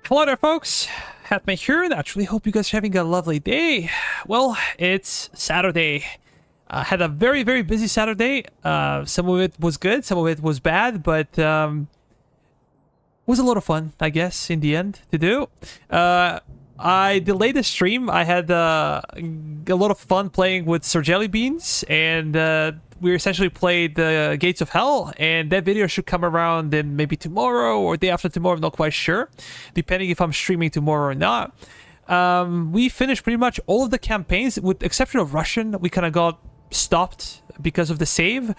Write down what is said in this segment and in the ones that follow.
Hello there, folks. Hatman here. Naturally, hope you guys are having a lovely day. Well, it's Saturday. Had a very busy Saturday. Some of it was good, some of it was bad, but was a lot of fun, I guess, in the end to do. I delayed the stream. I had a lot of fun playing with Sir Jellybeans, and we essentially played the Gates of Hell, and that video should come around in maybe tomorrow or day after tomorrow. I'm not quite sure, depending if I'm streaming tomorrow or not. We finished pretty much all of the campaigns, with the exception of Russian. We kind of got stopped because of the save.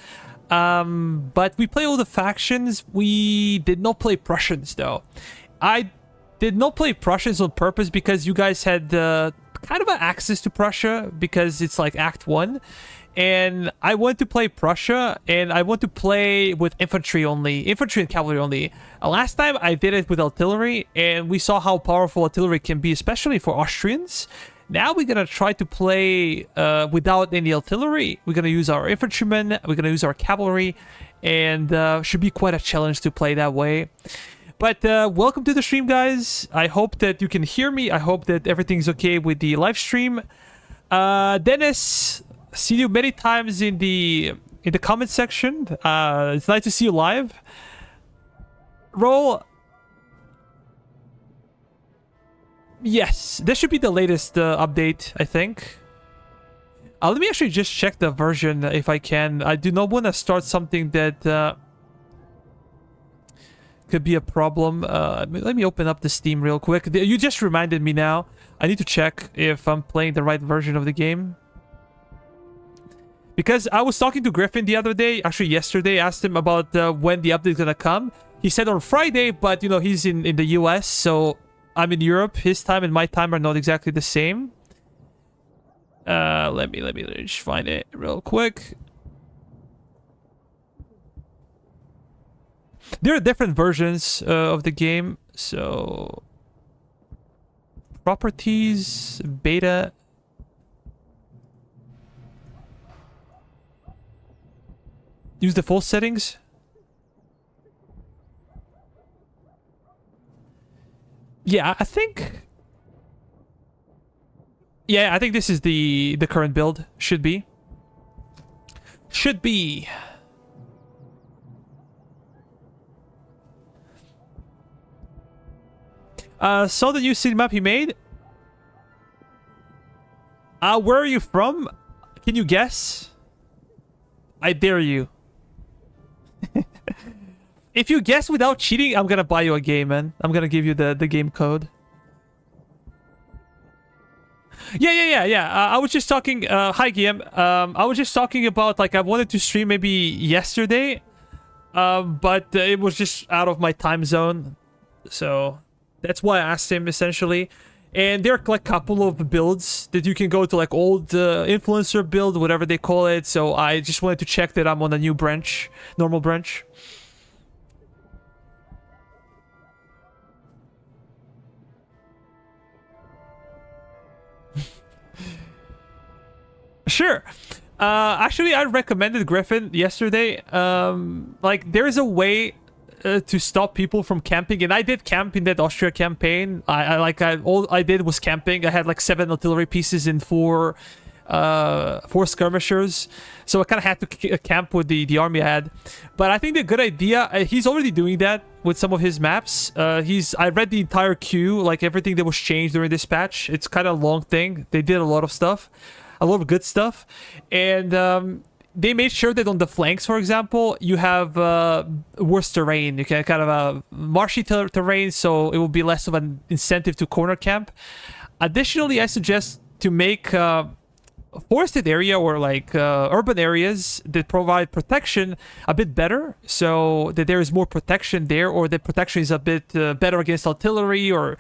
But we played all the factions. We did not play Prussians, though. I did not play Prussians on purpose because you guys had kind of an access to Prussia because it's like Act 1. And I want to play Prussia, and I want to play with infantry and cavalry only. Last time I did it with artillery, and we saw how powerful artillery can be, especially for Austrians. Now we're gonna try to play without any artillery. We're gonna use our infantrymen, we're gonna use our cavalry, and should be quite a challenge to play that way. But welcome to the stream, guys. I hope that you can hear me. I hope that everything's okay with the live stream. Dennis, seen you many times in the comment section. It's nice to see you live. Roll. Yes, this should be the latest update, I think. Let me actually just check the version if I can. I do not want to start something that could be a problem. Let me open up the Steam real quick. You just reminded me now. I need to check if I'm playing the right version of the game. Because I was talking to Griffin the other day, actually yesterday, asked him about when the update is gonna come. He said on Friday, but you know, he's in the US, so I'm in Europe. His time and my time are not exactly the same. Let me just find it real quick. There are different versions of the game, so properties, beta. Use the full settings. Yeah, I think this is the current build. Should be. Saw the new city map he made. Where are you from? Can you guess? I dare you. If you guess without cheating, I'm gonna buy you a game, man. I'm gonna give you the game code. Yeah. I was just talking. Hi, Guillaume. I was just talking about, like, I wanted to stream maybe yesterday, but it was just out of my time zone, so that's why I asked him essentially. And there are like a couple of builds that you can go to, like old influencer build, whatever they call it. So I just wanted to check that I'm on a new branch, normal branch. Sure. Actually, I recommended Griffin yesterday. Like, there is a way to stop people from camping, and I did camp in that Austria campaign. All I did was camping. I had like 7 artillery pieces and 4 skirmishers, so I kind of had to camp with the army I had. But I think the good idea, he's already doing that with some of his maps. I read the entire queue, like everything that was changed during this patch. It's kind of a long thing. They did a lot of stuff, a lot of good stuff, and they made sure that on the flanks, for example, you have worse terrain. You can kind of a marshy terrain, so it will be less of an incentive to corner camp. Additionally, I suggest to make forested area or like urban areas that provide protection a bit better, so that there is more protection there, or the protection is a bit better against artillery or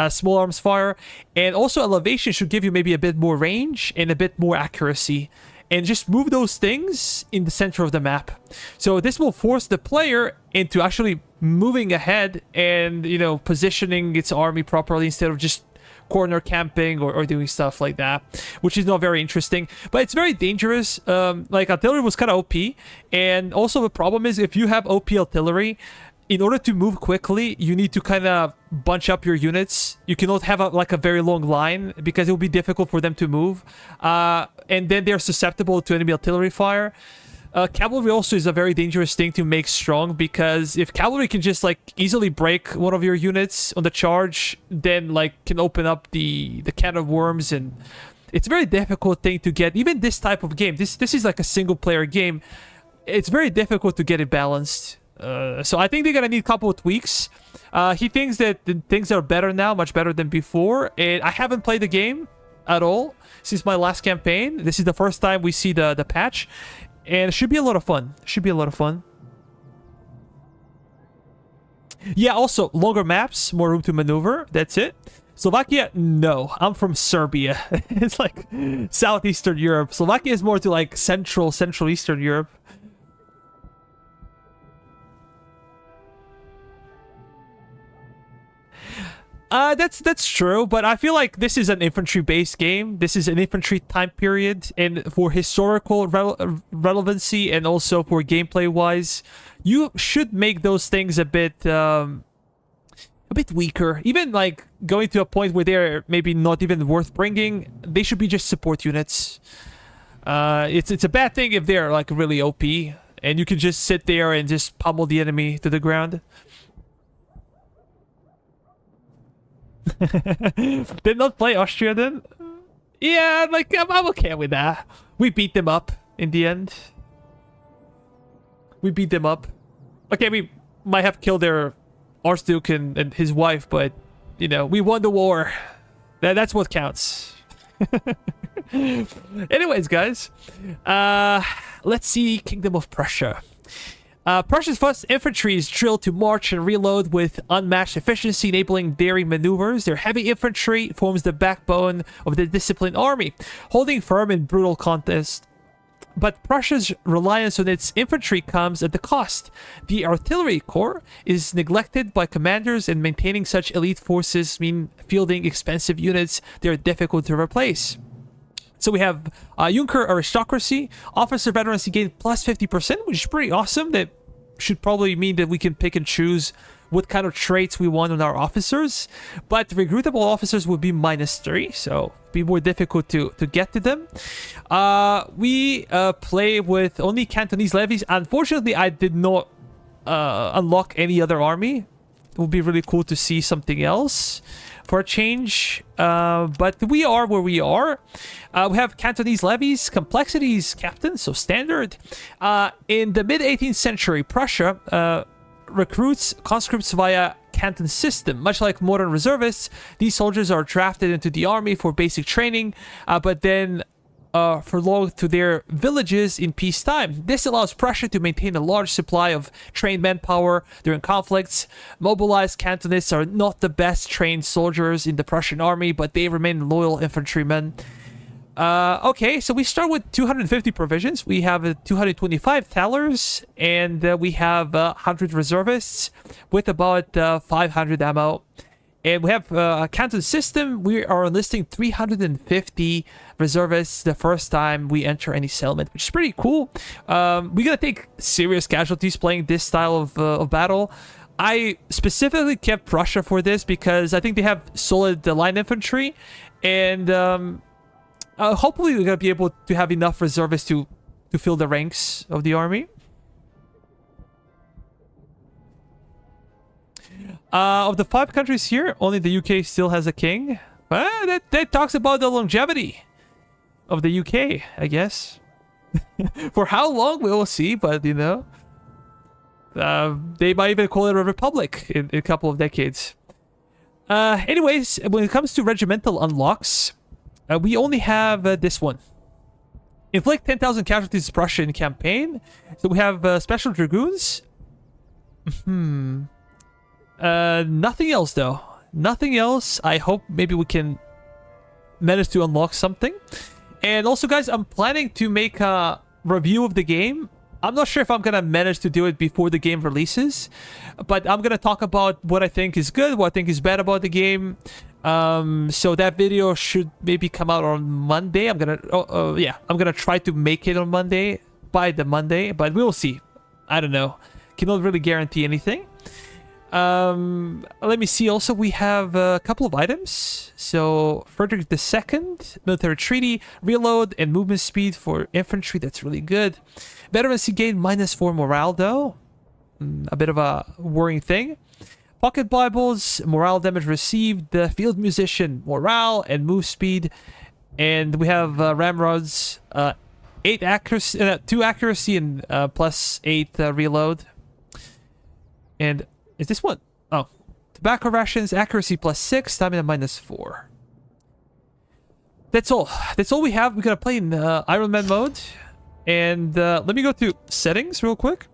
small arms fire. And also elevation should give you maybe a bit more range and a bit more accuracy. And just move those things in the center of the map. So this will force the player into actually moving ahead and, you know, positioning its army properly instead of just corner camping or doing stuff like that, which is not very interesting. But it's very dangerous. Like, artillery was kind of OP. And also the problem is, if you have OP artillery, in order to move quickly, you need to kind of bunch up your units. You cannot have like a very long line because it will be difficult for them to move. And then they're susceptible to enemy artillery fire. Cavalry also is a very dangerous thing to make strong, because if cavalry can just like easily break one of your units on the charge, then like can open up the can of worms, and it's a very difficult thing to get. Even this type of game, this is like a single player game. It's very difficult to get it balanced. So I think they're gonna need a couple of tweaks. He thinks that things are better now, much better than before, and I haven't played the game at all since my last campaign. This is the first time we see the patch, and it should be a lot of fun. Should be a lot of fun. Yeah, also longer maps, more room to maneuver. That's it. Slovakia, no. I'm from Serbia. It's like southeastern Europe. Slovakia is more to like central eastern Europe. That's true, but I feel like this is an infantry-based game. This is an infantry time period, and for historical relevancy and also for gameplay-wise, you should make those things a bit weaker. Even like going to a point where they're maybe not even worth bringing. They should be just support units. It's a bad thing if they're like really OP and you can just sit there and just pummel the enemy to the ground. Did not play Austria then? Yeah, like I'm okay with that. We beat them up in the end. We beat them up. Okay, we might have killed their Archduke and his wife, but you know, we won the war. That's what counts. Anyways, guys, let's see Kingdom of Prussia. Prussia's first infantry is drilled to march and reload with unmatched efficiency, enabling daring maneuvers. Their heavy infantry forms the backbone of the disciplined army, holding firm in brutal contest. But Prussia's reliance on its infantry comes at the cost. The artillery corps is neglected by commanders, and maintaining such elite forces mean fielding expensive units that are difficult to replace. So we have Junker aristocracy, officer veterancy gain plus 50%, which is pretty awesome. That should probably mean that we can pick and choose what kind of traits we want on our officers. But recruitable officers would be -3, so be more difficult to get to them. We play with only Cantonese levies. Unfortunately, I did not unlock any other army. It would be really cool to see something else for a change, but we are where we are. We have Cantonese levies, complexities captain, so standard. In the mid-18th century, Prussia recruits conscripts via canton system. Much like modern reservists, these soldiers are drafted into the army for basic training, but then furloughed to their villages in peacetime. This allows Prussia to maintain a large supply of trained manpower during conflicts. Mobilized cantonists are not the best trained soldiers in the Prussian army, but they remain loyal infantrymen. Okay, so we start with 250 provisions. We have 225 thalers, and we have 100 reservists with about 500 ammo. And we have a canton system. We are enlisting 350 reservists the first time we enter any settlement, which is pretty cool. We're gonna take serious casualties playing this style of battle. I specifically kept Prussia for this because I think they have solid line infantry, and hopefully we're gonna be able to have enough reservists to fill the ranks of the army. Of the 5 countries here, only the UK still has a king. That talks about the longevity of the UK, I guess. For how long, we will see, but you know. They might even call it a republic in a couple of decades. Anyways, when it comes to regimental unlocks, we only have this one. Inflict 10,000 casualties to Prussia in campaign. So we have special dragoons. Nothing else though. Nothing else. I hope maybe we can manage to unlock something. And also, guys, I'm planning to make a review of the game. I'm not sure if I'm gonna manage to do it before the game releases, but I'm gonna talk about what I think is good, what I think is bad about the game. So that video should maybe come out on Monday. I'm gonna try to make it on Monday, by the Monday, but we'll see. I don't know. Cannot really guarantee anything. Let me see. Also, we have a couple of items. So, Frederick II, military treaty, reload, and movement speed for infantry. That's really good. Veterancy gain -4 morale, though. A bit of a worrying thing. Pocket Bibles, morale damage received. The field musician, morale and move speed. And we have ramrods, 8 accuracy, 2 accuracy, and +8 reload. And is this one? Oh, tobacco rations, accuracy +6, stamina -4. That's all. That's all we have. We're gonna play in Iron Man mode. And let me go to settings real quick.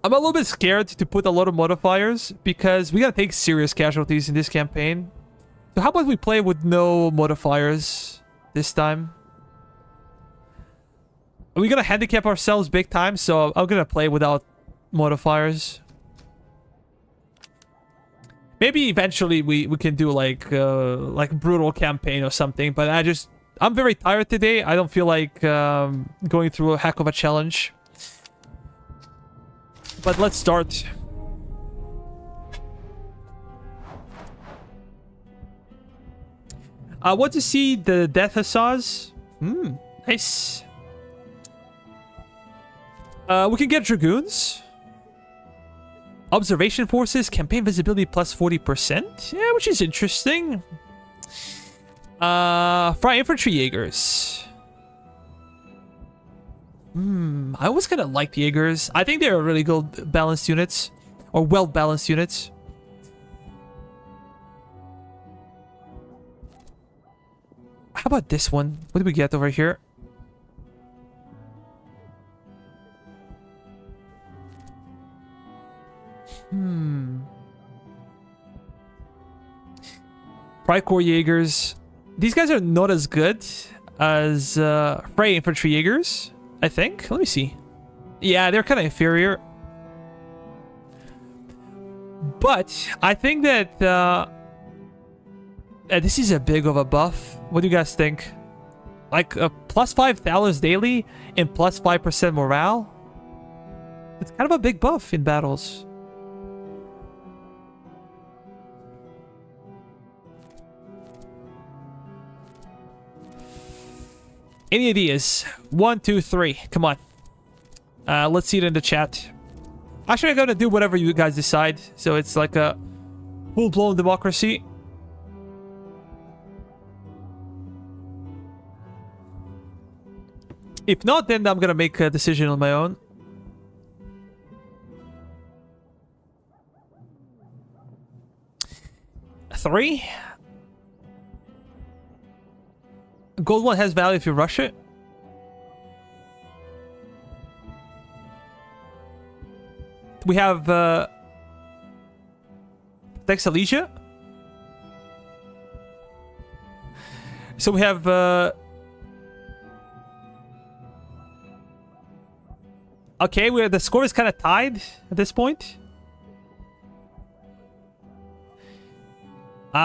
I'm a little bit scared to put a lot of modifiers because we gotta take serious casualties in this campaign. So how about we play with no modifiers this time? We're gonna handicap ourselves big time, so I'm gonna play without modifiers. Maybe eventually we can do like brutal campaign or something, but I'm very tired today. I don't feel like going through a heck of a challenge. But let's start. I want to see the Death Hussars. Nice. We can get Dragoons. Observation Forces, campaign visibility +40%. Yeah, which is interesting. Fry Infantry Jaegers. I always kind of like the Jaegers. I think they're really good balanced units. Or well-balanced units. How about this one? What do we get over here? Freikorps Jaegers. These guys are not as good as Fray Infantry Jaegers, I think. Let me see. Yeah, they're kind of inferior. But I think that this is a big of a buff. What do you guys think? Like +5 Thalers daily and +5% morale? It's kind of a big buff in battles. Any ideas? 1, 2, 3. Come on. Let's see it in the chat. Actually, I'm gonna do whatever you guys decide. So it's like a full-blown democracy. If not, then I'm gonna make a decision on my own. Three. Gold one has value if you rush it. We have Dex Elysia. So we have okay, where the score is kind of tied at this point.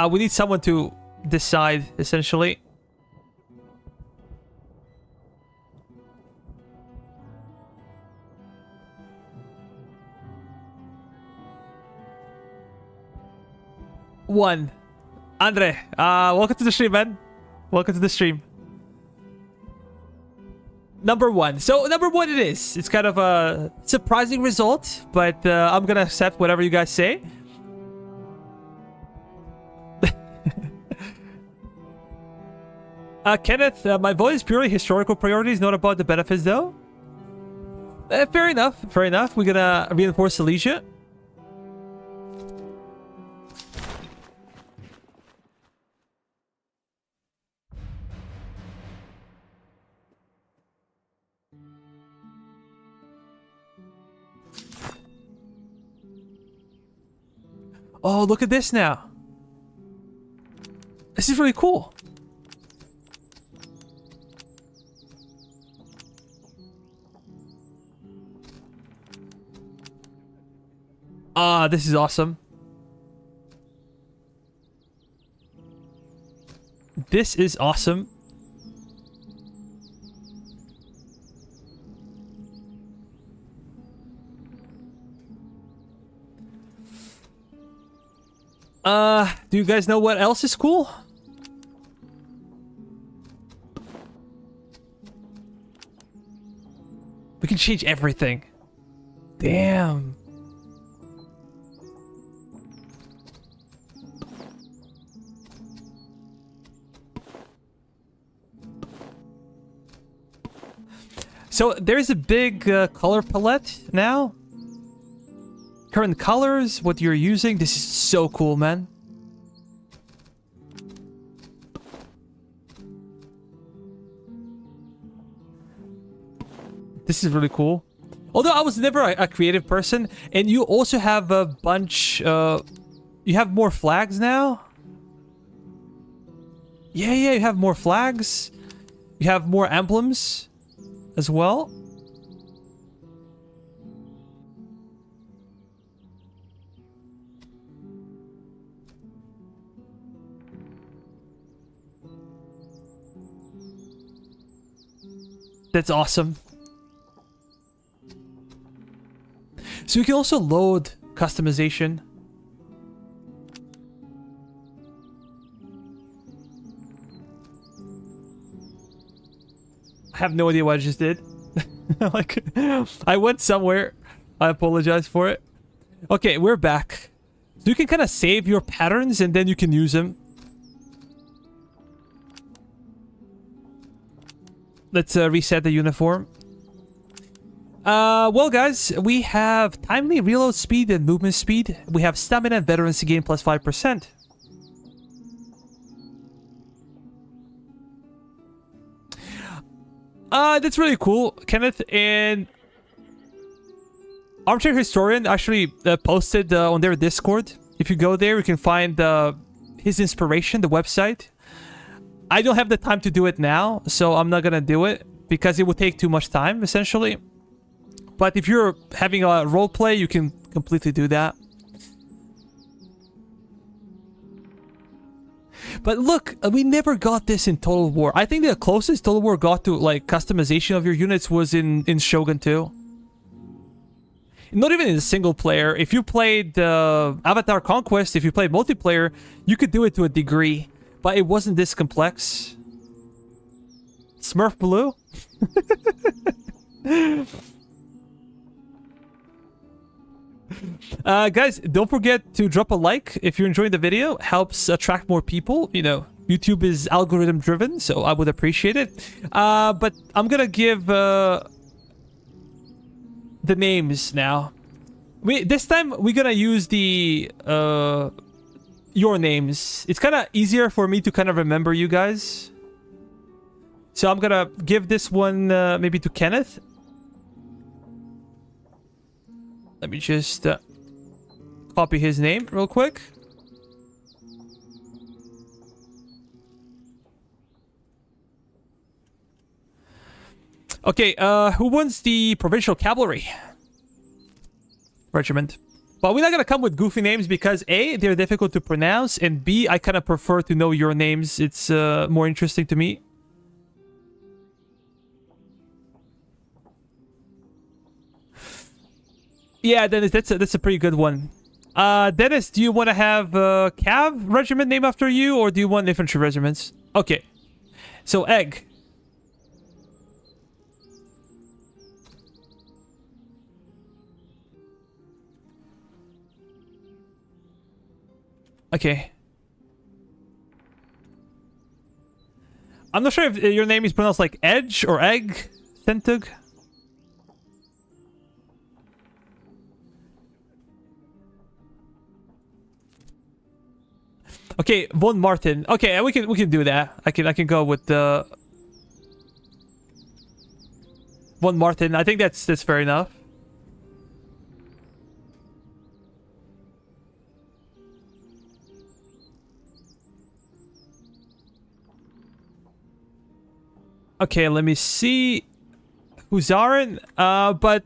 We need someone to decide, essentially. One. Andre, welcome to the stream, man. Welcome to the stream. Number 1. So, number 1 it is. It's kind of a surprising result, but I'm gonna accept whatever you guys say. Kenneth, my vote is purely historical priorities, not about the benefits, though. Fair enough. Fair enough. We're gonna reinforce Elysia. Oh, look at this now. This is really cool. Ah, this is awesome. This is awesome. Do you guys know what else is cool? We can change everything. Damn. So there's a big color palette now. Current colors, what you're using. This is so cool, man. This is really cool. Although I was never a creative person, and you also have a bunch. You have more flags now. Yeah, you have more flags. You have more emblems as well. That's awesome. So you can also load customization. I have no idea what I just did. Like, I went somewhere. I apologize for it. Okay, we're back. So you can kind of save your patterns and then you can use them. Let's reset the uniform. Well, guys, we have timely reload speed and movement speed. We have stamina and veterancy gain plus 5%. That's really cool, Kenneth. And Armchair Historian actually posted on their Discord. If you go there, you can find his inspiration, the website. I don't have the time to do it now, so I'm not gonna do it because it would take too much time, essentially. But if you're having a role play, you can completely do that. But look, we never got this in Total War. I think the closest Total War got to like customization of your units was in Shogun 2. Not even in a single player. If you played Avatar Conquest, if you played multiplayer, you could do it to a degree. But it wasn't this complex. Smurf Blue? Guys, don't forget to drop a like if you're enjoying the video. Helps attract more people. You know, YouTube is algorithm driven, so I would appreciate it. But I'm gonna give the names now. This time we're gonna use the your names. It's kind of easier for me to kind of remember you guys. So I'm gonna give this one maybe to Kenneth. Let me just copy his name real quick. Okay, who wants the Provincial Cavalry Regiment? But we're not gonna come with goofy names because A, they're difficult to pronounce, and B, I kind of prefer to know your names. It's more interesting to me. Yeah, Dennis, that's a pretty good one. Dennis, do you want to have Cav regiment named after you, or do you want infantry regiments? Okay, so Egg. Okay. I'm not sure if your name is pronounced like Edge or Egg, Sentug. Okay, Von Martin. Okay, we can do that. I can go with the Von Martin. I think that's fair enough. Okay, let me see. Huzarin. But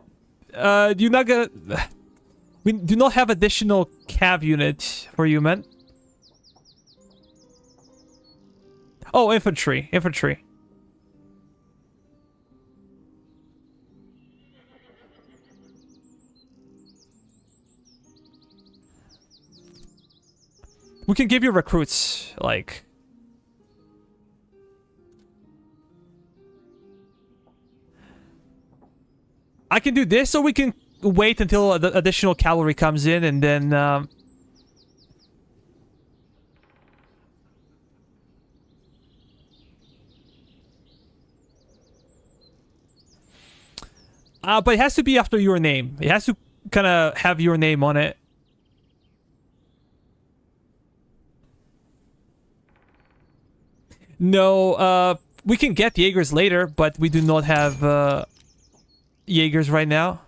you're not gonna. We do not have additional cav unit for you, man. Oh, infantry. Infantry. We can give you recruits, like... I can do this, or we can wait until the additional cavalry comes in, and then... but it has to be after your name. It has to kind of have your name on it. No, we can get Jaegers later, but we do not have Jaegers right now.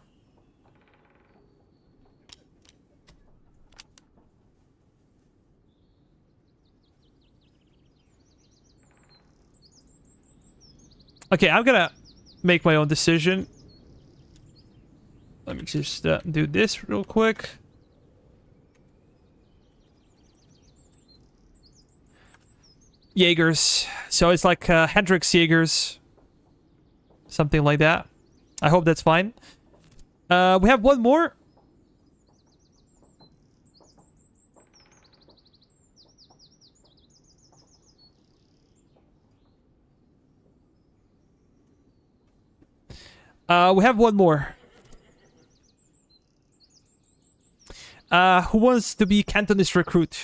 Okay, I'm gonna make my own decision. Let me just do this real quick. Jaegers. So it's like Hendrix Jaegers. Something like that. I hope that's fine. We have one more. We have one more. Who wants to be Cantonist recruit?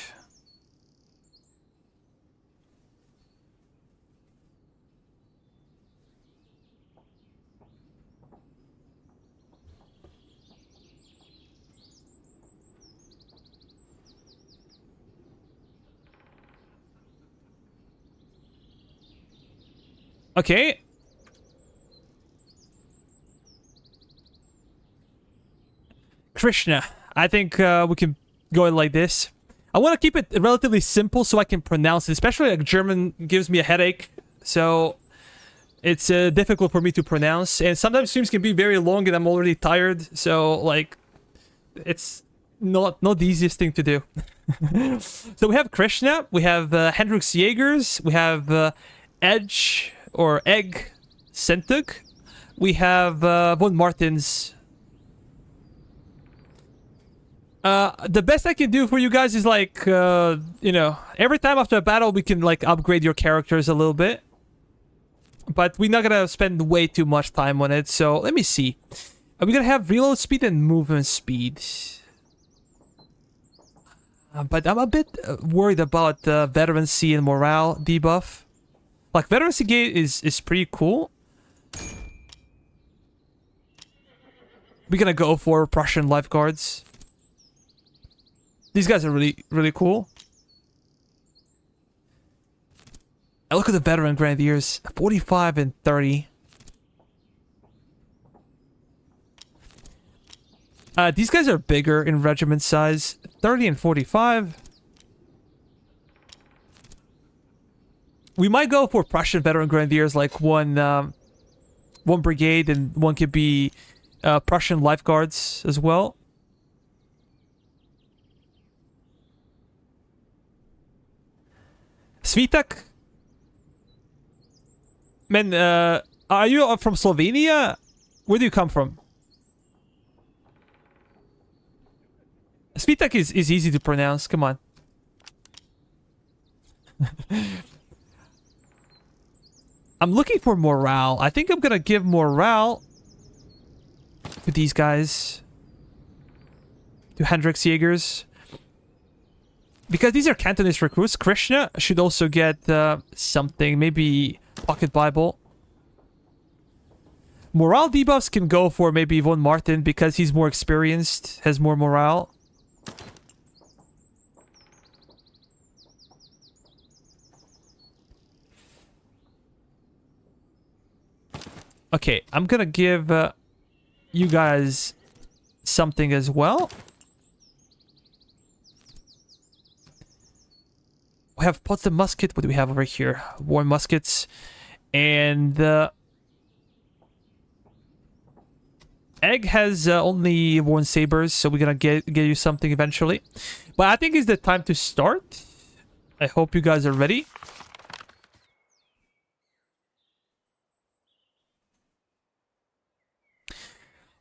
Okay. Krishna. I think we can go like this. I want to keep it relatively simple so I can pronounce it. Especially like German gives me a headache. So it's difficult for me to pronounce. And sometimes streams can be very long and I'm already tired. So like it's not the easiest thing to do. So we have Krishna. We have Hendrix Jaegers. We have Edge or Egg Sentug. We have von Martins. The best I can do for you guys is like, you know, every time after a battle we can like upgrade your characters a little bit. But we're not gonna spend way too much time on it, so let me see. Are we gonna have reload speed and movement speed? But I'm a bit worried about veterancy and morale debuff. Like, veterancy gate is pretty cool. We're gonna go for Prussian lifeguards. These guys are really cool. And look at the veteran grenadiers. 45 and 30. These guys are bigger in regiment size. 30 and 45. We might go for Prussian veteran grenadiers, like one brigade, and one could be Prussian lifeguards as well. Svitak? Man, are you from Slovenia? Where do you come from? Svitak is easy to pronounce, come on. I'm looking for morale. I think I'm gonna give morale to these guys. To Hendrix Jaegers. Because these are Cantonist recruits. Krishna should also get something. Maybe Pocket Bible. Morale debuffs can go for maybe von Martin because he's more experienced. Has more morale. Okay, I'm gonna give you guys something as well. We have Potsdam musket. What do we have over here? War muskets. And Egg has only worn sabers, so we're gonna get you something eventually. But I think it's the time to start. I hope you guys are ready.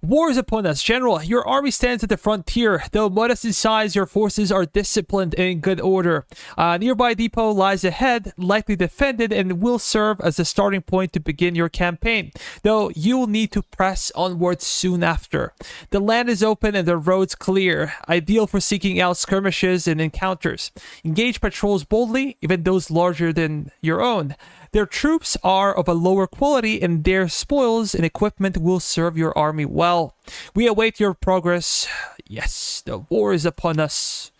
War is upon us. General, your army stands at the frontier. Though modest in size, your forces are disciplined and in good order. A nearby depot lies ahead, likely defended, and will serve as a starting point to begin your campaign, though you will need to press onward soon after. The land is open and the roads clear, ideal for seeking out skirmishes and encounters. Engage patrols boldly, even those larger than your own. Their troops are of a lower quality and their spoils and equipment will serve your army well. We await your progress. Yes, the war is upon us.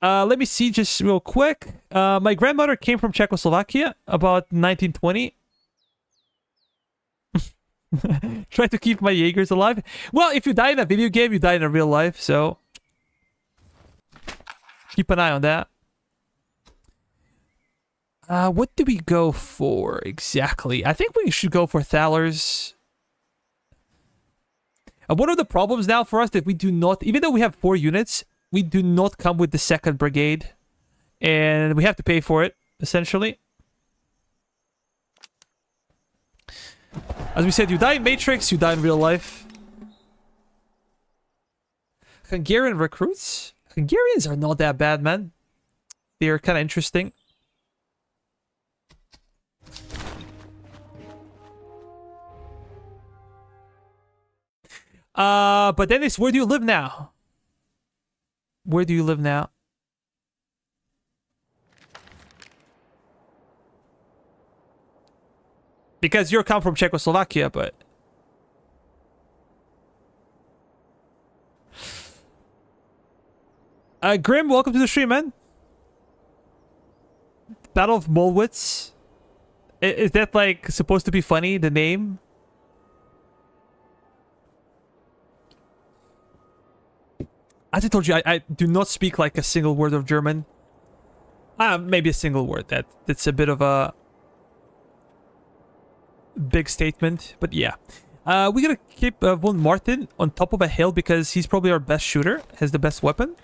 Let me see just real quick. My grandmother came from Czechoslovakia about 1920. Try to keep my Jaegers alive. Well, if you die in a video game, you die in a real life, so keep an eye on that. What do we go for exactly? I think we should go for Thalers. One of the problems now for us that we do not, even though we have 4 units, we do not come with the 2nd brigade. And we have to pay for it, essentially. As we said, you die in Matrix, you die in real life. Hungarian recruits? Hungarians are not that bad, man. They're kind of interesting. But Dennis, where do you live now? Where do you live now? Because you come from Czechoslovakia, but... Grim, welcome to the stream, man. Battle of Mollwitz. Is that, like, supposed to be funny, the name? As I told you, I do not speak like a single word of German. Maybe a single word. That's a bit of a big statement, but yeah. We're gonna keep von Martin on top of a hill because he's probably our best shooter, has the best weapon.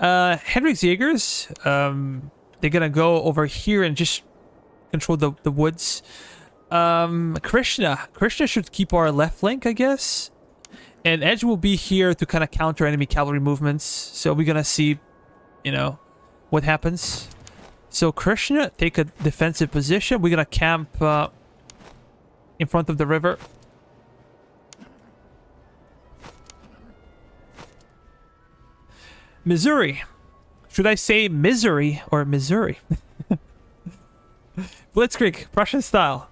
Henrik's Jaegers, they're gonna go over here and just control the woods. Krishna should keep our left flank, I guess. And Edge will be here to kind of counter enemy cavalry movements. So we're gonna see, you know, what happens. So Krishna, take a defensive position. We're gonna camp in front of the river. Missouri. Should I say misery or Missouri? Blitzkrieg, Prussian style.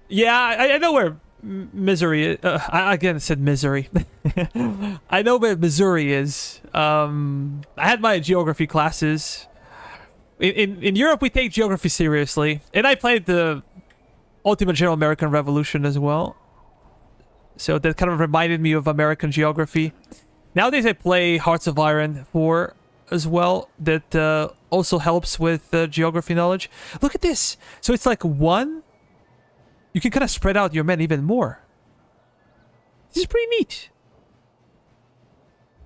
Yeah, I know where Missouri is. I again said misery. I know where Missouri is. I had my geography classes. In Europe, we take geography seriously. And I played the Ultimate General American Revolution as well. So that kind of reminded me of American geography. Nowadays, I play Hearts of Iron 4 as well. That also helps with geography knowledge. Look at this. So it's like 1... You can kind of spread out your men even more. This is pretty neat.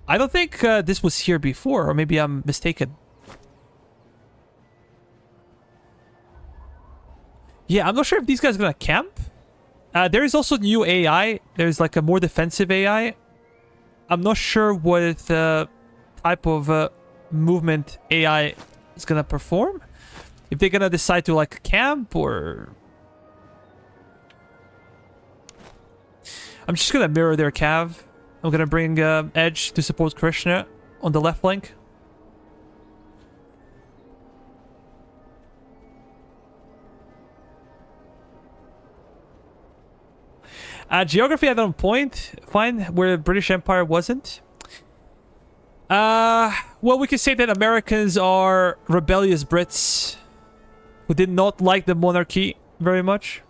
I don't think this was here before, or maybe I'm mistaken. Yeah, I'm not sure if these guys are gonna camp. There is also new AI. There's like a more defensive AI. I'm not sure what type of movement AI is gonna perform. If they're gonna decide to like camp or... I'm just gonna mirror their cav. I'm gonna bring Edge to support Krishna on the left flank. Geography at one point, fine, where the British Empire wasn't. Well, we could say that Americans are rebellious Brits who did not like the monarchy very much.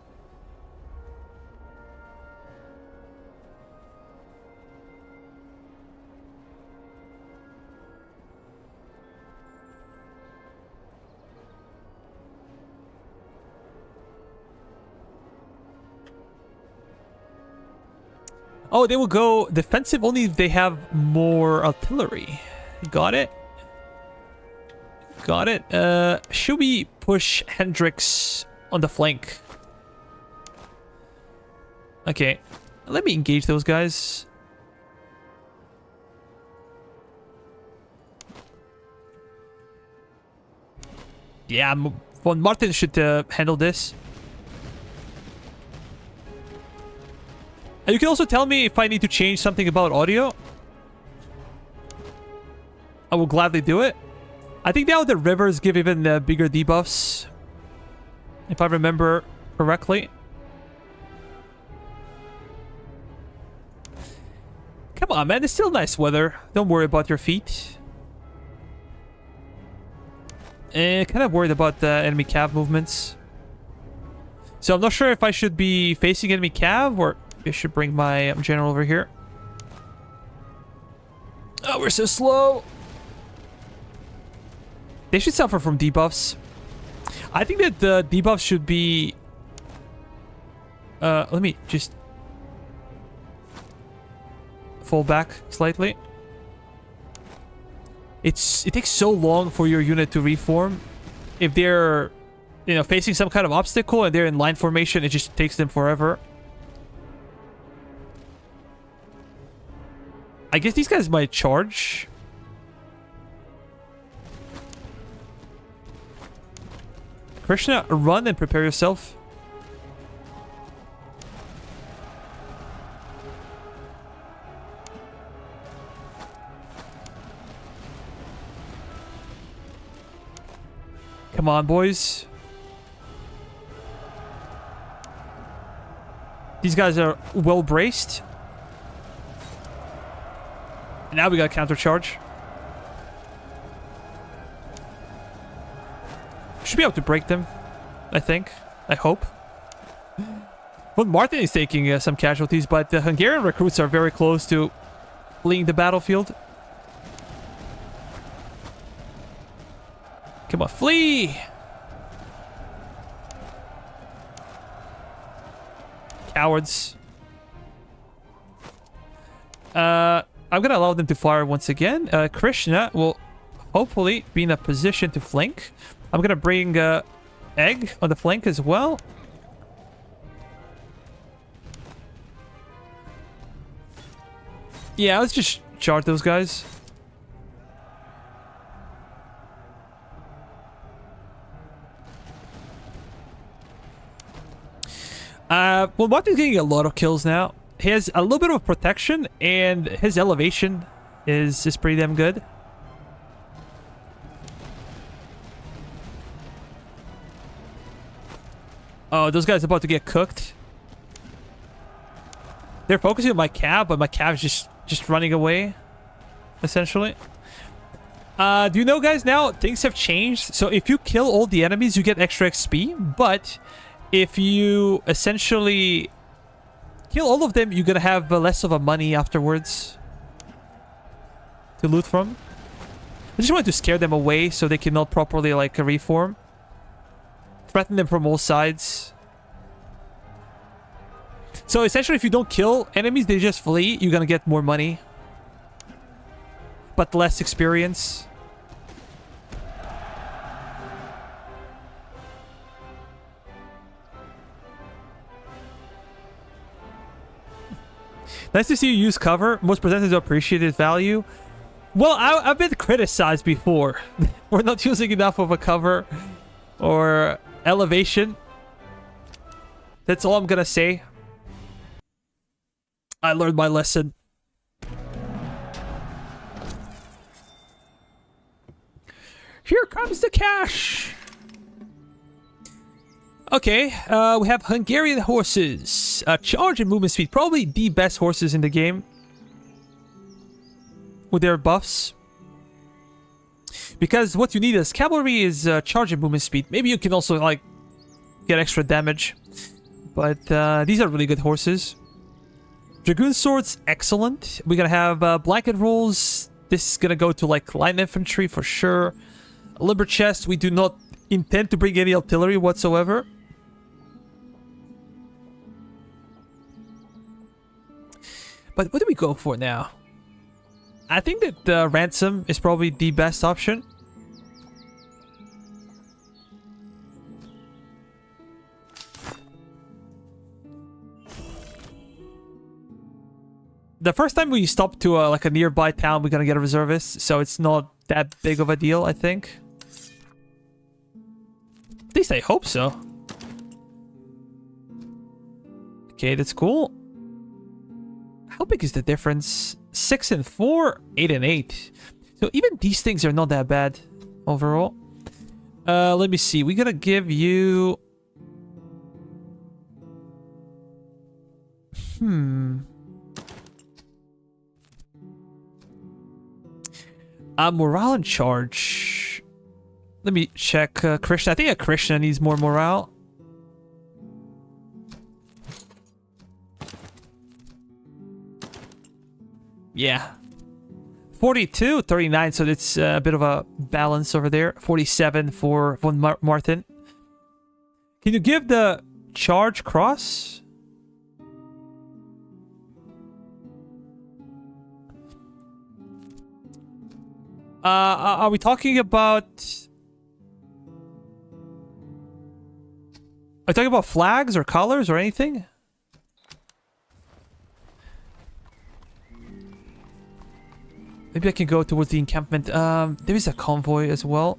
Oh, they will go defensive only if they have more artillery. Got it. Got it. Should we push Hendrix on the flank. Okay, let me engage those guys. Yeah, Von Martin should handle this. And you can also tell me if I need to change something about audio. I will gladly do it. I think now the rivers give even bigger debuffs, if I remember correctly. Come on, man. It's still nice weather. Don't worry about your feet. Kind of worried about the enemy cav movements. So I'm not sure if I should be facing enemy cav or I should bring my general over here. Oh, we're so slow. They should suffer from debuffs. I think that the debuffs should be... let me just... fall back slightly. It takes so long for your unit to reform. If they're, you know, facing some kind of obstacle and they're in line formation, it just takes them forever. I guess these guys might charge. Krishna, run and prepare yourself. Come on, boys. These guys are well braced. Now we got counter charge. Should be able to break them, I think. I hope. Well, Martin is taking some casualties, but the Hungarian recruits are very close to fleeing the battlefield. Come on, flee! Cowards. I'm gonna allow them to fire once again. Krishna will hopefully be in a position to flank. I'm gonna bring Egg on the flank as well. Yeah, let's just charge those guys. Well, Martin's getting a lot of kills now. He has a little bit of protection, and his elevation is pretty damn good. Oh, those guys are about to get cooked. They're focusing on my cab, but my cab's just running away, essentially. Do you know, guys, now things have changed. So if you kill all the enemies, you get extra XP, but if you essentially kill all of them, you're gonna have less of a money afterwards to loot from. I just wanted to scare them away so they cannot properly, like, reform. Threaten them from all sides. So essentially, if you don't kill enemies, they just flee, you're gonna get more money, but less experience. Nice to see you use cover. Most percentage of appreciated value. Well, I've been criticized before. We're not using enough of a cover or elevation. That's all I'm gonna say. I learned my lesson. Here comes the cash. Okay, we have Hungarian horses. Charge and movement speed. Probably the best horses in the game. With their buffs. Because what you need is cavalry is charge and movement speed. Maybe you can also, like, get extra damage. But these are really good horses. Dragoon swords, excellent. We're gonna have blanket rolls. This is gonna go to, like, line infantry for sure. Limber chest, we do not intend to bring any artillery whatsoever. But what do we go for now? I think that ransom is probably the best option. the first time we stop to like a nearby town, we're gonna get a reservist, so it's not that big of a deal, I think. At least I hope so. Okay, that's cool. How big is the difference? 6 and 4, 8 and 8. So even these things are not that bad overall. Let me see. We're gonna give you... morale in charge. Let me check Krishna. I think Krishna needs more morale. Yeah. 42, 39, so it's a bit of a balance over there. 47 for von Martin. Can you give the charge cross? Are we talking about... Are we talking about flags or colors or anything? Maybe I can go towards the encampment. There is a convoy as well.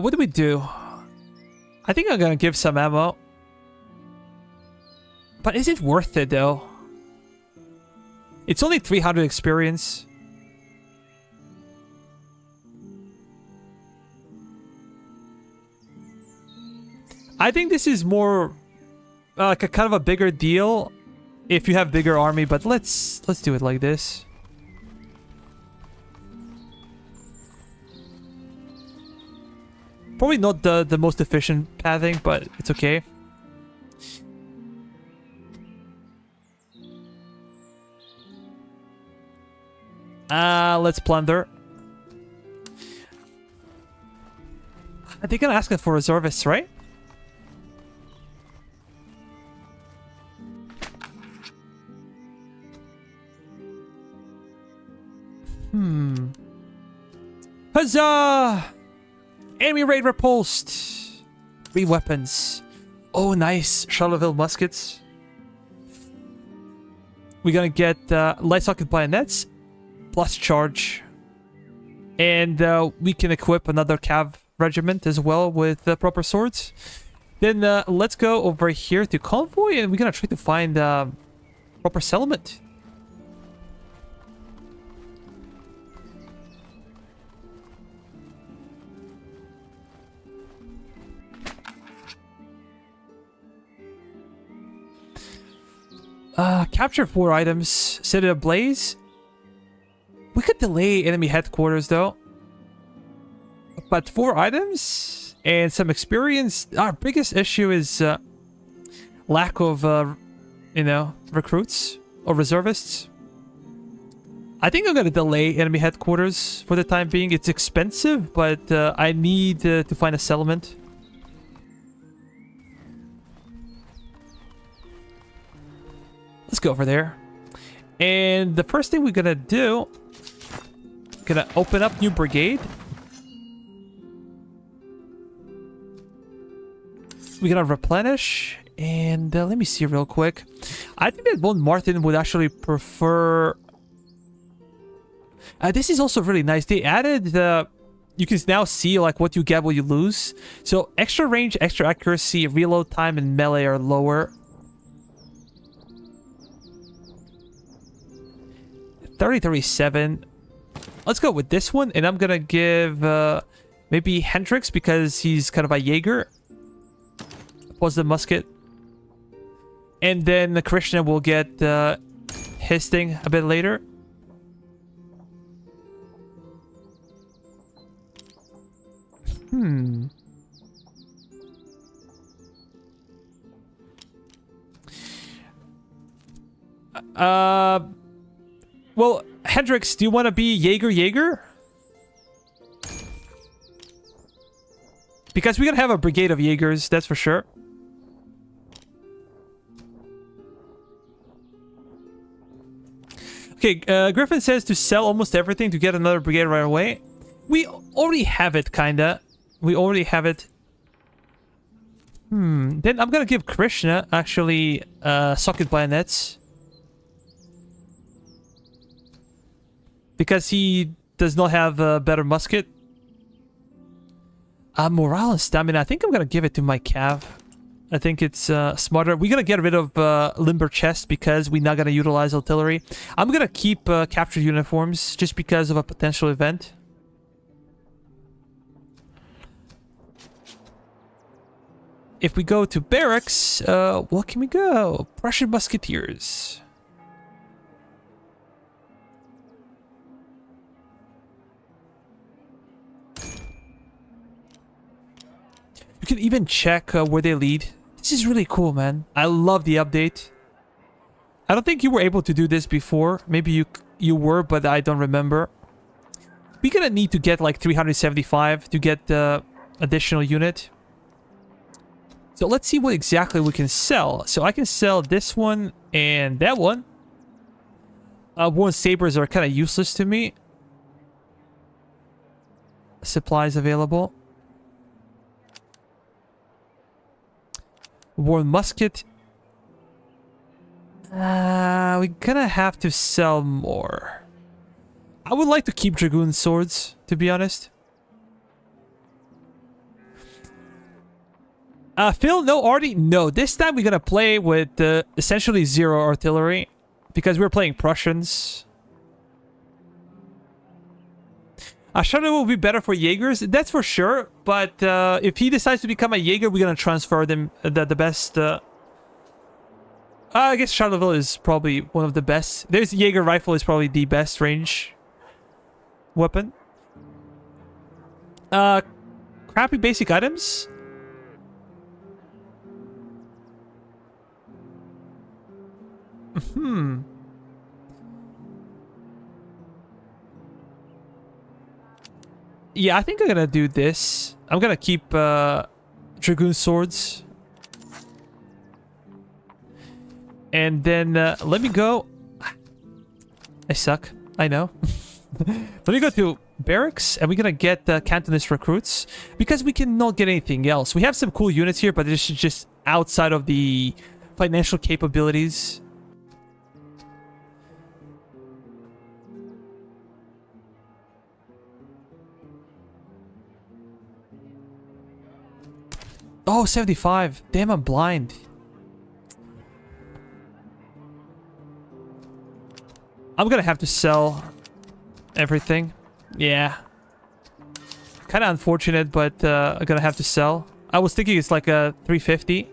What do we do? I think I'm gonna give some ammo. But is it worth it though? It's only 300 experience. I think this is more like a kind of a bigger deal if you have bigger army, but let's do it like this. Probably not the most efficient pathing, but it's okay. Let's plunder. I think I'm asking for reservists, right? Huzzah! Enemy raid repulsed. 3 weapons. Oh, nice. Charleville muskets. We're gonna get light socket bayonets plus charge. And we can equip another cav regiment as well with proper swords. Then let's go over here to convoy and we're gonna try to find proper settlement. Capture 4 items, set it ablaze. We could delay enemy headquarters though. But 4 items and some experience. Our biggest issue is lack of, you know, recruits or reservists. I think I'm gonna delay enemy headquarters for the time being. It's expensive, but I need to find a settlement. Let's go over there. And the first thing we're gonna do, gonna open up new brigade. We're gonna replenish. And let me see real quick. I think that von Martin would actually prefer... this is also really nice. They added you can now see like what you get, what you lose. So extra range, extra accuracy, reload time, and melee are lower. 30-37. Let's go with this one, and I'm gonna give maybe Hendrix because he's kind of a Jaeger. Was the musket, and then Krishna will get his thing a bit later. Well, Hendrix, do you want to be Jaeger? Because we're gonna have a brigade of Jaegers, that's for sure. Okay, Griffin says to sell almost everything to get another brigade right away. We already have it, kinda. We already have it. Then I'm gonna give Krishna, actually, socket bayonets. Because he does not have a better musket. Morale and stamina. I think I'm gonna give it to my cav. I think it's smarter. We're gonna get rid of limber chest because we're not gonna utilize artillery. I'm gonna keep captured uniforms just because of a potential event. If we go to barracks, what can we go? Prussian musketeers. You can even check where they lead. This is really cool, man. I love the update. I don't think you were able to do this before. Maybe you were, but I don't remember. We're gonna need to get like 375 to get the additional unit. So let's see what exactly we can sell. So I can sell this one and that one. Worn sabers are kind of useless to me. Supplies available. Worn musket. We're gonna have to sell more. I would like to keep dragoon swords, to be honest. Phil, no Artie? No, this time we're gonna play with essentially zero artillery because we're playing Prussians. Shadow will be better for Jaegers, that's for sure, but if he decides to become a Jaeger, we're gonna transfer them the best. I guess Charleville is probably one of the best. There's Jaeger rifle is probably the best range weapon. Crappy basic items. Yeah, I think I'm gonna do this. I'm gonna keep dragoon swords. And then let me go. I suck. I know. Let me go to barracks and we're gonna get Cantonist recruits because we cannot get anything else. We have some cool units here, but this is just outside of the financial capabilities. Oh, 75. Damn, I'm blind. I'm gonna have to sell everything. Yeah. Kind of unfortunate, but I'm gonna have to sell. I was thinking it's like a 350.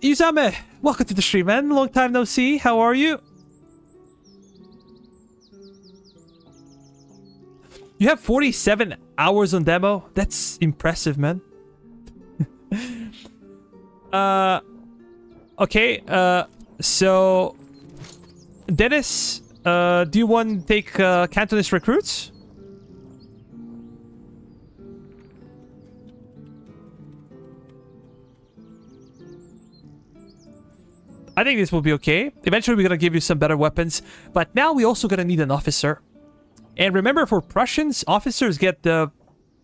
Yuzame, welcome to the stream, man. Long time no see. How are you? You have 47 hours on demo? That's impressive, man. Okay, so... Dennis, do you want to take Cantonist recruits? I think this will be okay. Eventually we're gonna give you some better weapons, but now we also gonna need an officer. And remember, for Prussians, officers get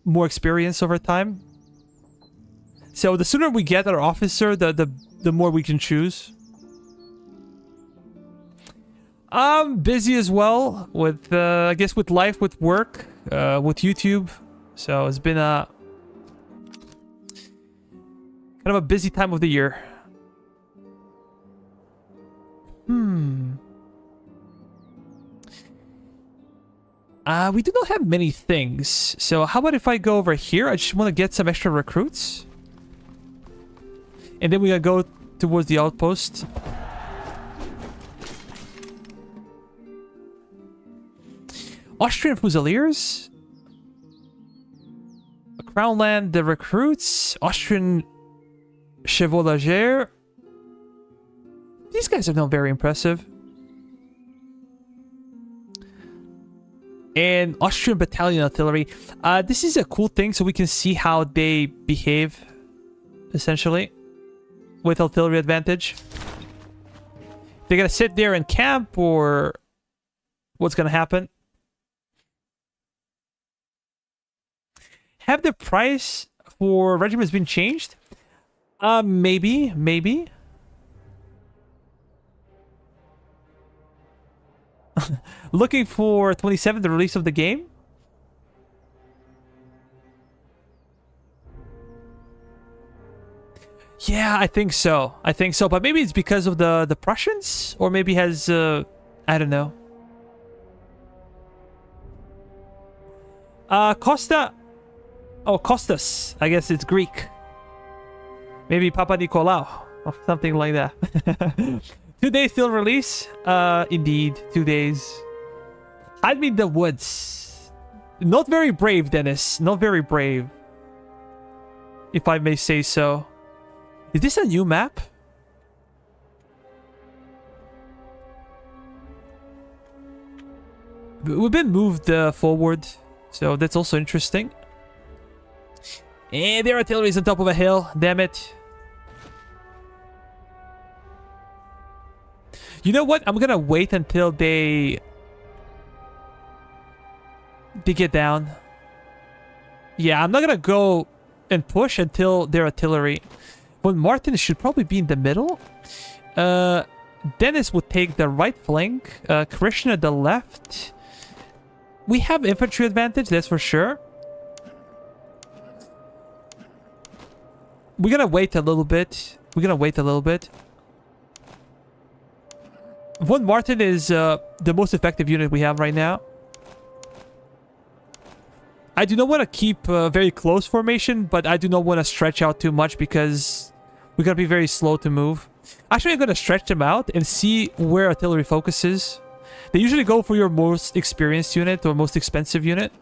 more experience over time. So the sooner we get our officer, the more we can choose. I'm busy as well with, I guess, with life, with work, with YouTube. So it's been a kind of a busy time of the year. We do not have many things. So how about if I go over here? I just want to get some extra recruits. And then we're gonna go towards the outpost. Austrian Fusiliers. Crownland, the recruits. Austrian Chevaulegers. These guys are not very impressive. And Austrian Battalion Artillery. This is a cool thing so we can see how they behave. essentially, with artillery advantage. They're gonna sit there and camp, or what's gonna happen? Have the price for regiments been changed? Maybe. Looking for 27, the release of the game. Yeah, I think so. But maybe it's because of the Prussians, or maybe has I don't know. Costa. Oh, Costas. I guess it's Greek. Maybe Papa Nicolau or something like that. 2 days till release. Indeed, 2 days. Hide me in the woods. Not very brave, Dennis. Not very brave, if I may say so. Is this a new map? We've been moved forward, so that's also interesting. And their artillery is on top of a hill. Damn it. You know what? I'm gonna wait until they get down. Yeah, I'm not gonna go and push until their artillery. Von Martin should probably be in the middle. Dennis would take the right flank. Krishna the left. We have infantry advantage, that's for sure. We're gonna wait a little bit. Von Martin is the most effective unit we have right now. I do not want to keep very close formation, but I do not want to stretch out too much because we're going to be very slow to move. Actually, I'm going to stretch them out and see where artillery focuses. They usually go for your most experienced unit or most expensive unit.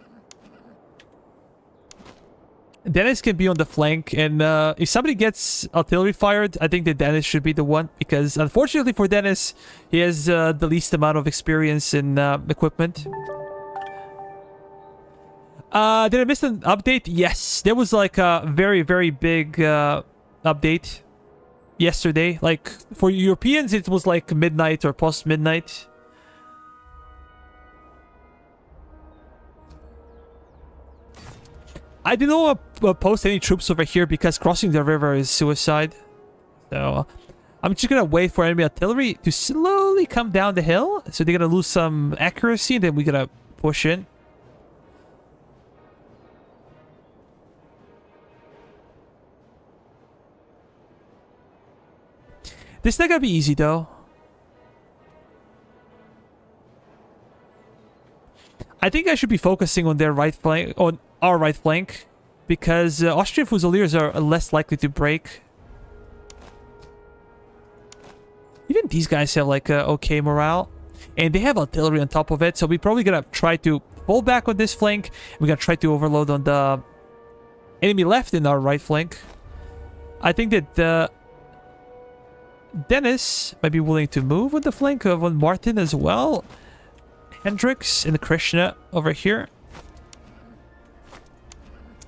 Dennis can be on the flank, and if somebody gets artillery fired, I think that Dennis should be the one, because unfortunately for Dennis, he has the least amount of experience in equipment. Did I miss an update? Yes, there was like a very, very big update yesterday. Like for Europeans, it was like midnight or post-midnight. I didn't want to post any troops over here because crossing the river is suicide. So I'm just going to wait for enemy artillery to slowly come down the hill. So they're going to lose some accuracy, and then we're going to push in. This is not going to be easy, though. I think I should be focusing on their right flank, on our right flank, because Austrian Fusiliers are less likely to break. Even these guys have like okay morale, and they have artillery on top of it, so we're probably gonna try to pull back on this flank. We're gonna try to overload on the enemy left in our right flank. I think that Dennis might be willing to move on the flank of Martin as well. Hendrix and Krishna over here.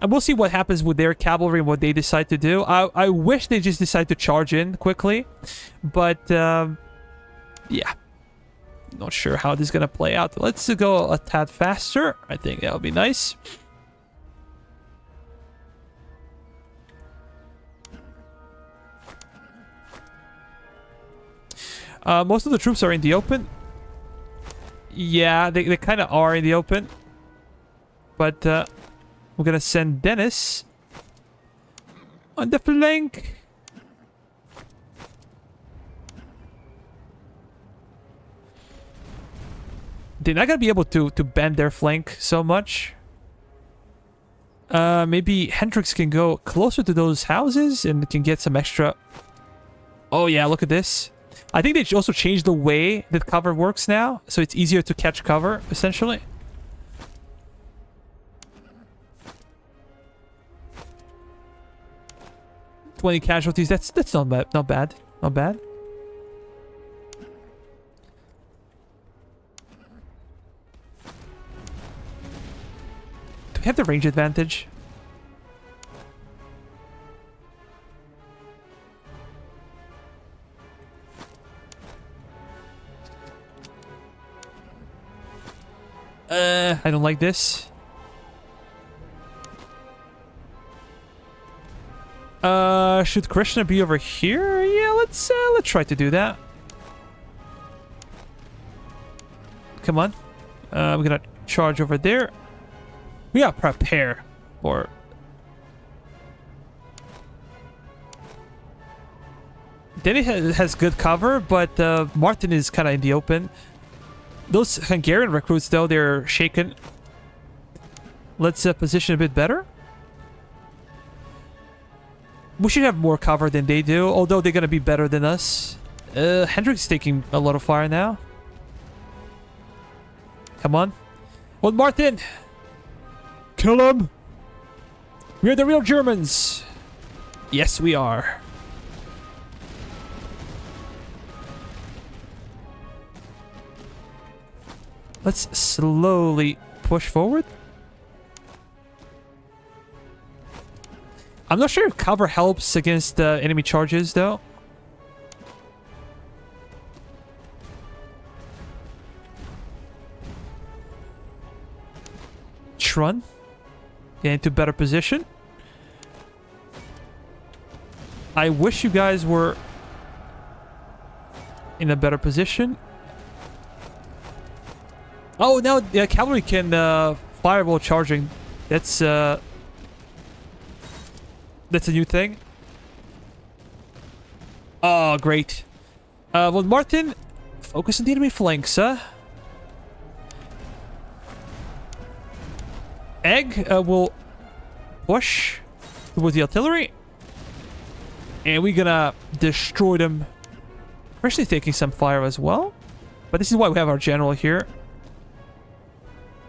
And we'll see what happens with their cavalry and what they decide to do. I wish they just decide to charge in quickly. But, yeah. Not sure how this is going to play out. Let's go a tad faster. I think that would be nice. Most of the troops are in the open. Yeah, they kind of are in the open. But we're going to send Dennis on the flank. They're not going to be able to bend their flank so much. Maybe Hendrix can go closer to those houses and can get some extra... Oh yeah, look at this. I think they also changed the way that cover works now, so it's easier to catch cover, essentially. "20 casualties, that's not bad, not bad, not bad. Do we have the range advantage? I don't like this. Should Krishna be over here? Yeah, let's try to do that. Come on. We're gonna charge over there. We gotta prepare for... Denny has good cover, but Martin is kind of in the open. Those Hungarian recruits, though, they're shaken. Let's position a bit better. We should have more cover than they do, although they're gonna be better than us. Hendrik's taking a lot of fire now. Come on. Well, Martin! Kill him! We're the real Germans! Yes, we are. Let's slowly push forward. I'm not sure if cover helps against enemy charges, though. Run. Get into better position. I wish you guys were in a better position. Oh, now the cavalry can fire while charging. That's a new thing. Oh, great. Well, Martin, focus on the enemy flanks, huh? Egg will push with the artillery. And we're gonna destroy them. We're actually taking some fire as well. But this is why we have our general here.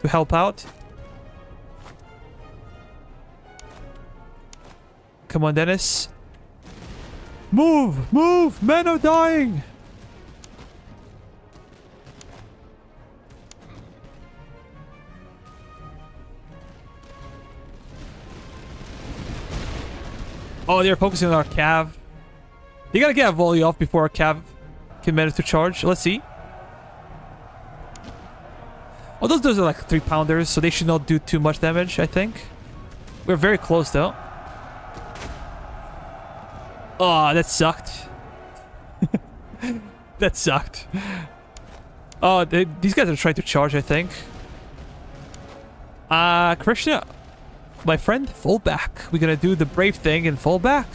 To help out. Come on, Dennis. Move! Move! Men are dying! Oh, they're focusing on our cav. You gotta get a volley off before our cav can manage to charge. Let's see. Oh, those are like 3-pounders, so they should not do too much damage, I think. We're very close, though. Oh, that sucked. That sucked. Oh, these guys are trying to charge, I think. Krishna, my friend, fall back. We're gonna do the brave thing and fall back.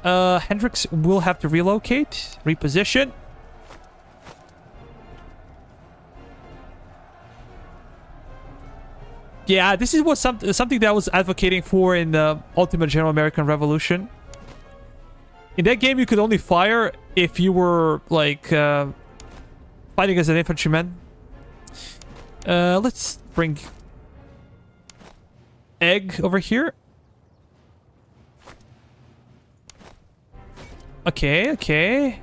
Hendrix will have to relocate, reposition. Yeah, this is what something that I was advocating for in the Ultimate General American Revolution. In that game, you could only fire if you were like fighting as an infantryman. Let's bring Egg over here. Okay, okay.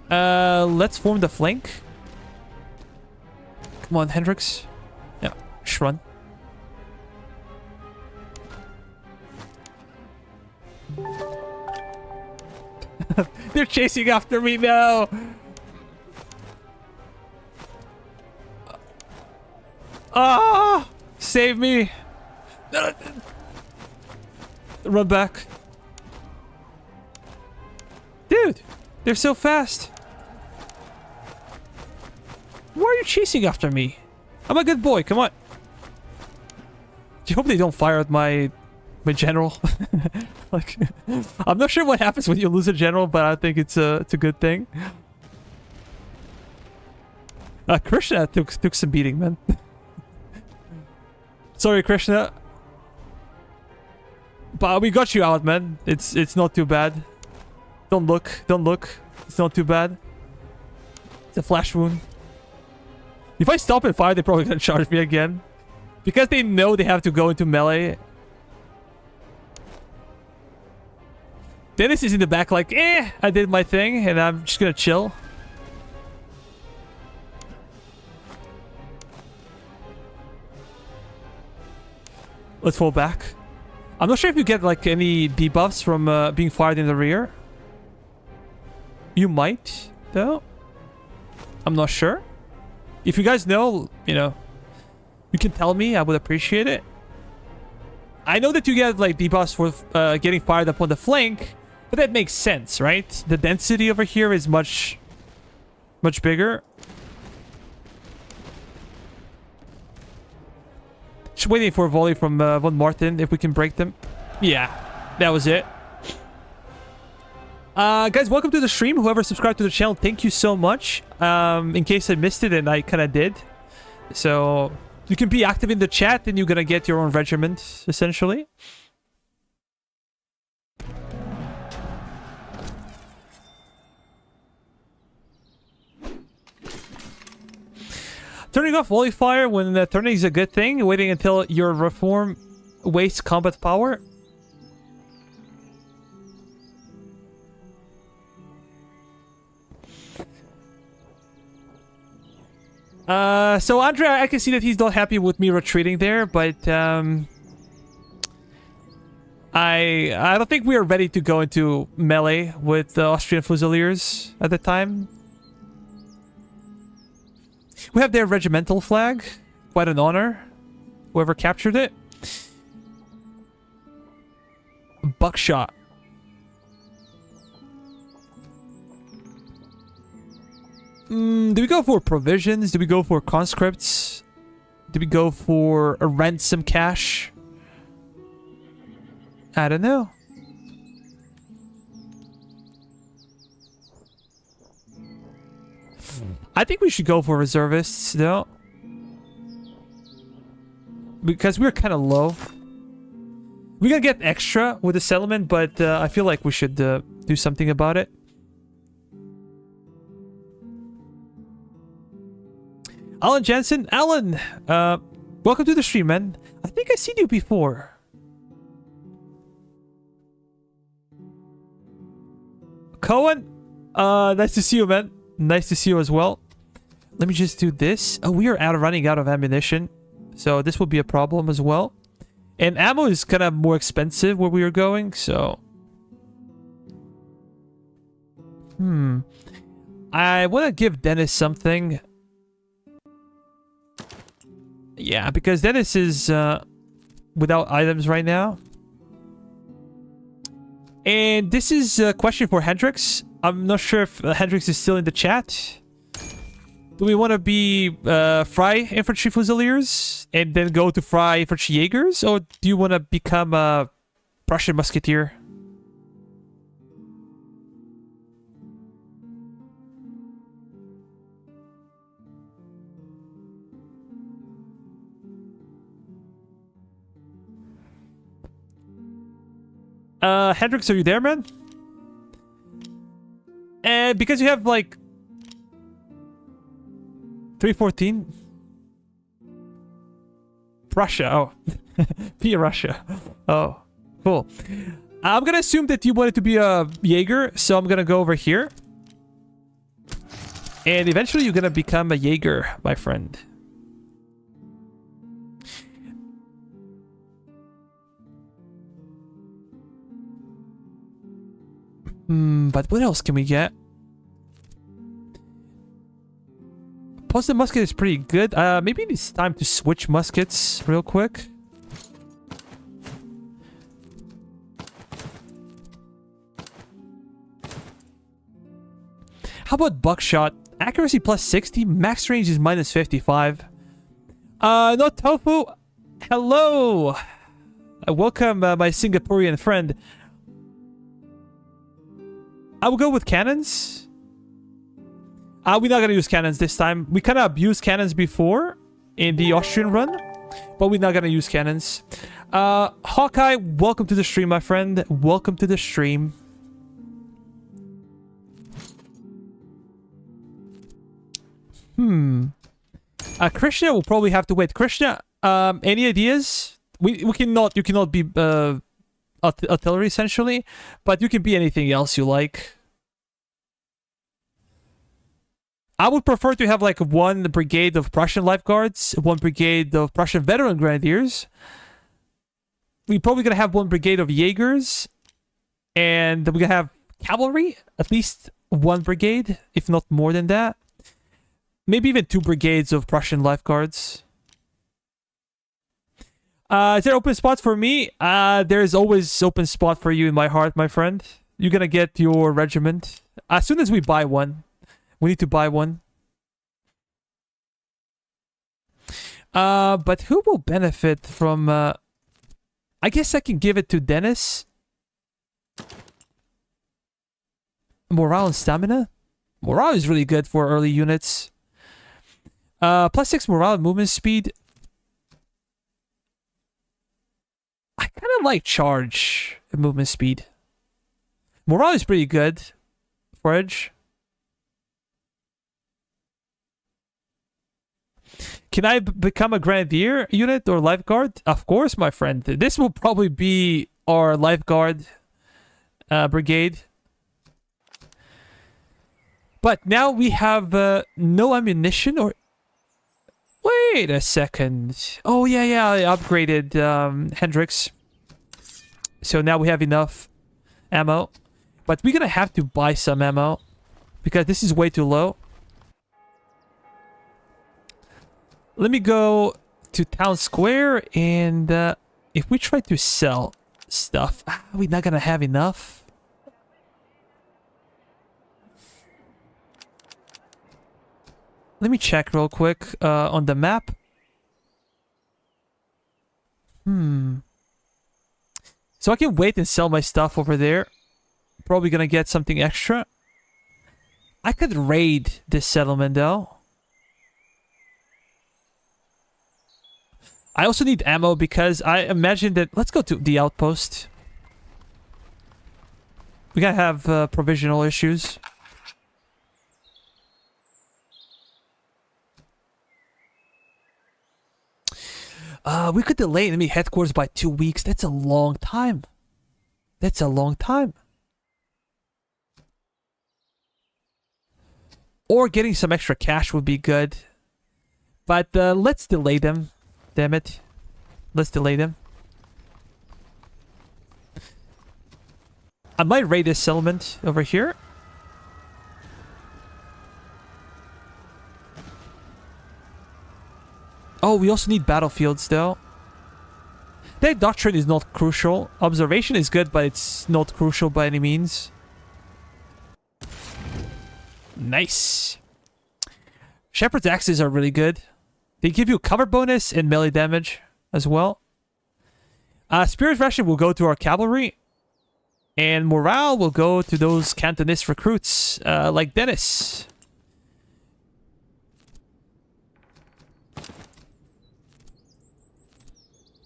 Let's form the flank. Come on, Hendrix. Yeah, just run. They're chasing after me now. Ah! Save me. Run back. Dude, they're so fast. Why are you chasing after me? I'm a good boy, come on. I hope they don't fire at my general. Like, I'm not sure what happens when you lose a general, but I think it's a good thing. Krishna took some beating, man. Sorry, Krishna. But we got you out, man. It's not too bad. Don't look. Don't look. It's not too bad. It's a flash wound. If I stop and fire, they're probably gonna charge me again. Because they know they have to go into melee. Dennis is in the back like, I did my thing and I'm just gonna chill. Let's fall back. I'm not sure if you get like any debuffs from being fired in the rear. You might, though. I'm not sure. If you guys know, you know, you can tell me. I would appreciate it. I know that you get like debuffs for getting fired up on the flank, but that makes sense, right? The density over here is much bigger. Just waiting for a volley from Von Martin if we can break them. Yeah, that was it. Guys, welcome to the stream. Whoever subscribed to the channel, thank you so much. In case I missed it, and I kind of did. So you can be active in the chat and you're gonna get your own regiment, essentially. Turning off volley fire when turning is a good thing. Waiting until your reform wastes combat power. So Andrea, I can see that he's not happy with me retreating there, but I don't think we are ready to go into melee with the Austrian Fusiliers at the time. We have their regimental flag. Quite an honor. Whoever captured it. Buckshot. Do we go for provisions? Do we go for conscripts? Do we go for a ransom cash? I don't know. I think we should go for reservists, though. Because we're kind of low. We're gonna get extra with the settlement, but I feel like we should do something about it. Alan Jensen. Alan! Welcome to the stream, man. I think I've seen you before. Cohen! Nice to see you, man. Nice to see you as well. Let me just do this. Oh, we are running out of ammunition. So this will be a problem as well. And ammo is kind of more expensive where we are going, so... I want to give Dennis something. Yeah, because Dennis is without items right now. And this is a question for Hendrix. I'm not sure if Hendrix is still in the chat. Do we want to be Fry Infantry Fusiliers and then go to Fry Infantry Jaegers? Or do you want to become a Prussian Musketeer? Hendrix, are you there, man? And because you have like 314 Prussia. Oh. P Russia. Oh, cool. I'm gonna assume that you wanted to be a Jaeger, so I'm gonna go over here. And eventually you're gonna become a Jaeger, my friend. But what else can we get? Posted musket is pretty good. Maybe it's time to switch muskets real quick. How about buckshot? Accuracy plus 60, max range is minus 55. No tofu. Hello. Welcome, my Singaporean friend. I will go with cannons. We're not gonna use cannons this time. We kind of abused cannons before in the Austrian run, but we're not gonna use cannons. Hawkeye, welcome to the stream, my friend. Welcome to the stream. Krishna will probably have to wait. Krishna, any ideas? You cannot be artillery essentially, but you can be anything else you like. I would prefer to have like one brigade of Prussian lifeguards, one brigade of Prussian veteran grenadiers. We're probably gonna have one brigade of Jaegers, and we're gonna have cavalry, at least one brigade, if not more than that. Maybe even 2 brigades of Prussian lifeguards. Is there open spots for me? There's always open spot for you in my heart, my friend. You're gonna get your regiment. As soon as we buy one. We need to buy one. But who will benefit from... I guess I can give it to Dennis. Morale and stamina? Morale is really good for early units. +6 morale and movement speed. I kind of like charge and movement speed. Morale is pretty good for Edge. Can I become a grenadier unit or lifeguard? Of course, my friend. This will probably be our lifeguard brigade. But now we have no ammunition or... Wait a second. Oh, yeah, I upgraded Hendrix. So now we have enough ammo. But we're gonna have to buy some ammo because this is way too low. Let me go to town square, and if we try to sell stuff, we're not gonna have enough. Let me check real quick on the map. So I can wait and sell my stuff over there. Probably gonna get something extra. I could raid this settlement though. I also need ammo because I imagine that... Let's go to the outpost. We gotta have provisional issues. We could delay enemy headquarters by 2 weeks. That's a long time. That's a long time. Or getting some extra cash would be good. But let's delay them. Damn it. Let's delay them. I might raid this settlement over here. Oh, we also need battlefields though. That doctrine is not crucial. Observation is good, but it's not crucial by any means. Nice. Shepherd's axes are really good. They give you cover bonus and melee damage as well. Spirit ration will go to our cavalry. And morale will go to those Cantonist recruits like Dennis.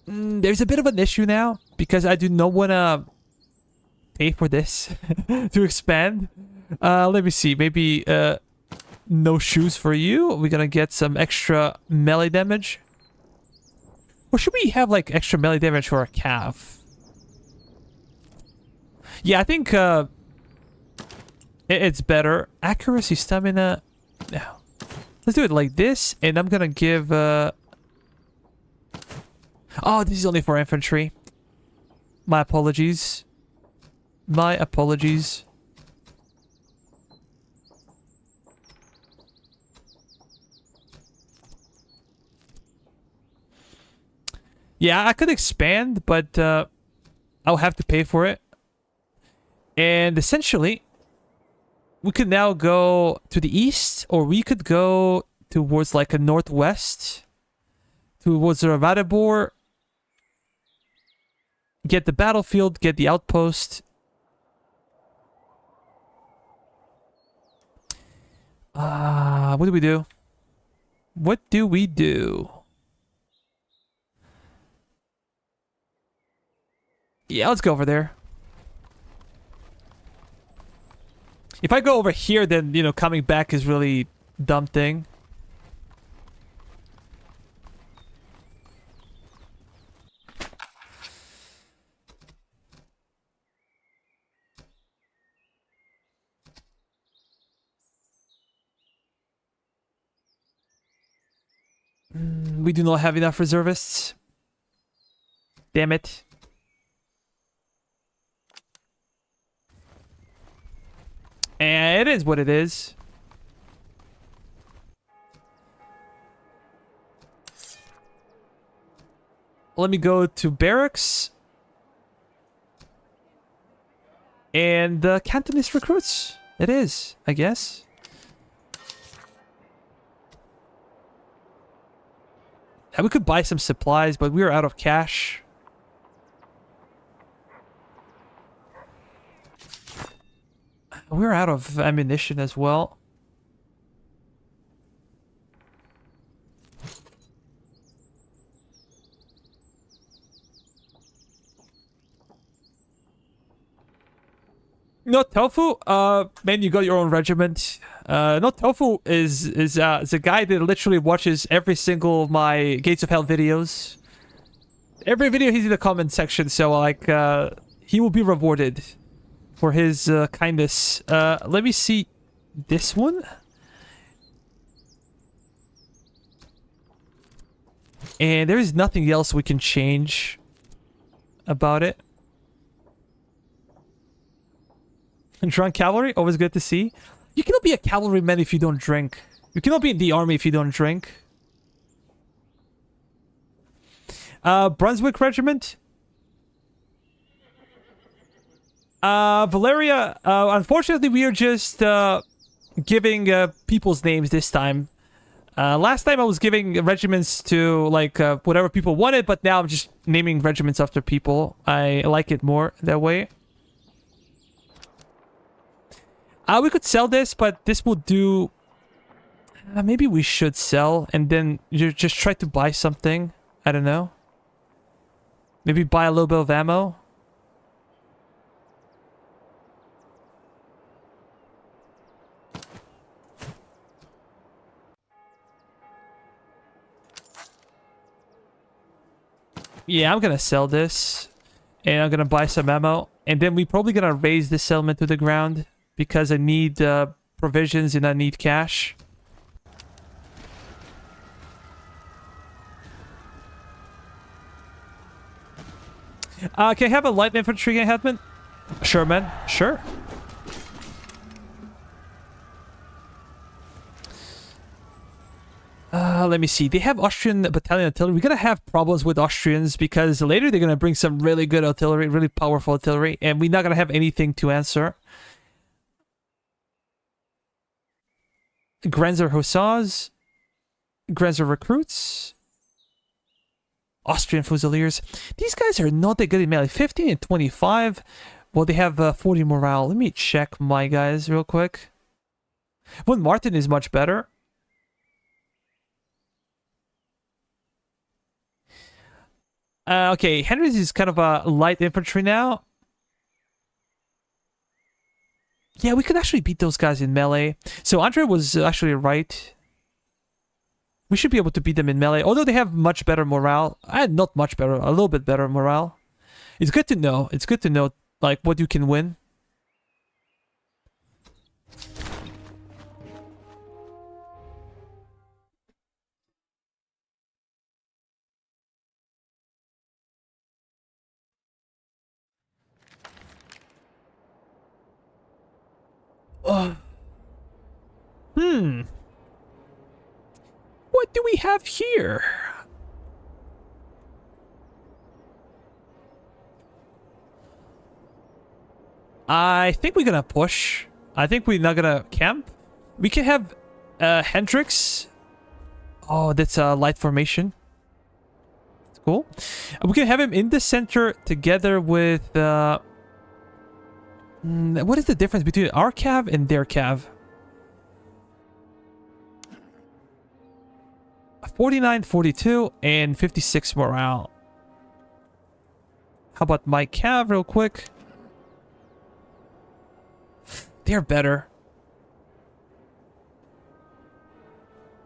There's a bit of an issue now because I do not want to pay for this to expand. Let me see. Maybe no shoes for you. We're gonna get some extra melee damage. Or should we have like extra melee damage for our cav? Yeah, I think it's better. Accuracy, stamina. No. Let's do it like this, and I'm gonna give... Oh, this is only for infantry. My apologies. My apologies. Yeah, I could expand, but I'll have to pay for it. And essentially, we could now go to the east, or we could go towards like a northwest, towards the Radibor. Get the battlefield, get the outpost. What do we do? What do we do? Yeah, let's go over there. If I go over here, then, you know, coming back is really dumb thing. We do not have enough reservists. Damn it. And it is what it is. Let me go to barracks. And Cantonese recruits. It is, I guess. We could buy some supplies, but we are out of cash. We're out of ammunition as well. No tofu. Man, you got your own regiment. No tofu is a guy that literally watches every single of my Gates of Hell videos. Every video he's in the comment section, so like he will be rewarded for his kindness. Let me see this one. And there is nothing else we can change about it. Drunk cavalry, always good to see. You cannot be a cavalryman if you don't drink. You cannot be in the army if you don't drink. Brunswick Regiment. Valeria, unfortunately we are just giving people's names this time. Last time I was giving regiments to like whatever people wanted, but now I'm just naming regiments after people. I like it more that way. We could sell this, but this will do... maybe we should sell and then you just try to buy something. I don't know. Maybe buy a little bit of ammo. Yeah, I'm gonna sell this. And I'm gonna buy some ammo. And then we're probably gonna raise this settlement to the ground. Because I need provisions and I need cash. Can I have a light infantry encampment? Sure, man. Sure. Let me see. They have Austrian battalion artillery. We're gonna have problems with Austrians because later they're gonna bring some really good artillery, really powerful artillery, and we're not gonna have anything to answer. Grenzer Hussars, Grenzer Recruits, Austrian Fusiliers. These guys are not that good in melee. 15 and 25. Well, they have 40 morale. Let me check my guys real quick. Von Martin is much better. Okay, Henry's is kind of a light infantry now. Yeah, we could actually beat those guys in melee. So Andre was actually right. We should be able to beat them in melee. Although they have much better morale. Not much better. A little bit better morale. It's good to know. It's good to know, like, what you can win. What do we have here? I think we're gonna push. I think we're not gonna camp. We can have Hendrix. Oh, that's a light formation. That's cool. We can have him in the center together with... what is the difference between our cav and their cav? 49, 42, and 56 morale. How about my cav real quick? They're better.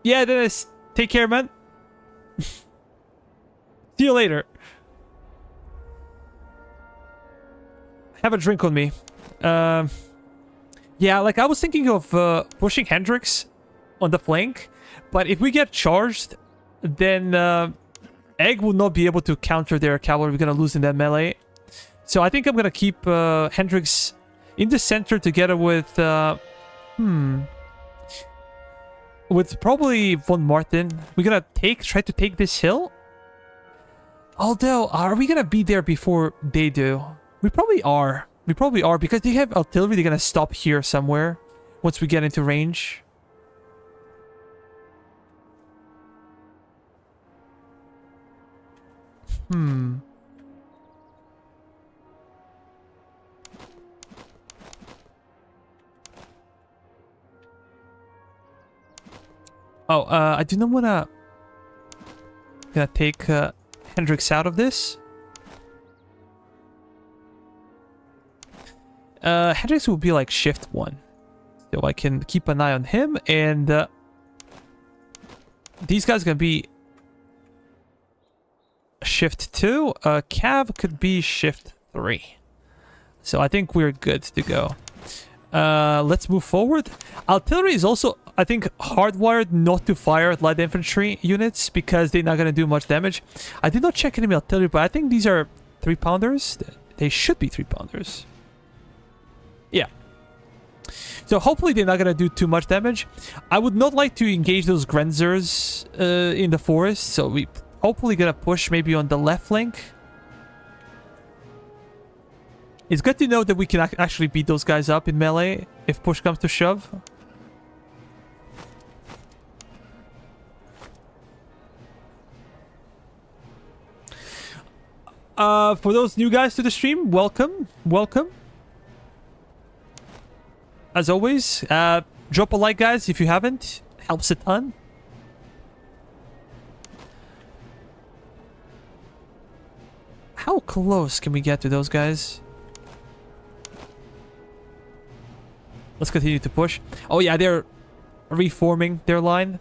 Yeah, Dennis. Take care, man. See you later. Have a drink on me. Yeah, like I was thinking of pushing Hendrix on the flank, but if we get charged, then Egg will not be able to counter their cavalry. We're gonna lose in that melee. So I think I'm gonna keep Hendrix in the center together with With probably von Martin, we're gonna try to take this hill. Although, are we gonna be there before they do? We probably are. We probably are, because they have artillery. They're gonna stop here somewhere once we get into range. Oh, I do not wanna... Gonna take Hendrix out of this. Hendrix will be like shift 1. So I can keep an eye on him, and these guys gonna be shift 2. Cav could be shift 3. So I think we're good to go. Let's move forward. Artillery is also, I think, hardwired not to fire at light infantry units because they're not going to do much damage. I did not check enemy artillery, but I think these are 3-pounders. They should be 3-pounders. Yeah. So hopefully they're not going to do too much damage. I would not like to engage those Grenzers in the forest, so we hopefully going to push maybe on the left flank. It's good to know that we can actually beat those guys up in melee if push comes to shove. For those new guys to the stream, welcome. Welcome. As always, drop a like, guys, if you haven't. Helps a ton. How close can we get to those guys? Let's continue to push. Oh yeah, they're reforming their line.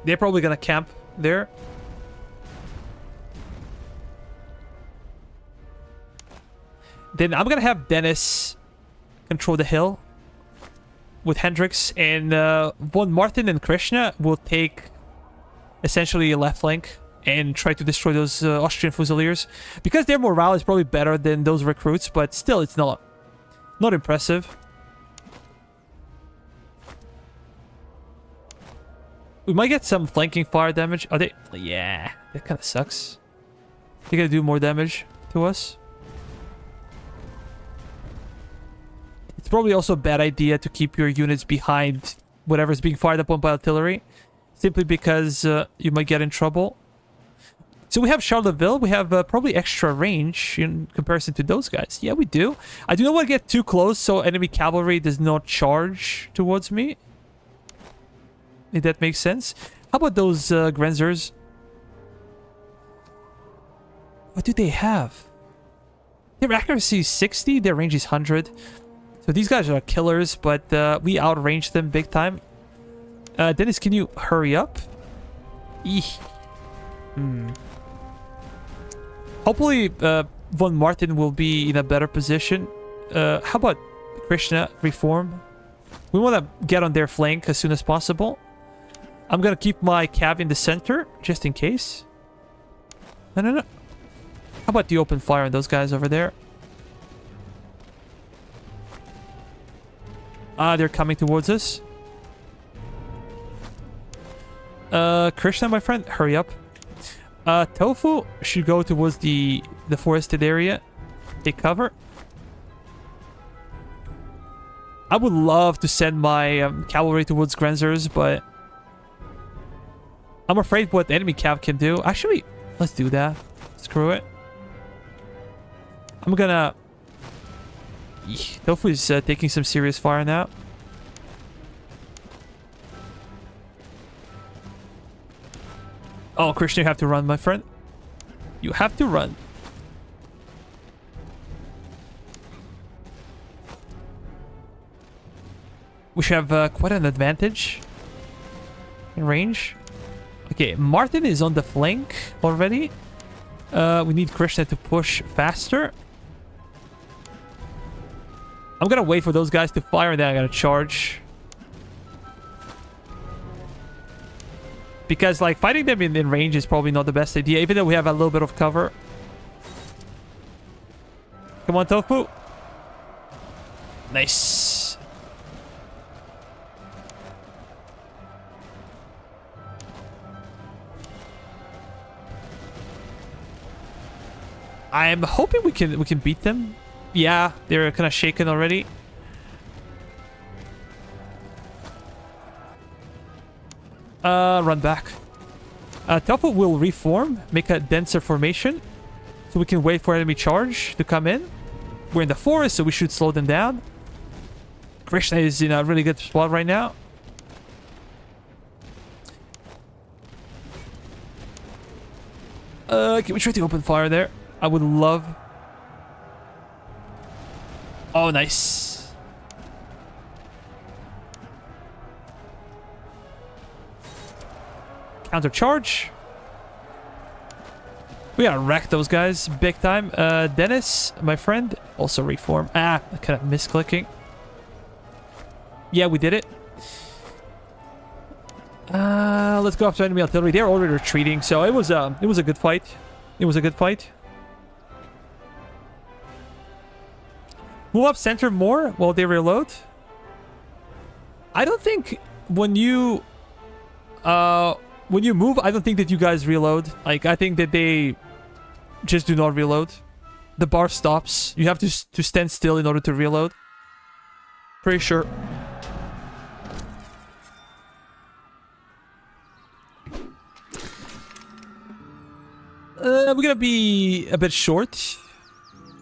They're probably gonna camp there. Then I'm gonna have Dennis control the hill with Hendrix, and von Martin and Krishna will take essentially a left flank and try to destroy those Austrian Fusiliers. Because their morale is probably better than those recruits, but still, it's not impressive. We might get some flanking fire damage. Are they? Yeah, that kind of sucks. They're gonna do more damage to us. It's probably also a bad idea to keep your units behind whatever's being fired upon by artillery, simply because you might get in trouble. So we have Charleville. We have probably extra range in comparison to those guys. Yeah, we do. I do not want to get too close so enemy cavalry does not charge towards me. If that makes sense. How about those Grenzers? What do they have? Their accuracy is 60. Their range is 100. So these guys are killers, but we outrange them big time. Dennis, can you hurry up? Eeh. Hopefully, von Martin will be in a better position. How about Krishna reform? We want to get on their flank as soon as possible. I'm going to keep my cav in the center, just in case. No. How about the open fire on those guys over there? They're coming towards us. Krishna, my friend, hurry up. Tofu should go towards the forested area. Take cover. I would love to send my cavalry towards Grenzers, but I'm afraid what enemy cav can do. Actually, let's do that. Screw it. I'm gonna... Tofu is taking some serious fire now. Oh, Krishna, you have to run, my friend. You have to run. We should have quite an advantage in range. Okay, Martin is on the flank already. We need Krishna to push faster. I'm gonna wait for those guys to fire and then I'm gonna charge. Because, like, fighting them in range is probably not the best idea, even though we have a little bit of cover. Come on, Tofu. Nice. I'm hoping we can beat them. Yeah, they're kind of shaken already. Run back. Tofu will reform, make a denser formation, so we can wait for enemy charge to come in. We're in the forest, so we should slow them down. Krishna is in a really good spot right now. Can we try to open fire there? I would love... Oh, nice. Counter charge. We gotta wreck those guys big time. Dennis, my friend, also reform. Ah, I kind of misclicking. Yeah, we did it. Let's go after enemy artillery. They're already retreating, so it was a good fight. It was a good fight. Move up center more while they reload. I don't think when you move, I don't think that you guys reload. Like, I think that they just do not reload. The bar stops. You have to stand still in order to reload. Pretty sure. We're gonna be a bit short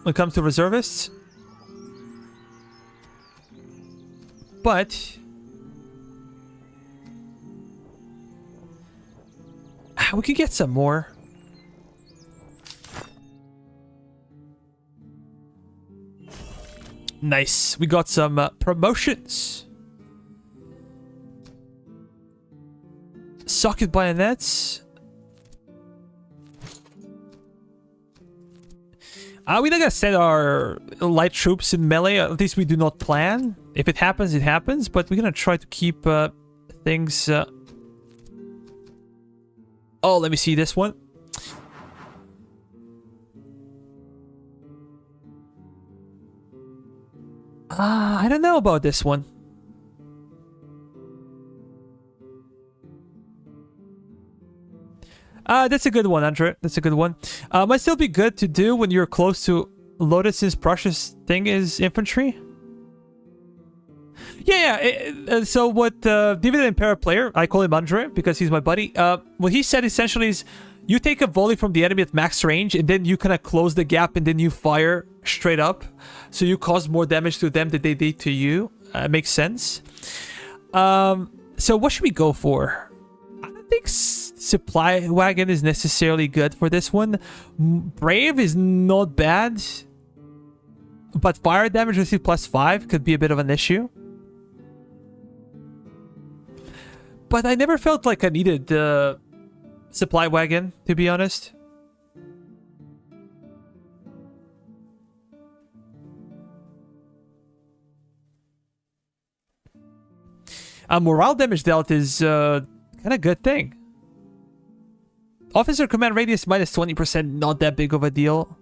when it comes to reservists. But we could get some more. Nice. We got some promotions. Socket bayonets. We're not gonna send our light troops in melee. At least we do not plan. If it happens, it happens. But we're gonna try to keep things... Oh, let me see this one. I don't know about this one. That's a good one, Andre. That's a good one. Might still be good to do when you're close to Lotus, since Prussia's thing is infantry. Yeah. So what Dividend Emperor player, I call him Andre because he's my buddy. What he said essentially is, you take a volley from the enemy at max range, and then you kind of close the gap, and then you fire straight up, so you cause more damage to them than they did to you. Makes sense. So what should we go for? I don't think Supply Wagon is necessarily good for this one. Brave is not bad, but fire damage received +5 could be a bit of an issue. But I never felt like I needed Supply Wagon, to be honest. Morale damage dealt is kind of good thing. Officer command radius -20%, not that big of a deal.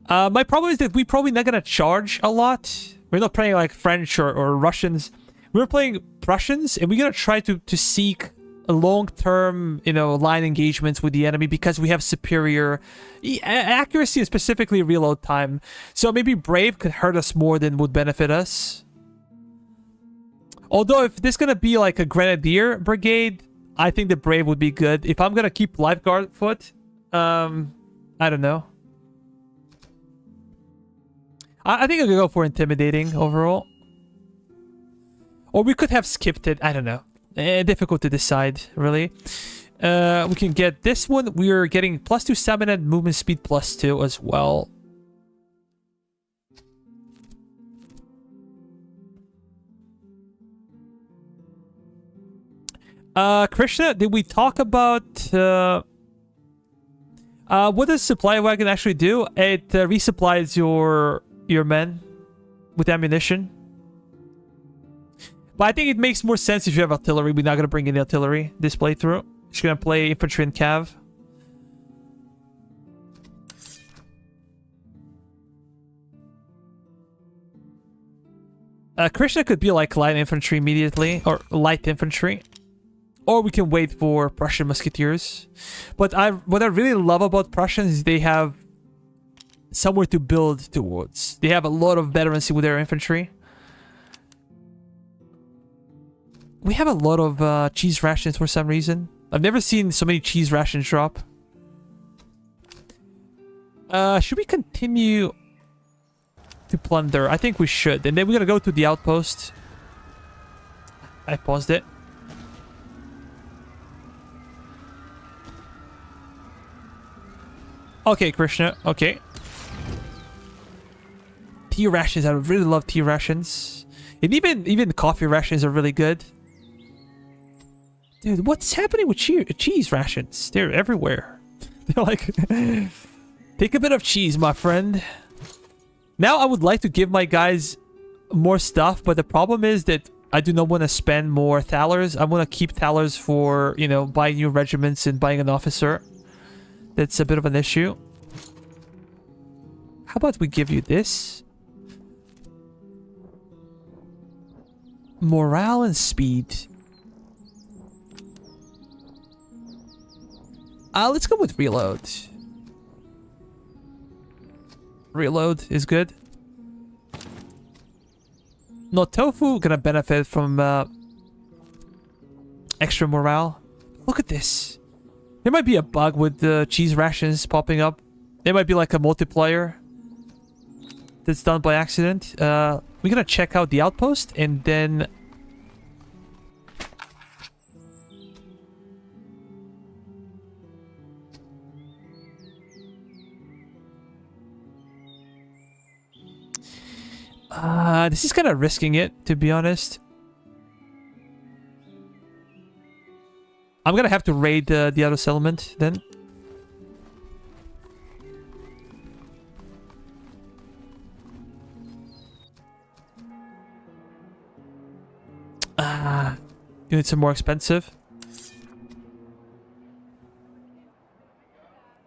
My problem is that we're probably not gonna charge a lot. We're not playing like French or Russians. We're playing Prussians, and we're gonna try to seek a long-term, line engagements with the enemy because we have superior accuracy and specifically reload time. So maybe Brave could hurt us more than would benefit us. Although if this is gonna be like a Grenadier brigade, I think the Brave would be good. If I'm gonna keep Lifeguard foot, I don't know. I think I'm gonna go for Intimidating overall. Or we could have skipped it. I don't know. Difficult to decide, really. We can get this one. We're getting +2 stamina and movement speed +2 as well. Krishna, did we talk about... what does Supply Wagon actually do? It resupplies your men with ammunition. But I think it makes more sense if you have artillery. We're not going to bring any artillery this playthrough. Just going to play infantry and cav. Krishna could be like light infantry immediately, or light infantry. Or we can wait for Prussian musketeers. But what I really love about Prussians is they have somewhere to build towards. They have a lot of veterancy with their infantry. We have a lot of cheese rations for some reason. I've never seen so many cheese rations drop. Should we continue to plunder? I think we should. And then we're gonna go to the outpost. I paused it. Okay, Krishna. Okay. Tea rations. I really love tea rations. And even coffee rations are really good. Dude, what's happening with cheese rations? They're everywhere. They're like... Take a bit of cheese, my friend. Now I would like to give my guys more stuff, but the problem is that I do not want to spend more thalers. I want to keep thalers for, you know, buying new regiments and buying an officer. That's a bit of an issue. How about we give you this? Morale and speed. Let's go with reload. Reload is good. No, tofu gonna benefit from extra morale. Look at this. There might be a bug with the cheese rations popping up. There might be like a multiplier that's done by accident. We're gonna check out the outpost and then... this is kind of risking it, to be honest. I'm gonna have to raid the other settlement then. Units are more expensive.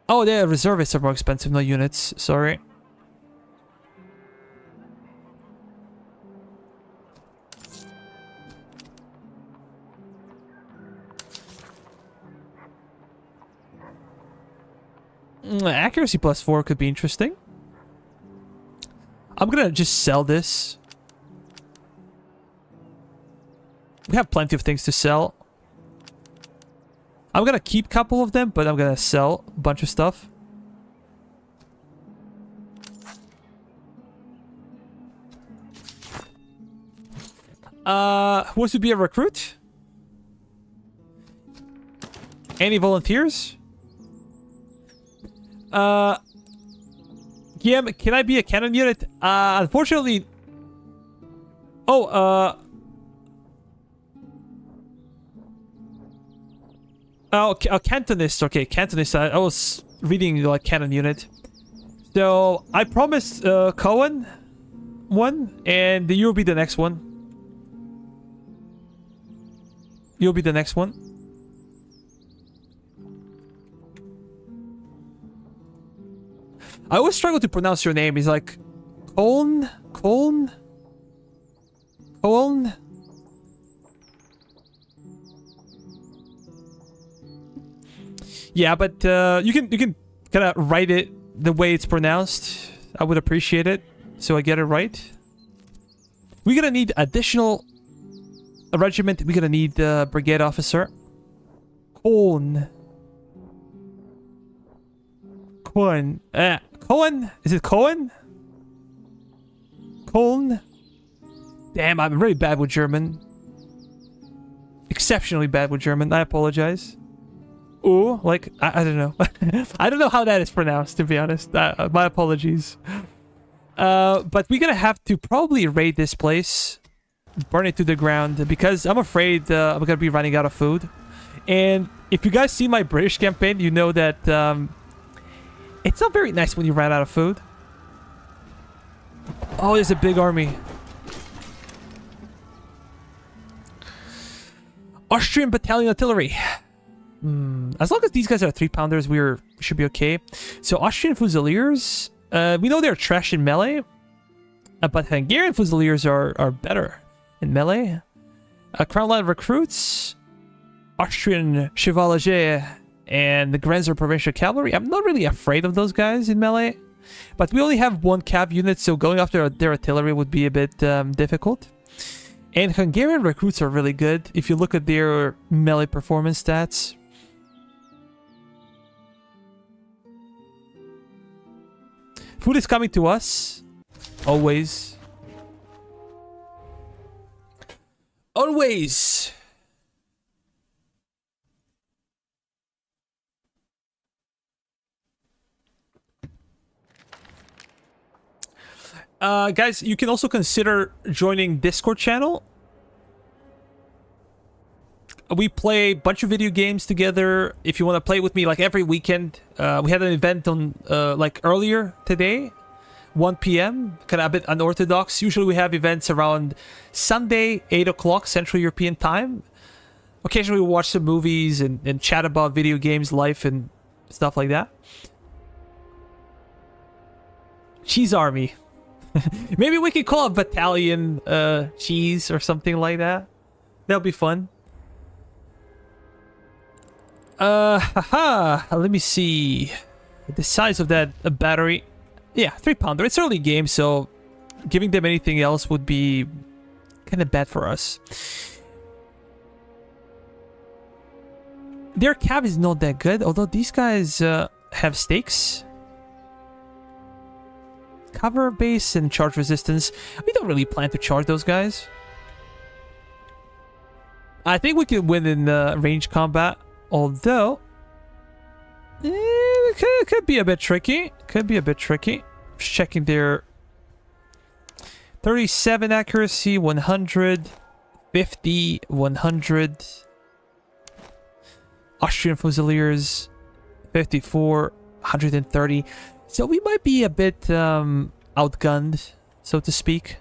Oh, the reservists are more expensive, no units. Sorry. Accuracy +4 could be interesting. I'm gonna just sell this. We have plenty of things to sell. I'm gonna keep a couple of them, but I'm gonna sell a bunch of stuff. Who wants to be a recruit? Any volunteers? Yeah, can I be a cannon unit? Unfortunately... Oh, Oh, Cantonist. Okay, Cantonist. I was reading like cannon unit. So, I promised Cohen one, and you'll be the next one. You'll be the next one. I always struggle to pronounce your name. It's like... Coln? Yeah, but you can kind of write it the way it's pronounced. I would appreciate it, so I get it right. We're gonna need additional regiment. We're gonna need a brigade officer. Cohen. Cohen? Is it Cohen? Coln? Damn, I'm really bad with German. Exceptionally bad with German. I apologize. Ooh, like, I don't know. I don't know how that is pronounced, to be honest. My apologies. But we're gonna have to probably raid this place. Burn it to the ground, because I'm afraid I'm gonna be running out of food. And if you guys see my British campaign, you know that it's not very nice when you run out of food. Oh, there's a big army. Austrian battalion artillery. As long as these guys are 3-pounders, we should be okay. So Austrian Fusiliers, we know they're trash in melee. But Hungarian Fusiliers are better in melee. Crown Line Recruits, Austrian Chevalier, and the Grenzer Provincial Cavalry. I'm not really afraid of those guys in melee, but we only have one cav unit, so going after their artillery would be a bit difficult. And Hungarian Recruits are really good if you look at their melee performance stats. Food is coming to us. Always. Always. Guys, you can also consider joining Discord channel. We play a bunch of video games together. If you want to play with me, like every weekend, we had an event on like earlier today, 1 p.m. Kind of a bit unorthodox. Usually we have events around Sunday, 8 o'clock Central European time. Occasionally we watch some movies and chat about video games, life, and stuff like that. Cheese Army. Maybe we could call it Battalion Cheese or something like that. That'll be fun. Let me see. The size of that battery. Yeah, 3-pounder. It's early game, so giving them anything else would be kind of bad for us. Their cab is not that good, although these guys have stakes. Cover base and charge resistance. We don't really plan to charge those guys. I think we can win in range combat, although it could be a bit tricky. Could be a bit tricky. Just checking their 37 accuracy, 100, 50, 100. Austrian Fusiliers, 54, 130. So we might be a bit outgunned, so to speak.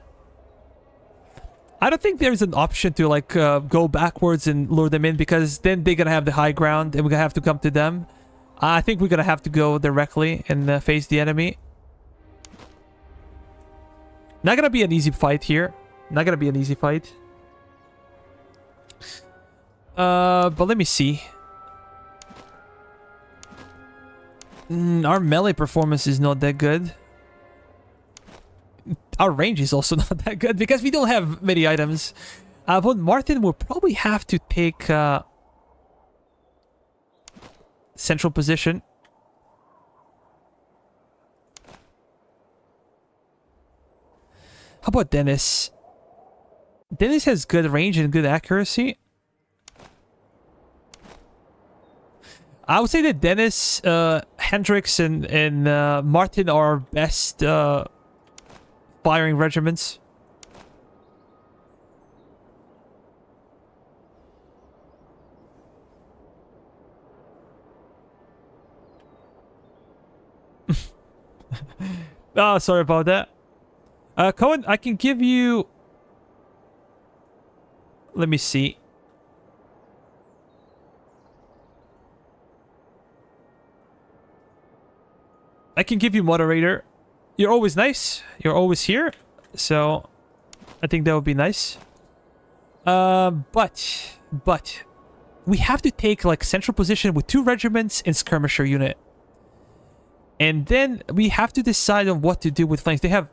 I don't think there's an option to like go backwards and lure them in, because then they're gonna have the high ground and we're gonna have to come to them. I think we're gonna have to go directly and face the enemy. Not gonna be an easy fight here. Not gonna be an easy fight. But let me see. Our melee performance is not that good. Our range is also not that good because we don't have many items. But Martin will probably have to take central position. How about Dennis? Dennis has good range and good accuracy. I would say that Dennis, Hendrix, and Martin are our best firing regiments. Oh, sorry about that. Cohen, I can give you... Let me see. I can give you moderator. You're always nice. You're always here. So, I think that would be nice. But we have to take like central position with 2 regiments and skirmisher unit. And then we have to decide on what to do with flanks. They have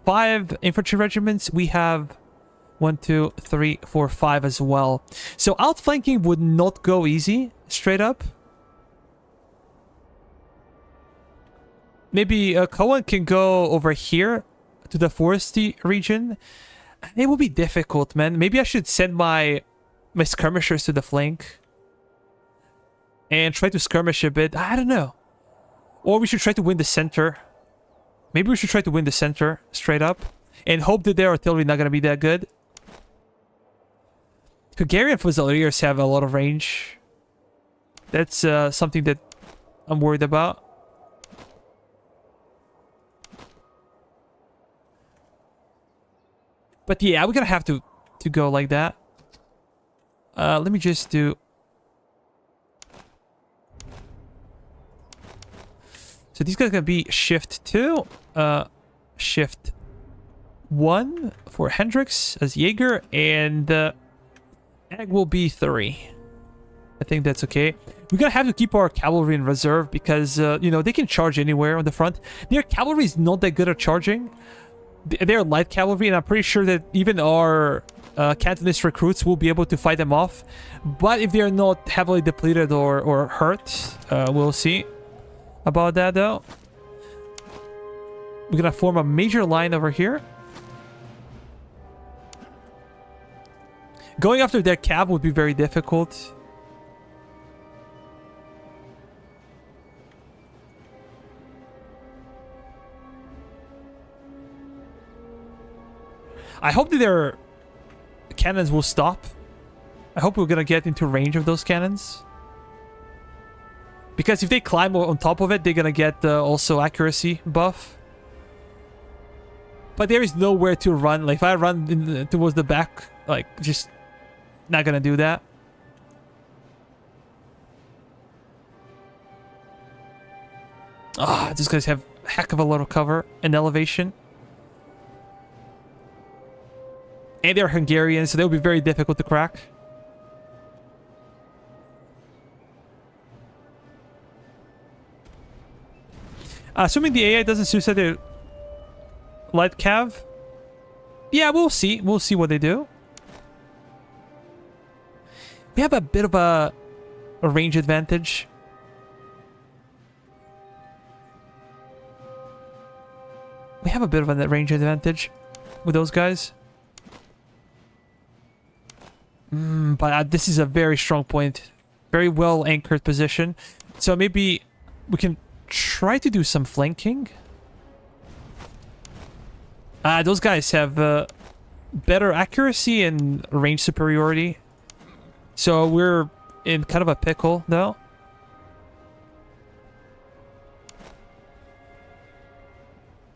5 infantry regiments. We have 1, 2, 3, 4, 5 as well. So outflanking would not go easy, straight up. Maybe Cohen can go over here to the foresty region. It will be difficult, man. Maybe I should send my skirmishers to the flank and try to skirmish a bit. I don't know. Or we should try to win the center. Maybe we should try to win the center straight up and hope that their artillery not going to be that good. Hungarian Fusiliers have a lot of range. That's something that I'm worried about. But yeah, we're gonna have to go like that. Let me just do... So these guys are gonna be shift 2, shift 1 for Hendrix as Jaeger, and Egg will be 3. I think that's okay. We're gonna have to keep our cavalry in reserve because, you know, they can charge anywhere on the front. Their cavalry is not that good at charging. They're light cavalry, and I'm pretty sure that even our Cantonist recruits will be able to fight them off. But if they're not heavily depleted or hurt, we'll see about that, though. We're gonna form a major line over here. Going after their cav would be very difficult. I hope that their cannons will stop. I hope we're gonna get into range of those cannons. Because if they climb on top of it, they're gonna get also accuracy buff. But there is nowhere to run. Like, if I run towards the back, like, just not gonna do that. Ah, these guys have a heck of a lot of cover and elevation. And they're Hungarian, so they'll be very difficult to crack. Assuming the AI doesn't suicide their light cav. Yeah, we'll see. We'll see what they do. We have a bit of a range advantage. We have a bit of a range advantage with those guys. But this is a very strong point. Very well anchored position. So maybe we can try to do some flanking. Those guys have better accuracy and range superiority. So we're in kind of a pickle, though.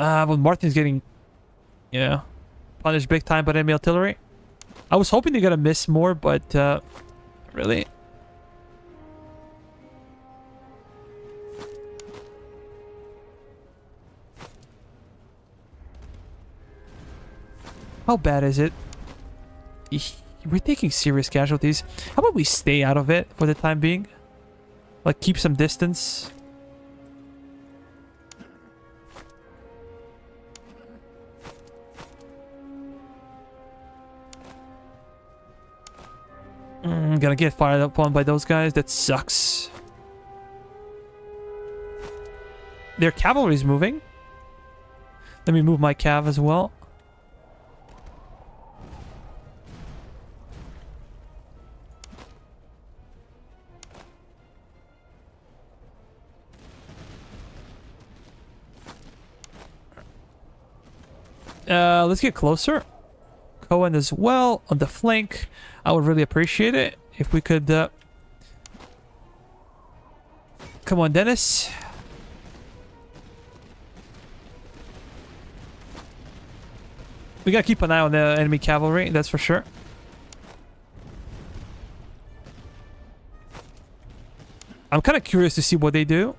Well, Martin's getting, you know, punished big time by enemy artillery. I was hoping they're gonna miss more, but really. How bad is it? We're taking serious casualties. How about we stay out of it for the time being? Like, keep some distance. Gonna get fired upon by those guys. That sucks. Their cavalry's moving. Let me move my cav as well. Let's get closer. Cohen as well on the flank. I would really appreciate it if we could. Come on, Dennis. We gotta keep an eye on the enemy cavalry, that's for sure. I'm kind of curious to see what they do.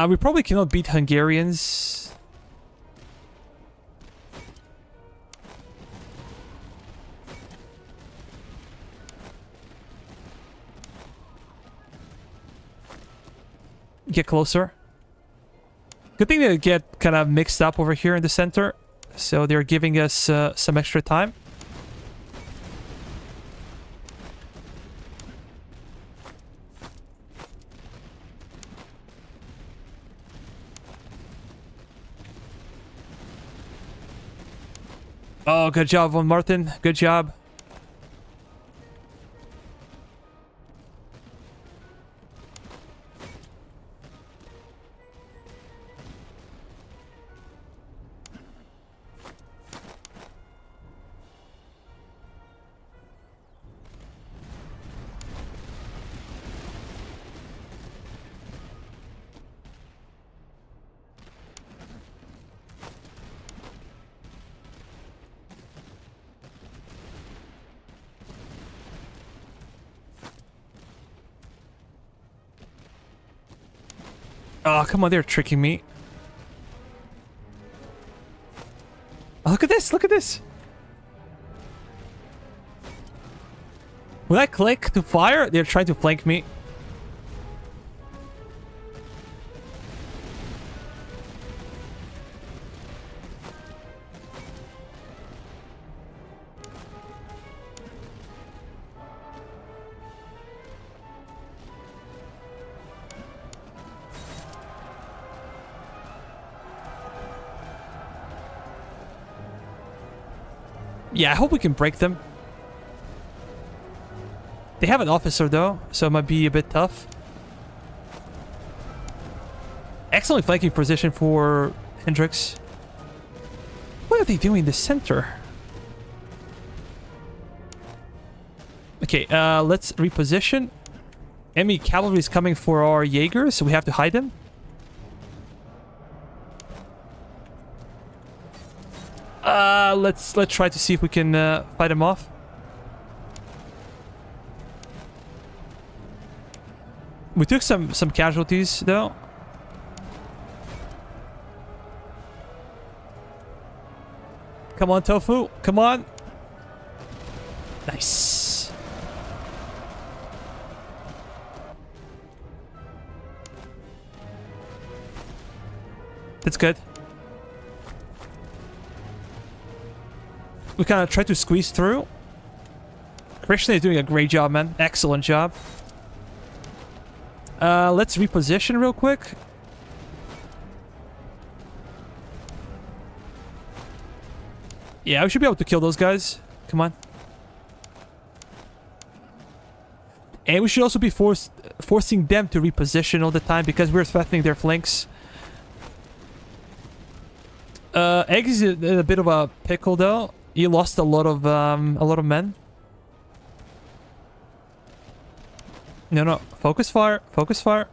We probably cannot beat Hungarians. Get closer. Good thing they get kind of mixed up over here in the center. So they're giving us some extra time. Oh, good job, von Martin. Good job. Oh, come on, they're tricking me. Look at this! Look at this! When I click to fire, they're trying to flank me. Yeah, I hope we can break them. They have an officer though, so it might be a bit tough. Excellent flanking position for Hendrix. What are they doing in the center? Okay, let's reposition. Enemy cavalry is coming for our Jaegers, so we have to hide them. Let's try to see if we can fight them off. We took some casualties though. Come on, Tofu. Come on. Nice. That's good. We kind of try to squeeze through. Krishna is doing a great job, man. Excellent job. Let's reposition real quick. Yeah, we should be able to kill those guys. Come on. And we should also be forcing them to reposition all the time because we're threatening their flanks. Egg is in a bit of a pickle though. He lost a lot of men. No. Focus fire. Focus fire.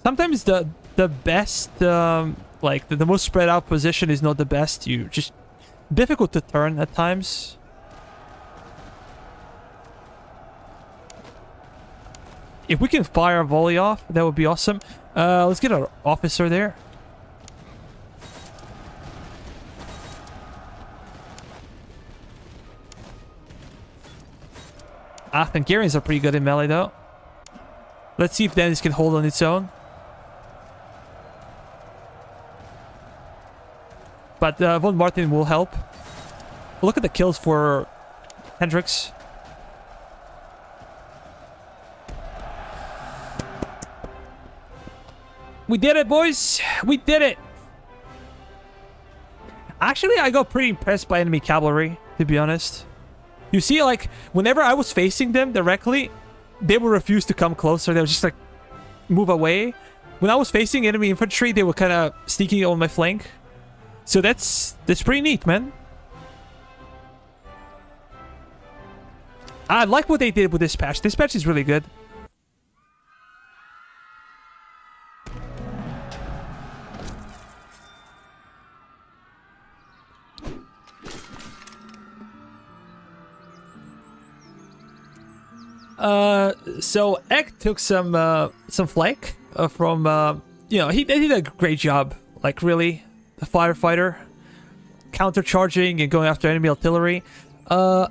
Sometimes the best, like the most spread out position is not the best. You just difficult to turn at times. If we can fire a volley off, that would be awesome. Let's get our officer there. Hungarians are pretty good in melee though. Let's see if Dennis can hold on its own. But Von Martin will help. Look at the kills for Hendrix. We did it, boys! We did it! Actually, I got pretty impressed by enemy cavalry, to be honest. You see, like, whenever I was facing them directly, they would refuse to come closer. They would just, like, move away. When I was facing enemy infantry, they were kind of sneaking on my flank. So that's pretty neat, man. I like what they did with this patch. This patch is really good. So Egg took some flank from you know, he did a great job. Like really, the firefighter countercharging and going after enemy artillery. How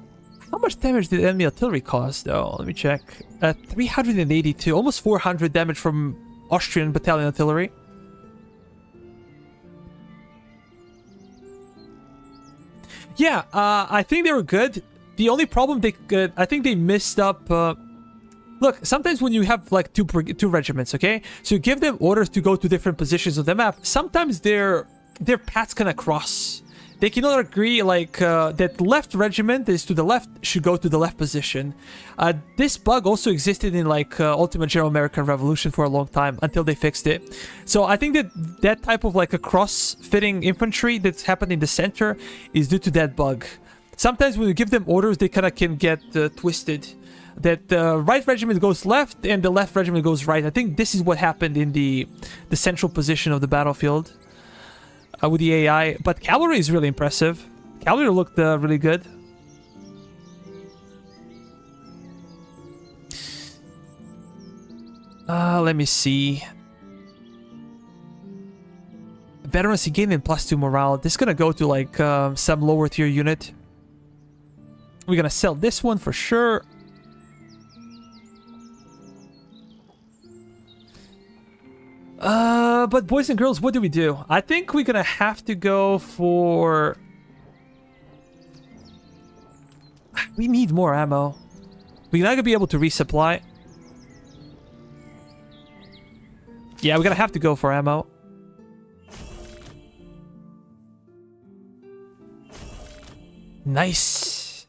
much damage did enemy artillery cause though? Let me check. 382, almost 400 damage from Austrian battalion artillery. Yeah, I think they were good. The only problem I think they missed up. Look, sometimes when you have like two regiments, okay, so you give them orders to go to different positions of the map. Sometimes their paths kind of cross. They cannot agree like that left regiment is to the left should go to the left position. This bug also existed in like Ultimate General American Revolution for a long time until they fixed it. So I think that type of like a cross-fitting infantry that's happened in the center is due to that bug. Sometimes when you give them orders, they kind of can get twisted. That the right regiment goes left and the left regiment goes right. I think this is what happened in the central position of the battlefield with the AI. But cavalry is really impressive. Cavalry looked really good. Let me see. Veterancy gain and +2 morale. This is gonna go to like some lower tier unit. We're gonna sell this one for sure. But boys and girls, what do we do? I think we're gonna have to go for... We need more ammo. We're not gonna be able to resupply. Yeah, we're gonna have to go for ammo. Nice.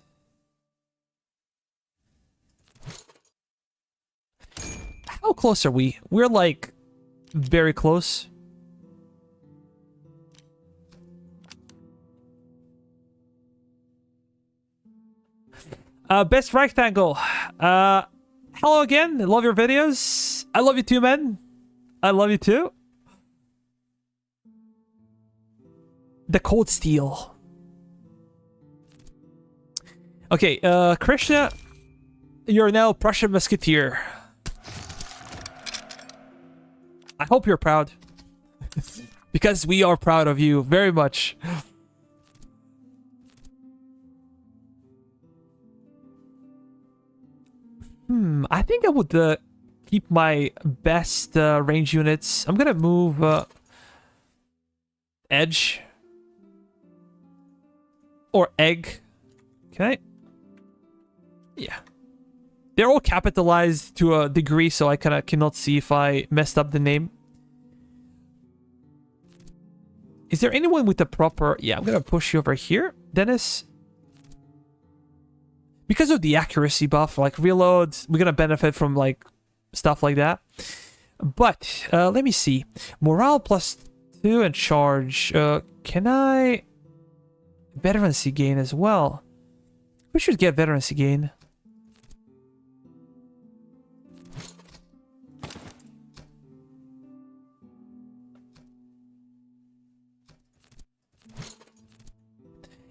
How close are we? We're like very close. Best rectangle. Hello again. I love your videos. I love you too, man. I love you too. The cold steel. Okay, Krishna, you're now Prussian Musketeer. I hope you're proud. Because we are proud of you very much. I think I would keep my best range units. I'm gonna move Edge. Or Egg. Okay. Yeah. They're all capitalized to a degree, so I kind of cannot see if I messed up the name. Is there anyone with the proper... Yeah, I'm going to push you over here, Dennis. Because of the accuracy buff, like reloads, we're going to benefit from like stuff like that. But, let me see. Morale +2 and charge. Can I... Veterancy gain as well. We should get veterancy gain.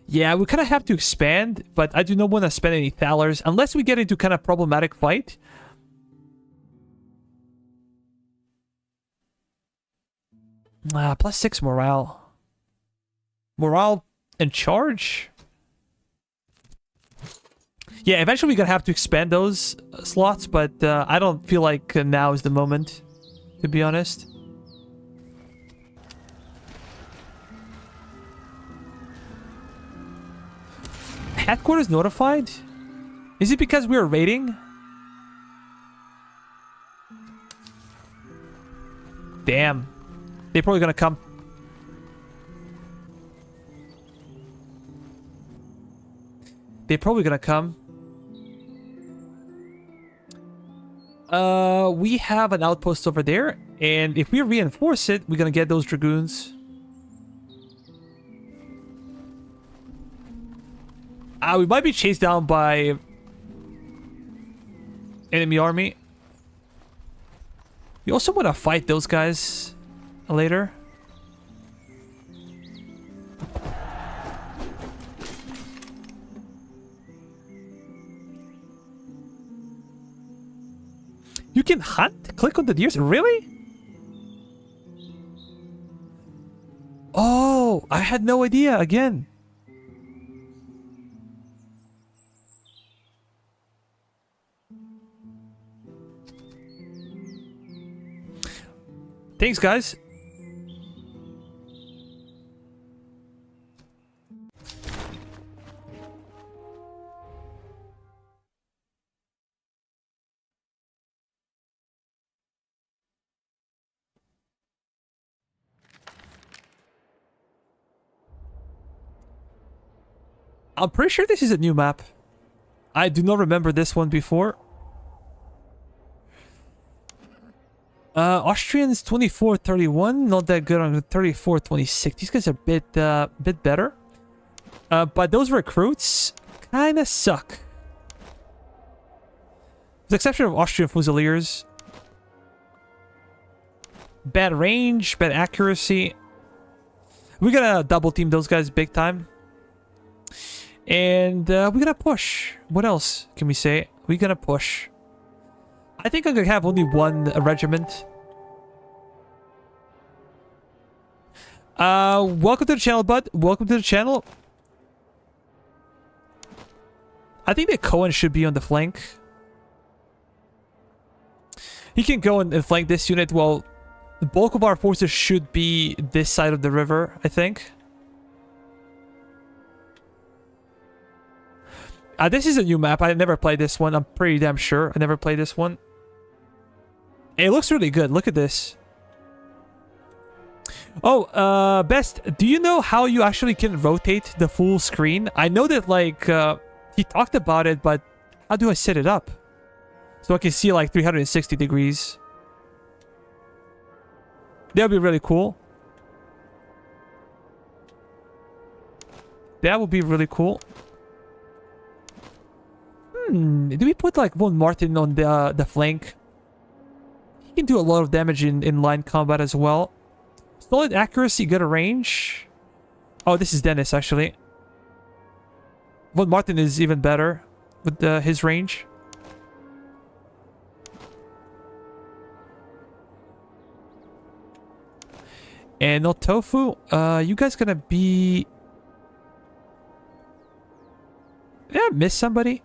Yeah, we kind of have to expand, but I do not want to spend any thalers unless we get into kind of problematic fight. +6 morale. Morale and charge? Yeah, eventually we're gonna have to expand those slots, but I don't feel like now is the moment, to be honest. Headquarters notified? Is it because we're raiding? Damn. They're probably gonna come. They're probably gonna come. We have an outpost over there, and if we reinforce it, we're gonna get those dragoons. We might be chased down by enemy army. You also want to fight those guys later. You can hunt? Click on the deers? Really? Oh, I had no idea again. Thanks, guys. I'm pretty sure this is a new map. I do not remember this one before. Austrians 24-31, not that good on 34-26. These guys are a bit better. But those recruits kind of suck. With the exception of Austrian Fusiliers. Bad range, bad accuracy. We're gonna double team those guys big time. And we're gonna push. What else can we say? We're gonna push. I think I'm gonna have only one regiment. Welcome to the channel, bud. Welcome to the channel. I think that Cohen should be on the flank. He can go and flank this unit while the bulk of our forces should be this side of the river, I think. This is a new map. I never played this one. I'm pretty damn sure I never played this one. It looks really good. Look at this. Oh, Best, do you know how you actually can rotate the full screen? I know that, like, he talked about it, but how do I set it up? So I can see, like, 360 degrees. That would be really cool. That would be really cool. Do we put, like, von Martin on the flank? He can do a lot of damage in line combat as well. Solid accuracy, good range. Oh, this is Dennis, actually. Von Martin is even better with his range. And no Tofu. You guys gonna be... Did I miss somebody?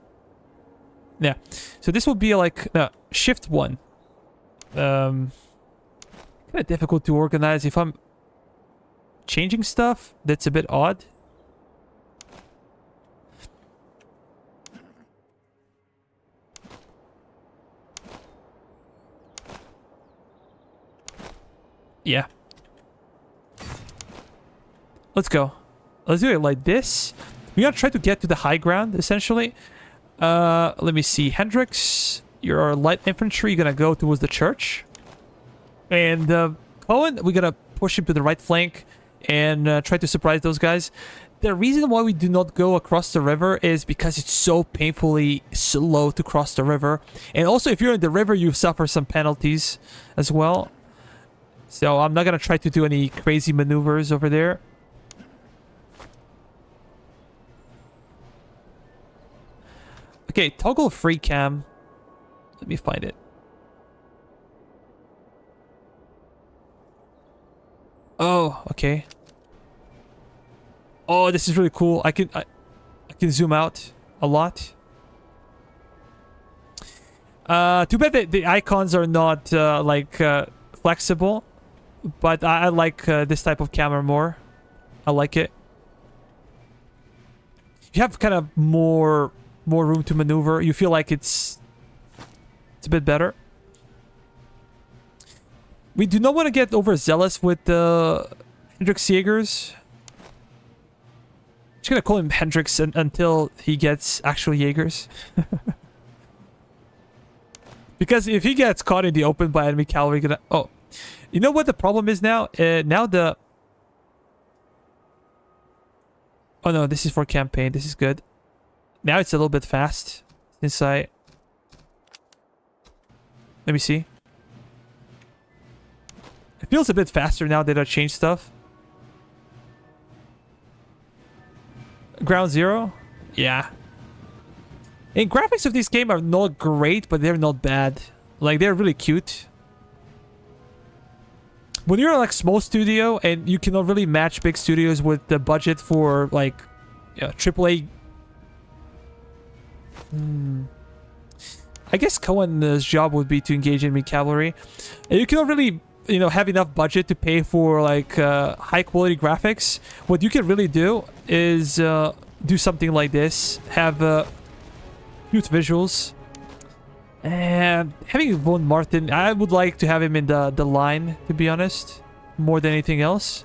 Yeah. So this will be like shift 1. Kind of difficult to organize. If I'm changing stuff, that's a bit odd. Yeah. Let's go. Let's do it like this. We're gonna try to get to the high ground, essentially. Let me see. Hendrix, you're light infantry. You're gonna go towards the church. And Cohen, we're gonna push him to the right flank and try to surprise those guys. The reason why we do not go across the river is because it's so painfully slow to cross the river. And also, if you're in the river, you suffer some penalties as well. So I'm not gonna try to do any crazy maneuvers over there. Okay, toggle free cam. Let me find it. Oh, okay. Oh, this is really cool. I can zoom out a lot. Too bad that the icons are not flexible, but I like this type of camera more. I like it. You have kind of more room to maneuver. You feel like it's a bit better. We do not want to get overzealous with the Hendrix Jaegers. I'm just gonna call him Hendrix until he gets actual Jaegers. Because if he gets caught in the open by enemy cavalry, gonna... Oh, you know what the problem is now? Now the... Oh no, this is for campaign. This is good. Now it's a little bit fast. Since I... Let me see. It feels a bit faster now that I changed stuff. Ground Zero? Yeah. And graphics of this game are not great, but they're not bad. Like, they're really cute. When you're like small studio and you cannot really match big studios with the budget for like AAA. I guess Cohen's job would be to engage enemy cavalry. And you cannot really, have enough budget to pay for like high quality graphics. What you can really do is do something like this. Have cute visuals. And having von Martin, I would like to have him in the line, to be honest, more than anything else.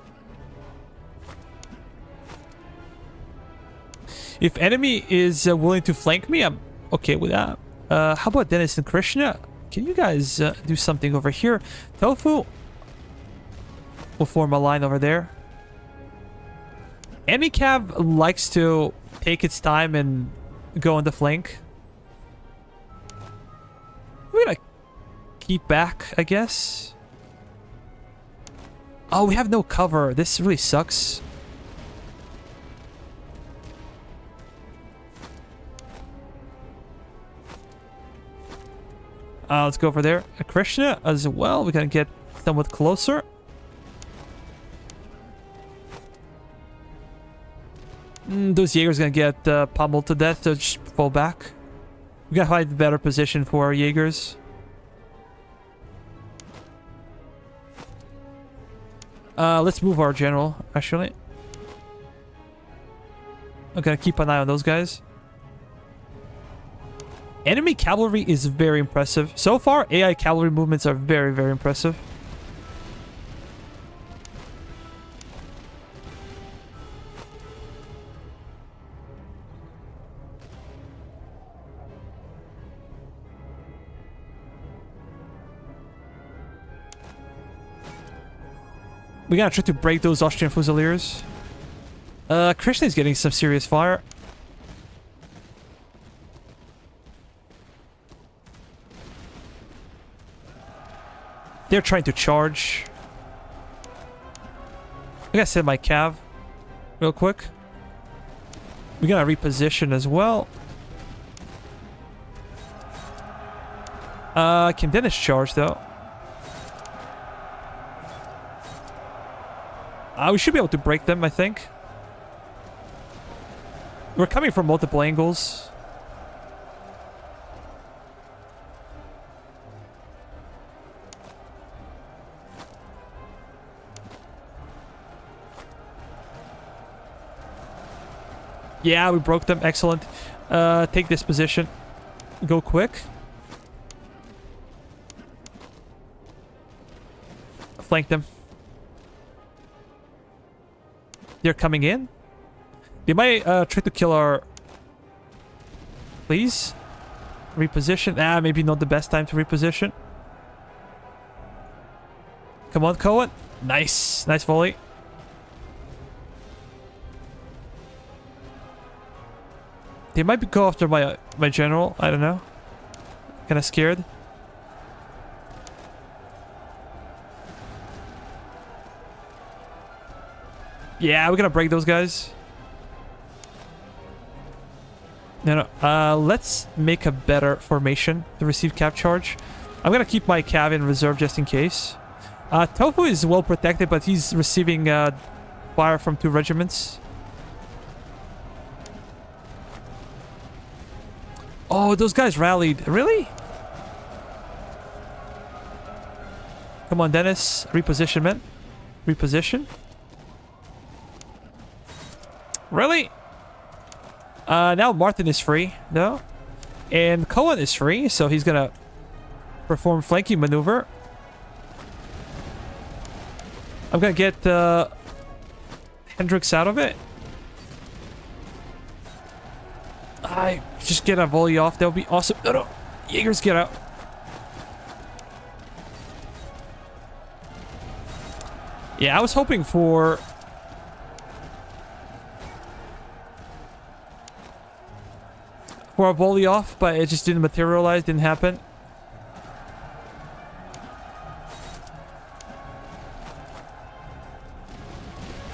If enemy is willing to flank me, I'm okay with that. How about Dennis and Krishna? Can you guys do something over here? Tofu will form a line over there. Enemy cav likes to take its time and go on the flank. We're gonna keep back, I guess. Oh, we have no cover. This really sucks. Let's go over there. Krishna as well. We're gonna get somewhat closer. Those Jaegers gonna get pummeled to death, so just fall back. We gotta find a better position for our Jaegers. Let's move our general, actually. I'm gonna keep an eye on those guys. Enemy cavalry is very impressive. So far, AI cavalry movements are very, very impressive. We gotta try to break those Austrian Fusiliers. Krishna is getting some serious fire. They're trying to charge. I gotta set my cav real quick. We gotta reposition as well. Can Dennis charge though? We should be able to break them, I think. We're coming from multiple angles. Yeah, we broke them. Excellent. Take this position. Go quick. Flank them. They're coming in. They might try to kill our... Please? Reposition. Maybe not the best time to reposition. Come on, Cohen. Nice. Nice volley. They might go after my general. I don't know. Kind of scared. Yeah, we're gonna break those guys. No. Let's make a better formation to receive cav charge. I'm gonna keep my cav in reserve just in case. Tofu is well protected, but he's receiving fire from 2 regiments. Oh, those guys rallied. Really? Come on, Dennis. Reposition, man. Reposition. Really? Now Martin is free, no? And Cohen is free, so he's gonna perform flanking maneuver. I'm gonna get Hendrix out of it. I just get a volley off. That would be awesome. No. Jaegers, get out. Yeah, I was hoping for... for a volley off, but it just didn't materialize, didn't happen.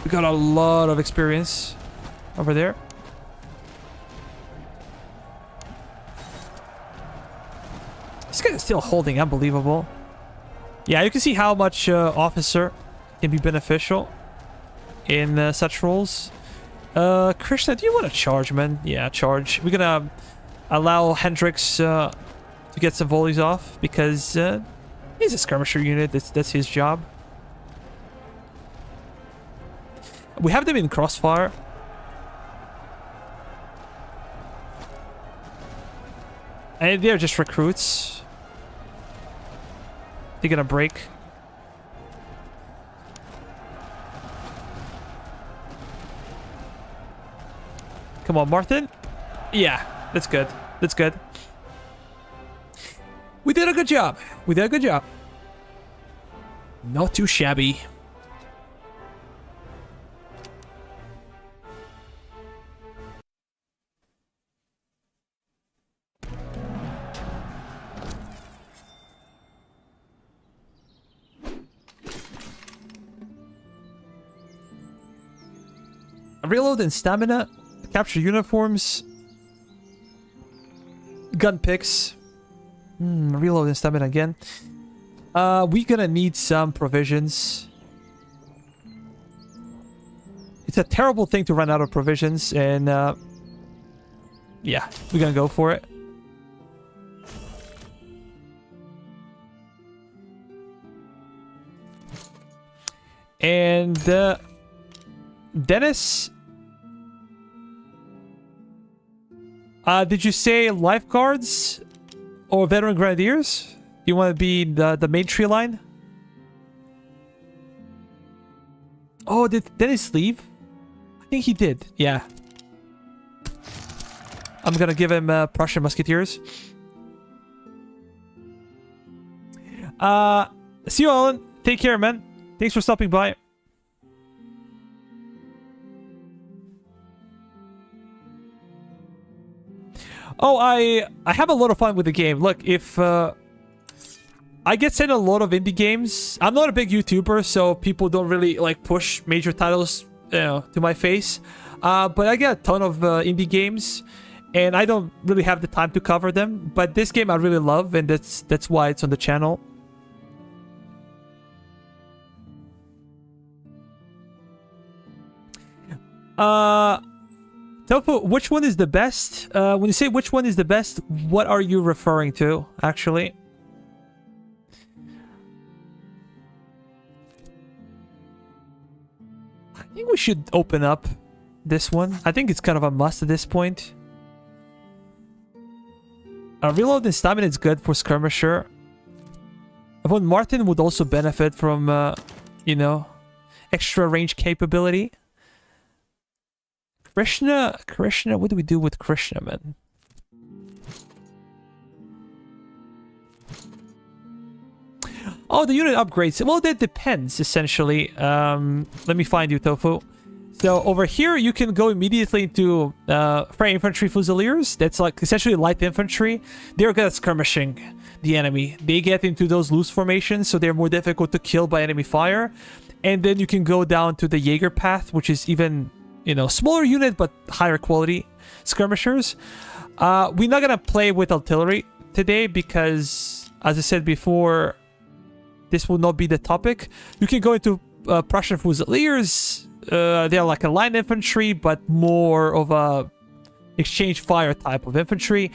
We got a lot of experience over there. This guy is still holding, unbelievable. Yeah, you can see how much officer can be beneficial in such roles. Krishna, do you want to charge, man? Yeah, charge. We're gonna allow Hendrix to get some volleys off because he's a skirmisher unit. That's his job. We have them in crossfire. And they're just recruits. They're gonna break. Come on, Martin. Yeah, that's good. That's good. We did a good job. We did a good job. Not too shabby. Reload and stamina. Capture uniforms. Gun picks. Reload and stamina again. We're gonna need some provisions. It's a terrible thing to run out of provisions, and yeah, we're gonna go for it. And Dennis, did you say lifeguards or veteran grenadiers? You want to be the main tree line? Oh, did Dennis leave? I think he did. Yeah. I'm gonna give him Prussian musketeers. See you, Alan. Take care, man. Thanks for stopping by. Oh, I have a lot of fun with the game. Look, if I get sent a lot of indie games. I'm not a big YouTuber, so people don't really like push major titles, you know, to my face. But I get a ton of indie games, and I don't really have the time to cover them. But this game I really love, and that's why it's on the channel. Tofu, which one is the best? When you say which one is the best, what are you referring to, actually? I think we should open up this one. I think it's kind of a must at this point. Reload and stamina is good for skirmisher. Von Martin would also benefit from, you know, extra range capability. Krishna, what do we do with Krishna, man? Oh, the unit upgrades. Well, that depends, essentially. Let me find you, Tofu. So over here, you can go immediately into Fray Infantry Fusiliers. That's like essentially light infantry. They're good at skirmishing the enemy. They get into those loose formations, so they're more difficult to kill by enemy fire. And then you can go down to the Jaeger path, which is even, you know, smaller unit, but higher quality skirmishers. We're not gonna play with artillery today because, as I said before, this will not be the topic. You can go into Prussian Fusiliers. They're like a line infantry, but more of a exchange fire type of infantry,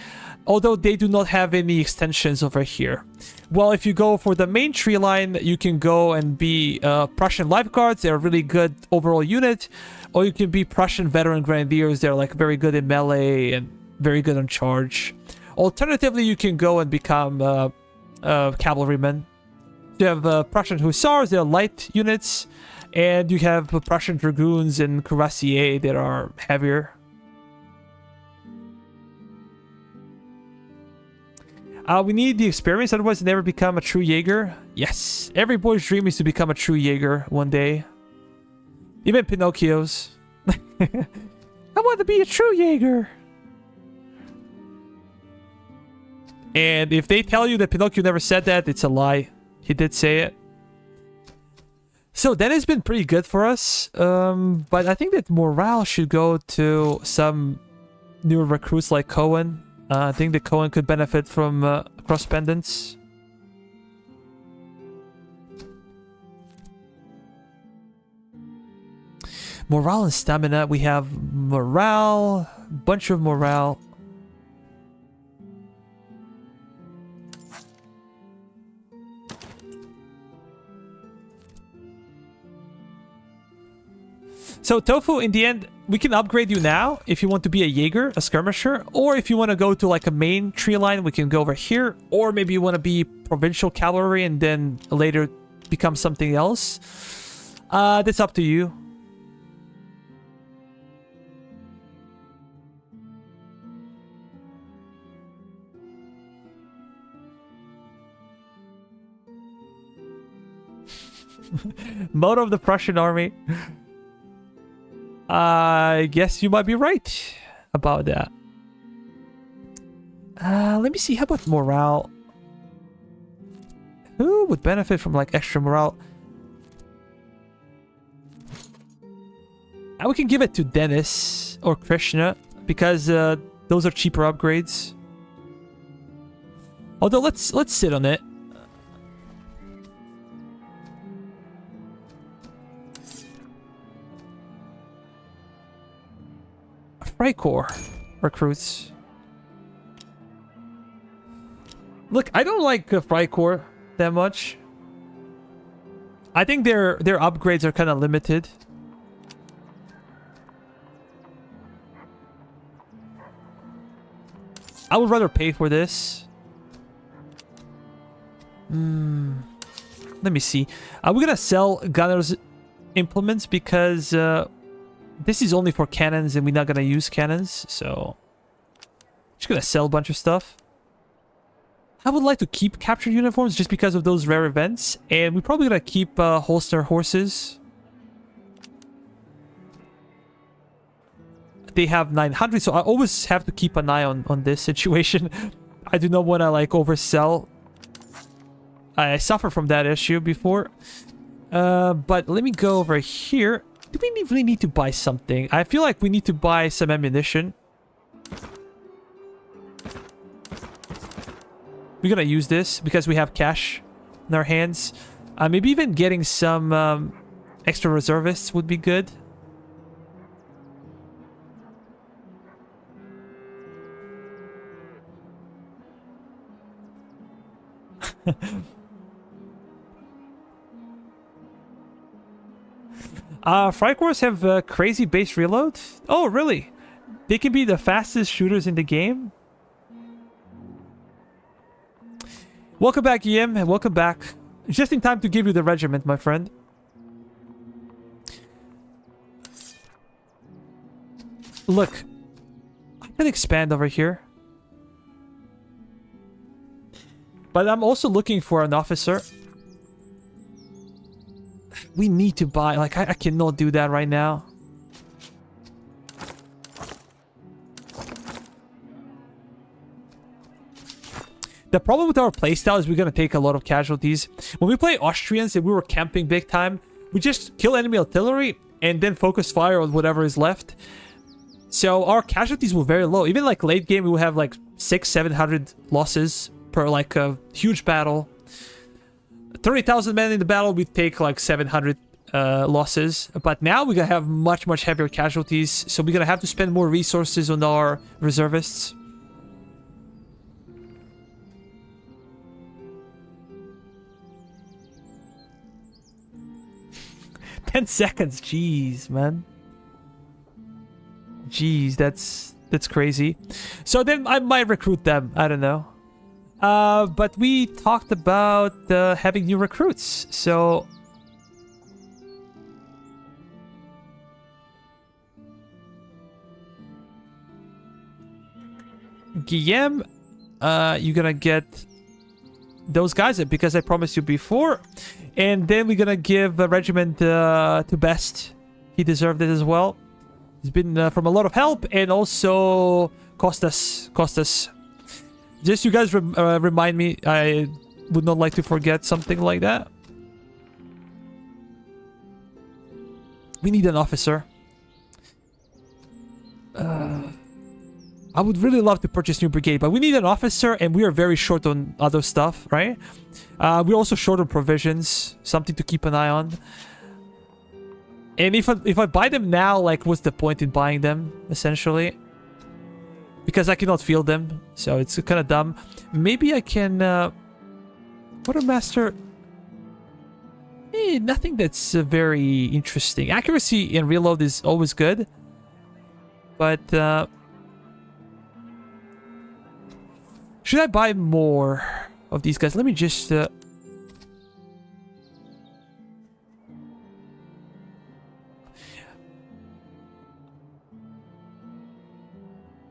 although they do not have any extensions over here. Well, if you go for the main tree line, you can go and be Prussian Lifeguards. They're a really good overall unit. Or you can be Prussian Veteran Grenadiers. They're like very good in melee and very good on charge. Alternatively, you can go and become cavalrymen. You have Prussian Hussars. They're light units. And you have Prussian Dragoons and Cuirassiers that are heavier. We need the experience, otherwise never become a true Jaeger. Yes, every boy's dream is to become a true Jaeger one day. Even Pinocchio's. I want to be a true Jaeger. And if they tell you that Pinocchio never said that, it's a lie. He did say it. So that has been pretty good for us. But I think that morale should go to some newer recruits like Cohen. I think that Cohen could benefit from cross pendants. Morale and stamina. We have morale, bunch of morale. So Tofu, in the end, we can upgrade you now if you want to be a Jaeger, a skirmisher, or if you want to go to like a main tree line, we can go over here, or maybe you want to be provincial cavalry and then later become something else. That's up to you. Motto of the Prussian army. I guess you might be right about that. Let me see. How about morale? Who would benefit from like extra morale? We can give it to Dennis or Krishna because those are cheaper upgrades. Although let's sit on it. Freikorps recruits. Look, I don't like Freikorps that much. I think their upgrades are kind of limited. I would rather pay for this. Let me see. We're gonna sell Gunner's implements because this is only for cannons and we're not gonna use cannons, so just gonna sell a bunch of stuff. I would like to keep captured uniforms just because of those rare events, and we're probably gonna keep holster horses. They have 900, so I always have to keep an eye on this situation. I do not want to like oversell. I suffered from that issue before. But let me go over here. Do we really need to buy something? I feel like we need to buy some ammunition. We're gonna use this because we have cash in our hands. Maybe even getting some extra reservists would be good. Freikorps have crazy base reload. Oh, really? They can be the fastest shooters in the game. Welcome back, Yim. Welcome back. Just in time to give you the regiment, my friend. Look, I can expand over here. But I'm also looking for an officer. We need to buy... Like, I cannot do that right now. The problem with our playstyle is we're going to take a lot of casualties. When we play Austrians and we were camping big time, we just kill enemy artillery and then focus fire on whatever is left. So our casualties were very low. Even like late game, we will have like 600-700 losses per like a huge battle. 30,000 men in the battle, we take like 700 losses. But now we're going to have much heavier casualties. So we're going to have to spend more resources on our reservists. Ten seconds, jeez, man. Jeez, that's crazy. So then I might recruit them. I don't know. But we talked about having new recruits. So Guillaume, you're gonna get those guys because I promised you before. And then we're gonna give a regiment to Best. He deserved it as well. He's been from a lot of help and also cost us. Just you guys remind me. I would not like to forget something like that. We need an officer. I would really love to purchase new brigade, but we need an officer and we are very short on other stuff, right? We're also short on provisions, something to keep an eye on. And if I buy them now, like, what's the point in buying them, essentially? Because I cannot field them, so it's kind of dumb. Maybe I can... Quartermaster... nothing that's very interesting. Accuracy in reload is always good. But... should I buy more of these guys? Let me just...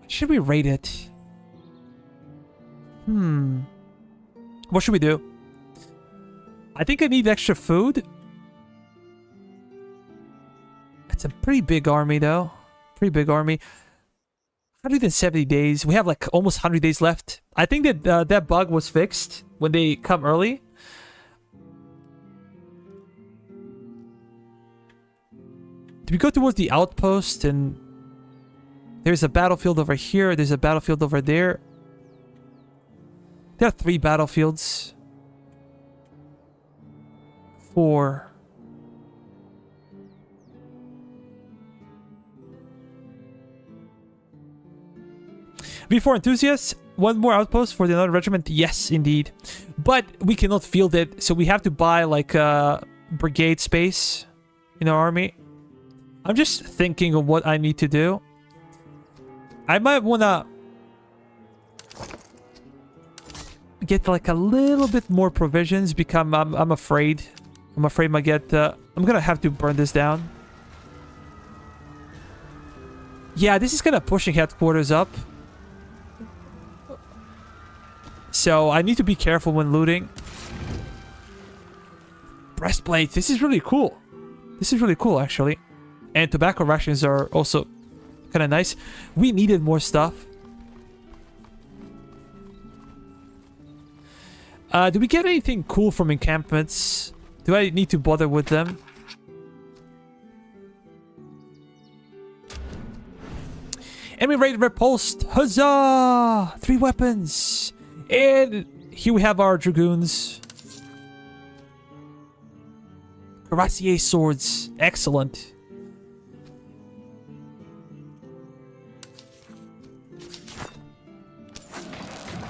should we rate it? What should we do? I think I need extra food. It's a pretty big army, though. Pretty big army. 170 days. We have like almost 100 days left. I think that that bug was fixed when they come early. Do we go towards the outpost? And there's a battlefield over here. There's a battlefield over there. There are 3 battlefields. 4. V4 enthusiasts. One more outpost for the another regiment. Yes, indeed. But we cannot field it, so we have to buy like brigade space in our army. I'm just thinking of what I need to do. I might wanna get like a little bit more provisions because I'm afraid. I'm afraid I get. I'm gonna have to burn this down. Yeah, this is kind of pushing headquarters up. So I need to be careful when looting. Breastplate. This is really cool. This is really cool, actually. And tobacco rations are also kind of nice. We needed more stuff. Do we get anything cool from encampments? Do I need to bother with them? Enemy raid repulsed. Huzzah! 3 weapons. And here we have our dragoons. Cuirassier swords. Excellent.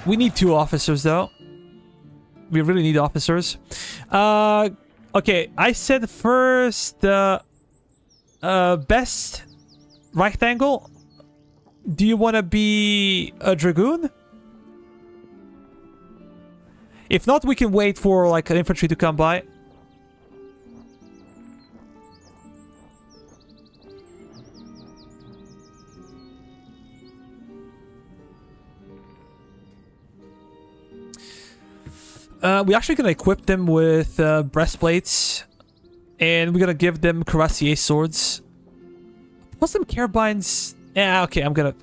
We need 2 officers, though. We really need officers. Okay, I said first best rectangle. Do you want to be a dragoon? If not, we can wait for like an infantry to come by. We're actually going to equip them with breastplates. And we're going to give them cuirassier swords. Plus some carbines. Yeah, okay, I'm going to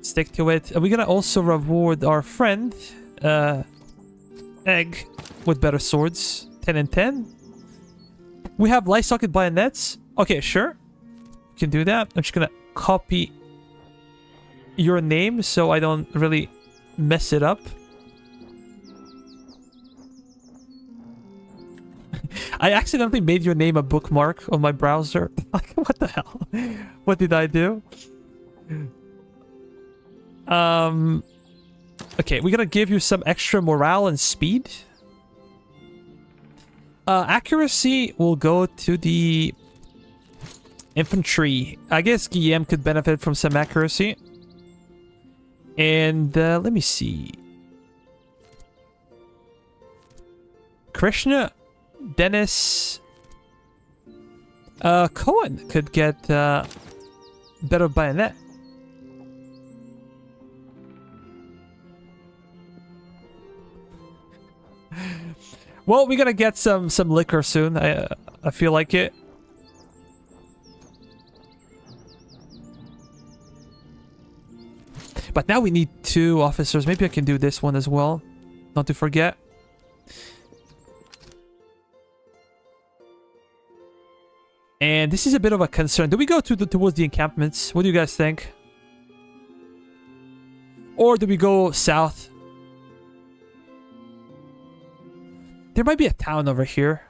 stick to it. And we're going to also reward our friend, Egg, with better swords. 10 and 10. We have light socket bayonets. Okay, sure. We can do that. I'm just going to copy your name so I don't really mess it up. I accidentally made your name a bookmark on my browser. Like, what the hell? What did I do? Okay, we're gonna give you some extra morale and speed. Accuracy will go to the infantry. I guess Guillaume could benefit from some accuracy. And let me see. Krishna, Dennis, Cohen could get better bayonet. Well, we're gonna get some liquor soon. I feel like it. But now we need 2 officers. Maybe I can do this one as well. Not to forget. And this is a bit of a concern. Do we go towards the encampments? What do you guys think? Or do we go south? There might be a town over here.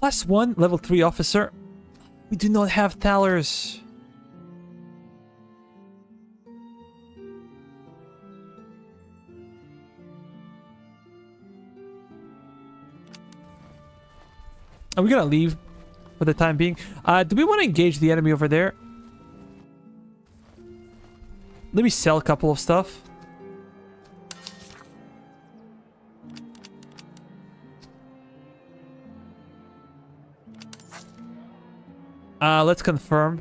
+1 level 3 officer. We do not have thalers. Are we gonna leave for the time being? Do we want to engage the enemy over there? Let me sell a couple of stuff. Let's confirm.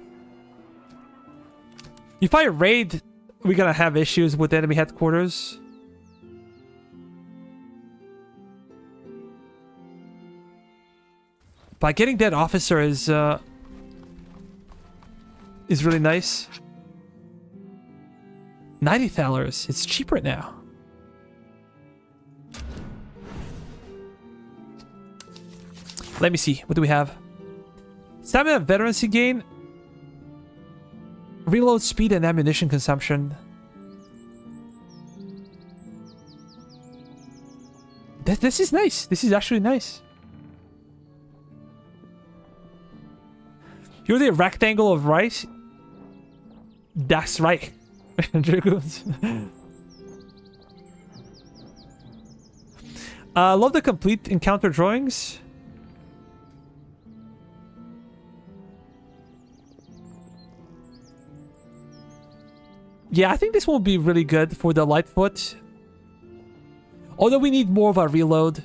If I raid, we're gonna have issues with enemy headquarters. But getting that officer is really nice. 90 thalers. It's cheaper now. Let me see. What do we have? Stamina veterancy gain. Reload speed and ammunition consumption. This is nice. This is actually nice. You're the rectangle of rice? That's right. Dragoons. Love the complete encounter drawings. Yeah, I think this will be really good for the Lightfoot. Although we need more of a reload.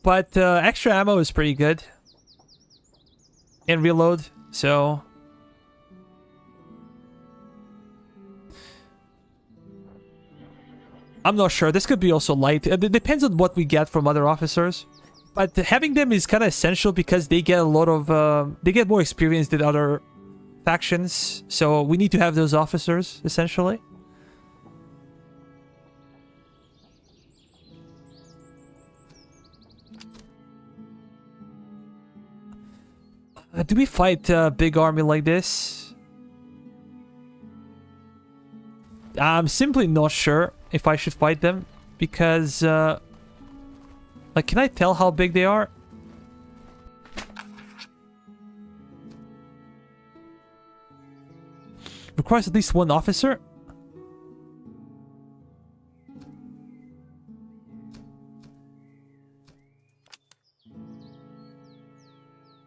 But extra ammo is pretty good. And reload, so... I'm not sure. This could be also light. It depends on what we get from other officers. But having them is kind of essential because they get a lot of... they get more experience than other factions. So we need to have those officers, essentially. Do we fight a big army like this? I'm simply not sure if I should fight them. Because... like, can I tell how big they are? Requires at least one officer?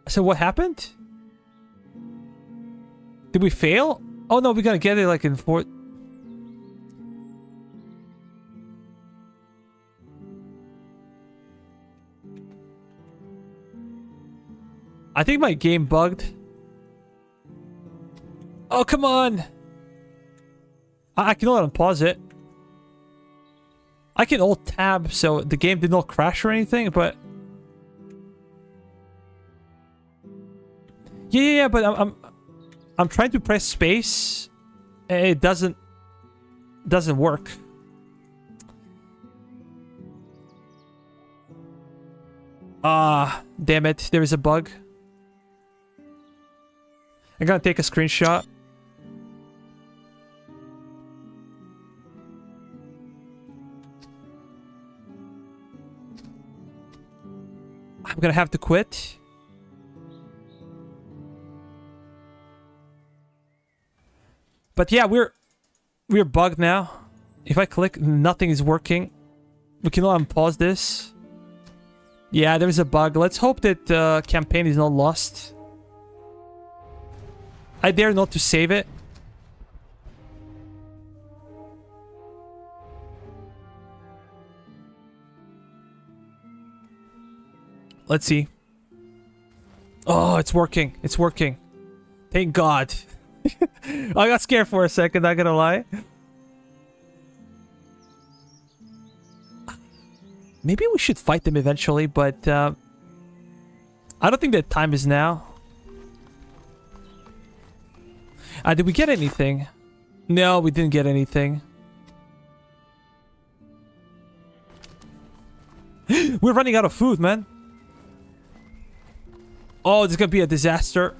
So what happened? Did we fail? Oh no, we gotta get it like in 4... I think my game bugged. Oh, come on! I can not unpause it. I can alt tab, so the game did not crash or anything, but... Yeah, but I'm trying to press space, and it doesn't work. Ah, damn it! There is a bug. I'm gonna take a screenshot. I'm gonna have to quit. But yeah, we're bugged now. If I click, nothing is working. We can unpause this. Yeah, there's a bug. Let's hope that campaign is not lost. I dare not to save it. Let's see. Oh, it's working. It's working. Thank God. I got scared for a second, not gonna lie. Maybe we should fight them eventually, but I don't think that time is now. Did we get anything? No, we didn't get anything. We're running out of food, man. Oh, this is gonna be a disaster.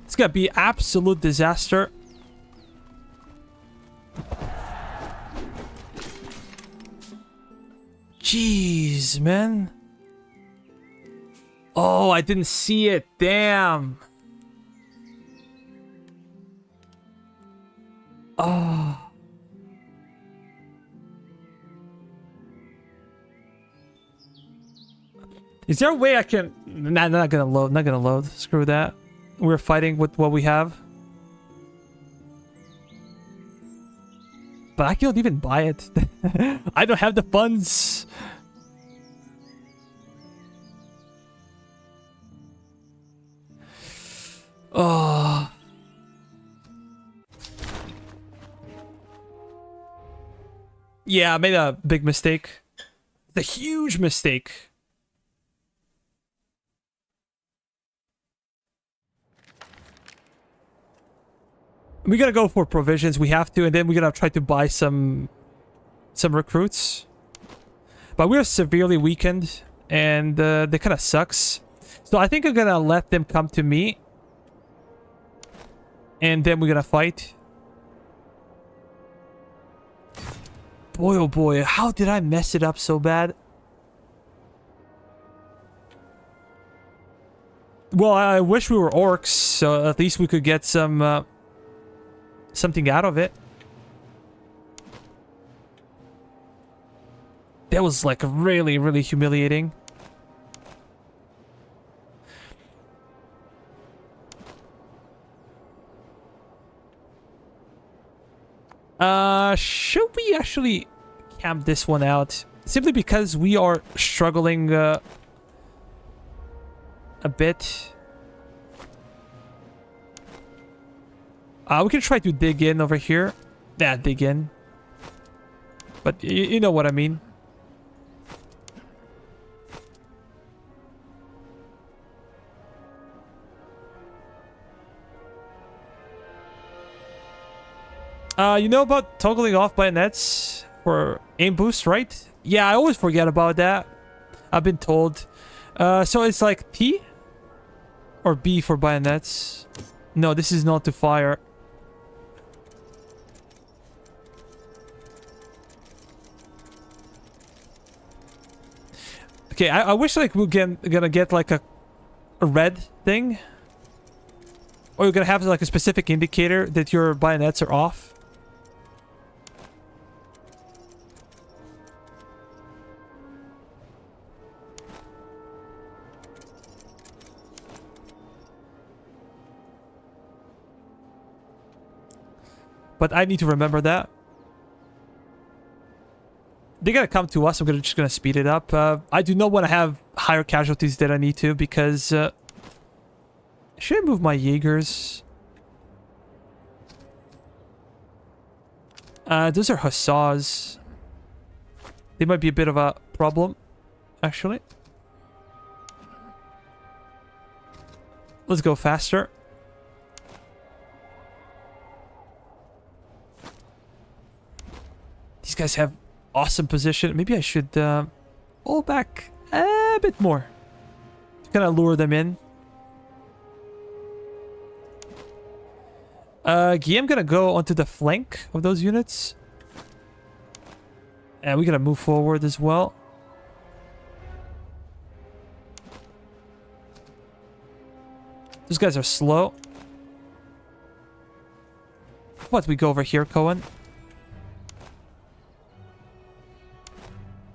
It's gonna be absolute disaster. Jeez, man. Oh, I didn't see it. Damn. Oh. Is there a way I can... Nah, not gonna load. Not gonna load. Screw that. We're fighting with what we have. But I can't even buy it. I don't have the funds. Oh. Yeah, I made a big mistake. It's a huge mistake. We gotta go for provisions. We have to, and then we're gonna try to buy some some recruits. But we're severely weakened, and that kind of sucks. So I think I'm gonna let them come to me, and then we're gonna fight. Boy, oh boy, how did I mess it up so bad? Well, I wish we were orcs, so at least we could get some something out of it. That was like really, really humiliating. Should we actually camp this one out? Simply because we are struggling a bit. We can try to dig in over here. Yeah, dig in. But you know what I mean. You know about toggling off bayonets for aim boost, right? Yeah, I always forget about that. I've been told. So it's like T or B for bayonets. No, this is not to fire. Okay, I wish like we're gonna get like a red thing. Or you're gonna have like a specific indicator that your bayonets are off. But I need to remember that. They're gonna come to us. I'm just gonna speed it up. I do not want to have higher casualties than I need to because... should I move my Jaegers? Those are hussars. They might be a bit of a problem, actually. Let's go faster. These guys have awesome position. Maybe I should pull back a bit more to kind of lure them in. I'm gonna go onto the flank of those units. And we're gonna move forward as well. Those guys are slow. What, we go over here, Cohen?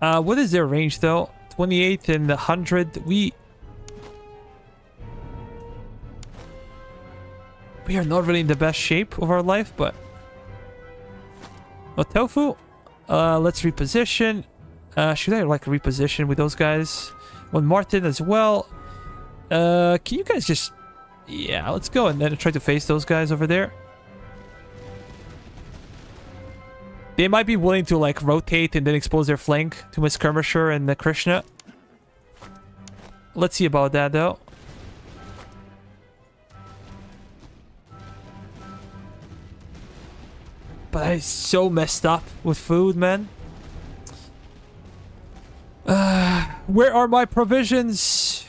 What is their range, though? 28 and 100. We are not really in the best shape of our life, but... Oh, Tofu. Let's reposition. Should I, like, reposition with those guys? One Martin as well. Can you guys just... Yeah, let's go and then try to face those guys over there. They might be willing to, like, rotate and then expose their flank to my skirmisher and the Krishna. Let's see about that, though. But I so messed up with food, man. Where are my provisions?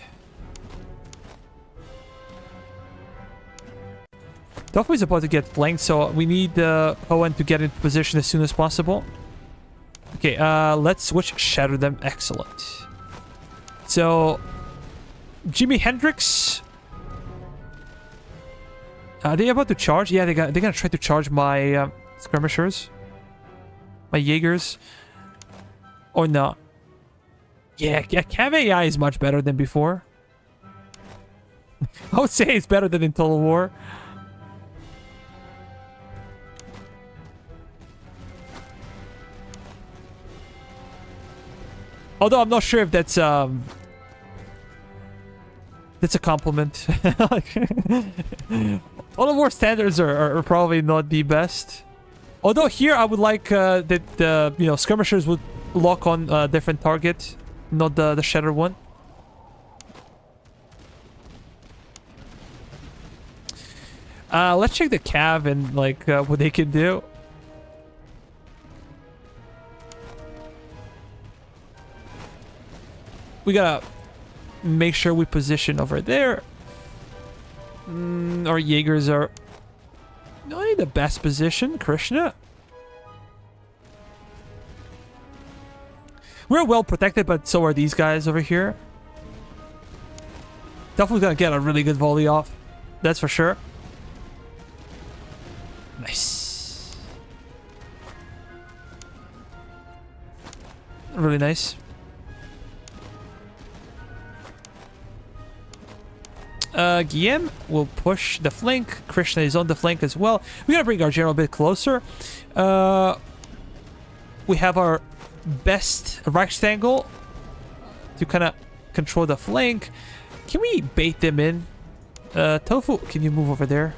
Tofu is about to get flanked, so we need Owen to get into position as soon as possible. Okay, let's switch shatter them. Excellent. So, Jimi Hendrix. Are they about to charge? Yeah, they're gonna try to charge my skirmishers, my Jaegers, or not. Yeah, Cav AI is much better than before. I would say it's better than in Total War. Although I'm not sure if that's a compliment. All of war standards are probably not the best. Although here I would like that the skirmishers would lock on a different target, not the shatter one. Let's check the Cav and like what they can do. We gotta make sure we position over there. Our Jaegers are not in the best position. Krishna. We're well protected, but so are these guys over here. Definitely gonna get a really good volley off. That's for sure. Nice. Really nice. Guillaume will push the flank. Krishna is on the flank as well. We gotta bring our general a bit closer. We have our best rectangle to kind of control the flank. Can we bait them in? Tofu, can you move over there?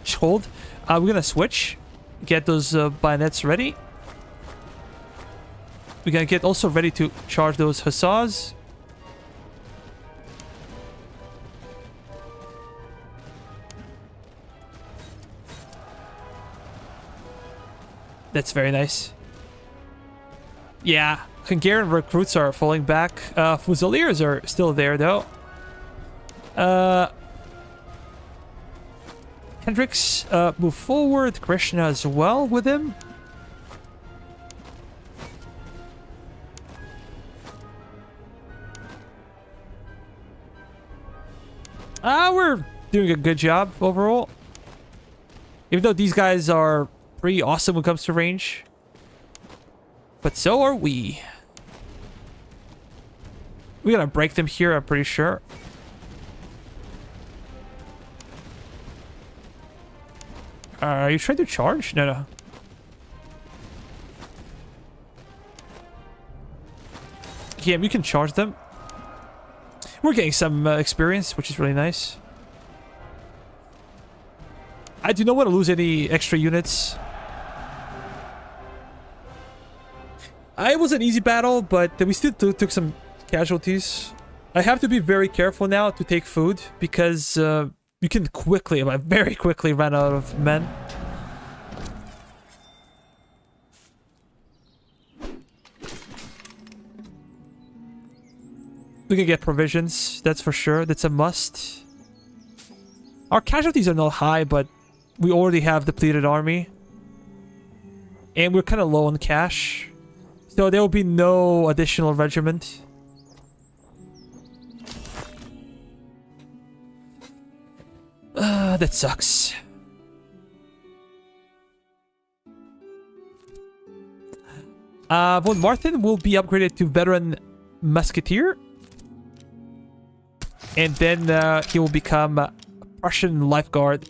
Just hold. We're gonna switch. Get those bayonets ready. We're gonna get also ready to charge those hussars. That's very nice. Yeah, Hungarian recruits are falling back. Fusiliers are still there though. Hendrix move forward. Krishna as well with him. We're doing a good job overall. Even though these guys are pretty awesome when it comes to range. But so are we. We're gonna break them here, I'm pretty sure. Are you trying to charge? No, no. Yeah, we can charge them. We're getting some experience, which is really nice. I do not want to lose any extra units. It was an easy battle, but we still took some casualties. I have to be very careful now to take food because you can quickly, very quickly run out of men. We can get provisions, that's for sure. That's a must. Our casualties are not high, but we already have depleted army. And we're kind of low on cash. So there will be no additional regiment. That sucks. Von Martin will be upgraded to veteran musketeer. And then he will become a Prussian lifeguard.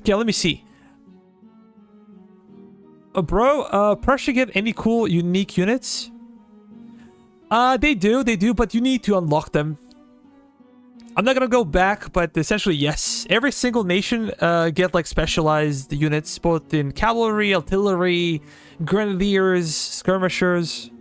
Okay, let me see. Prussia get any cool unique units? They do, but you need to unlock them. I'm not gonna go back, but essentially, yes. Every single nation get like specialized units, both in cavalry, artillery, grenadiers, skirmishers.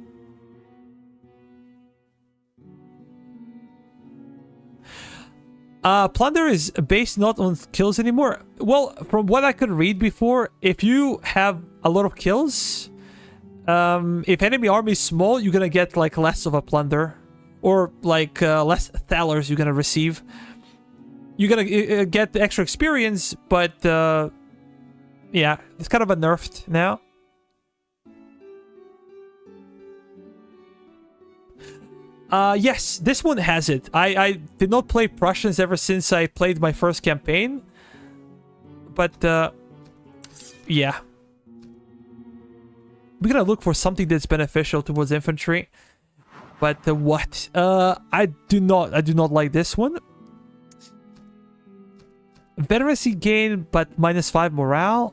Plunder is based not on kills anymore. Well, from what I could read before, if you have a lot of kills, if enemy army is small, you're gonna get like less of a plunder. Or like less thalers you're gonna receive. You're gonna get the extra experience, but yeah, it's kind of a nerfed now. Yes, this one has it. I did not play Prussians ever since I played my first campaign. But yeah. We're gonna look for something that's beneficial towards infantry. But what? I do not like this one. Veterancy gain, but -5 morale.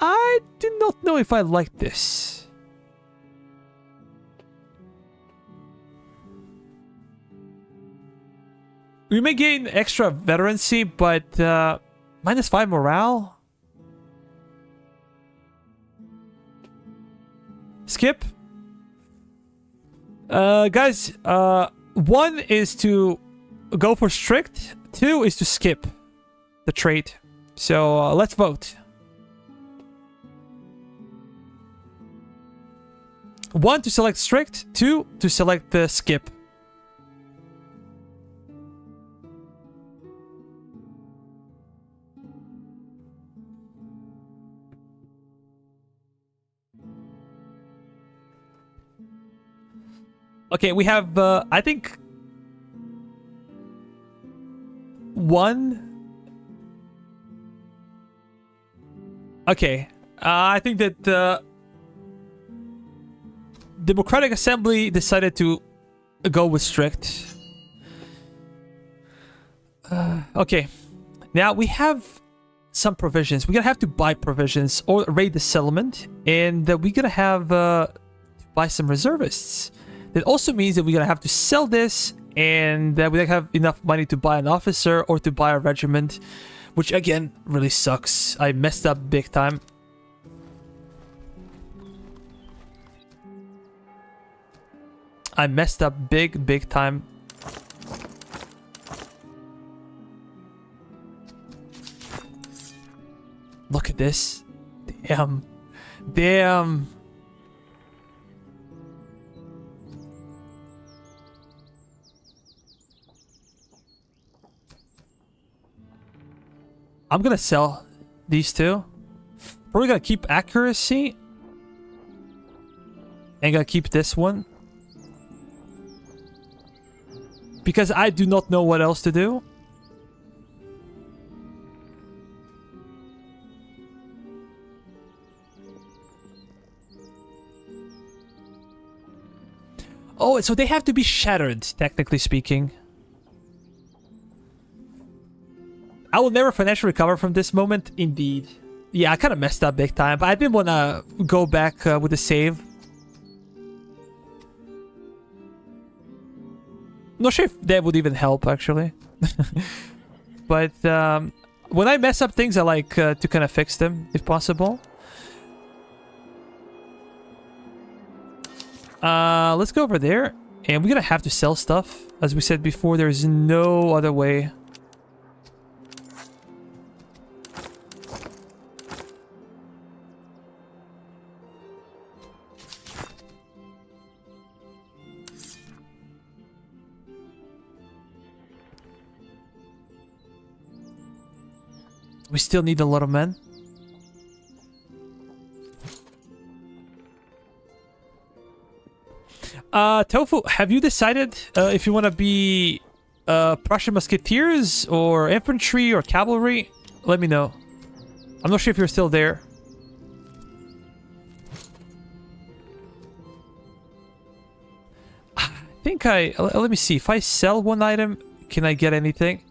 I do not know if I like this. We may gain extra veterancy, but -5 morale. Skip. Guys, one is to go for strict. 2 is to skip the trait. So let's vote. 1 to select strict, 2 to select the skip. Okay, we have, I think, 1. Okay, I think that the Democratic Assembly decided to go with strict. Okay, now we have some provisions. We're gonna have to buy provisions or raid the settlement, and we're gonna have to buy some reservists. That also means that we're gonna have to sell this, and that we don't have enough money to buy an officer or to buy a regiment, which again really sucks. I messed up big time. I messed up big time. Look at this. Damn. Damn. I'm gonna sell these two. Probably gonna keep accuracy. And gonna keep this one. Because I do not know what else to do. Oh, so they have to be shattered, technically speaking. I will never financially recover from this moment, indeed. Yeah, I kind of messed up big time, but I didn't want to go back with a save. Not sure if that would even help, actually. But when I mess up things, I like to kind of fix them, if possible. Let's go over there. And we're going to have to sell stuff. As we said before, there's no other way. We still need a lot of men. Tofu, have you decided if you want to be Prussian musketeers or infantry or cavalry? Let me know. I'm not sure if you're still there. I think let me see. If I sell one item, can I get anything?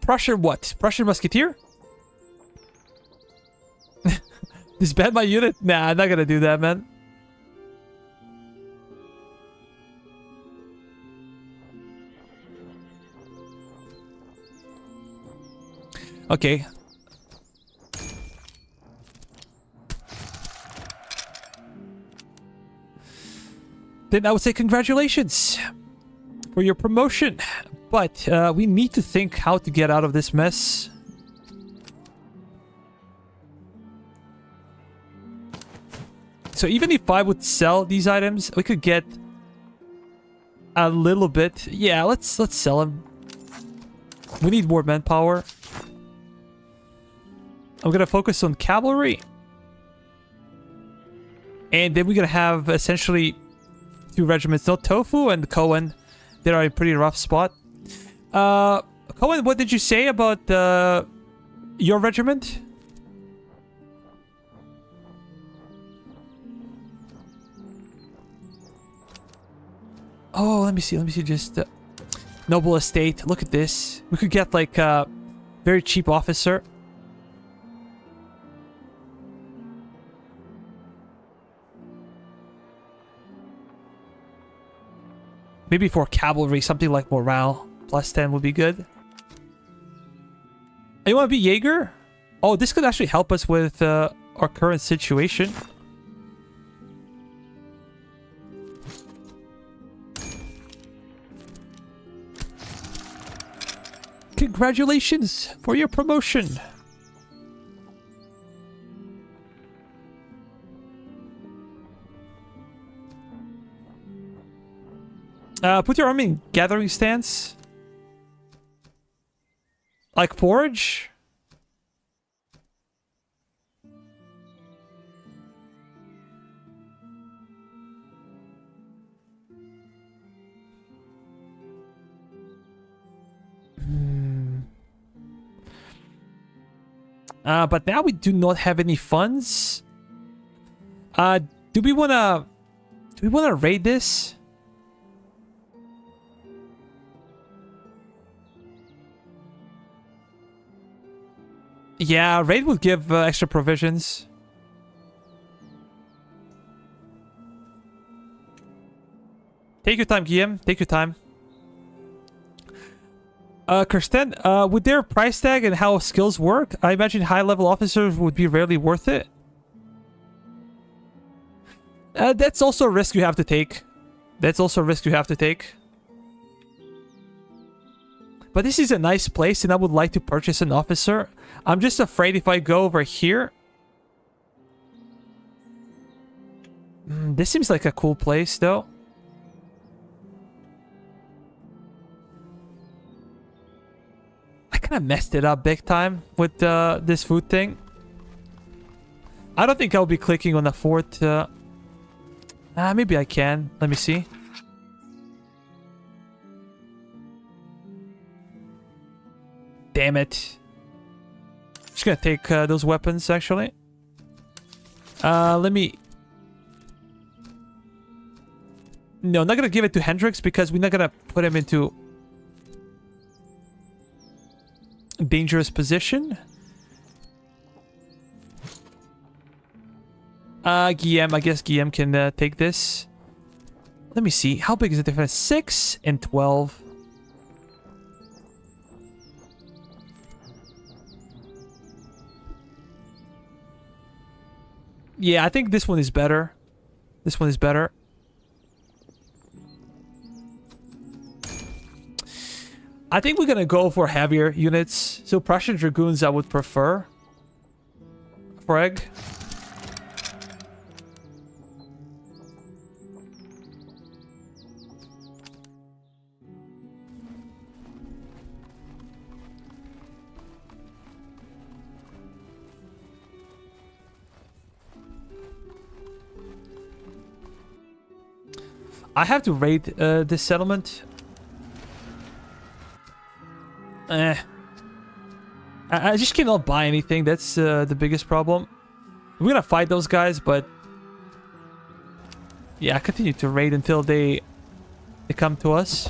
Prussian what? Prussian musketeer? Disband my unit? Nah, I'm not gonna do that, man. Okay. Then I would say congratulations for your promotion. But we need to think how to get out of this mess. So even if I would sell these items, we could get a little bit. Yeah, let's sell them. We need more manpower. I'm gonna focus on cavalry. And then we're gonna have essentially 2 regiments. No, Tofu and Cohen. They're in a pretty rough spot. Cohen, what did you say about your regiment? Oh, let me see just noble estate. Look at this. We could get like a very cheap officer. Maybe for cavalry, something like morale. +10 would be good. You want to be Jaeger? Oh, this could actually help us with our current situation. Congratulations for your promotion. Put your army in gathering stance. Like forage. But now we do not have any funds. Do we wanna raid this? Yeah, raid would give extra provisions. Take your time, Guillaume. Take your time. Kirsten, with their price tag and how skills work, I imagine high-level officers would be rarely worth it. That's also a risk you have to take. That's also a risk you have to take. But this is a nice place, and I would like to purchase an officer. I'm just afraid if I go over here... this seems like a cool place, though. I kind of messed it up big time with this food thing. I don't think I'll be clicking on the fort. Maybe I can. Let me see. Damn it. Just gonna take those weapons, actually. Let me... No, I'm not gonna give it to Hendrix because we're not gonna put him into a dangerous position. Guillaume, I guess Guillaume can take this. Let me see. How big is the difference? 6 and 12. Yeah, I think this one is better. This one is better. I think we're gonna go for heavier units. So Prussian Dragoons I would prefer. For egg. I have to raid this settlement. I just cannot buy anything. That's the biggest problem. We're gonna fight those guys, but yeah, I continue to raid until they come to us.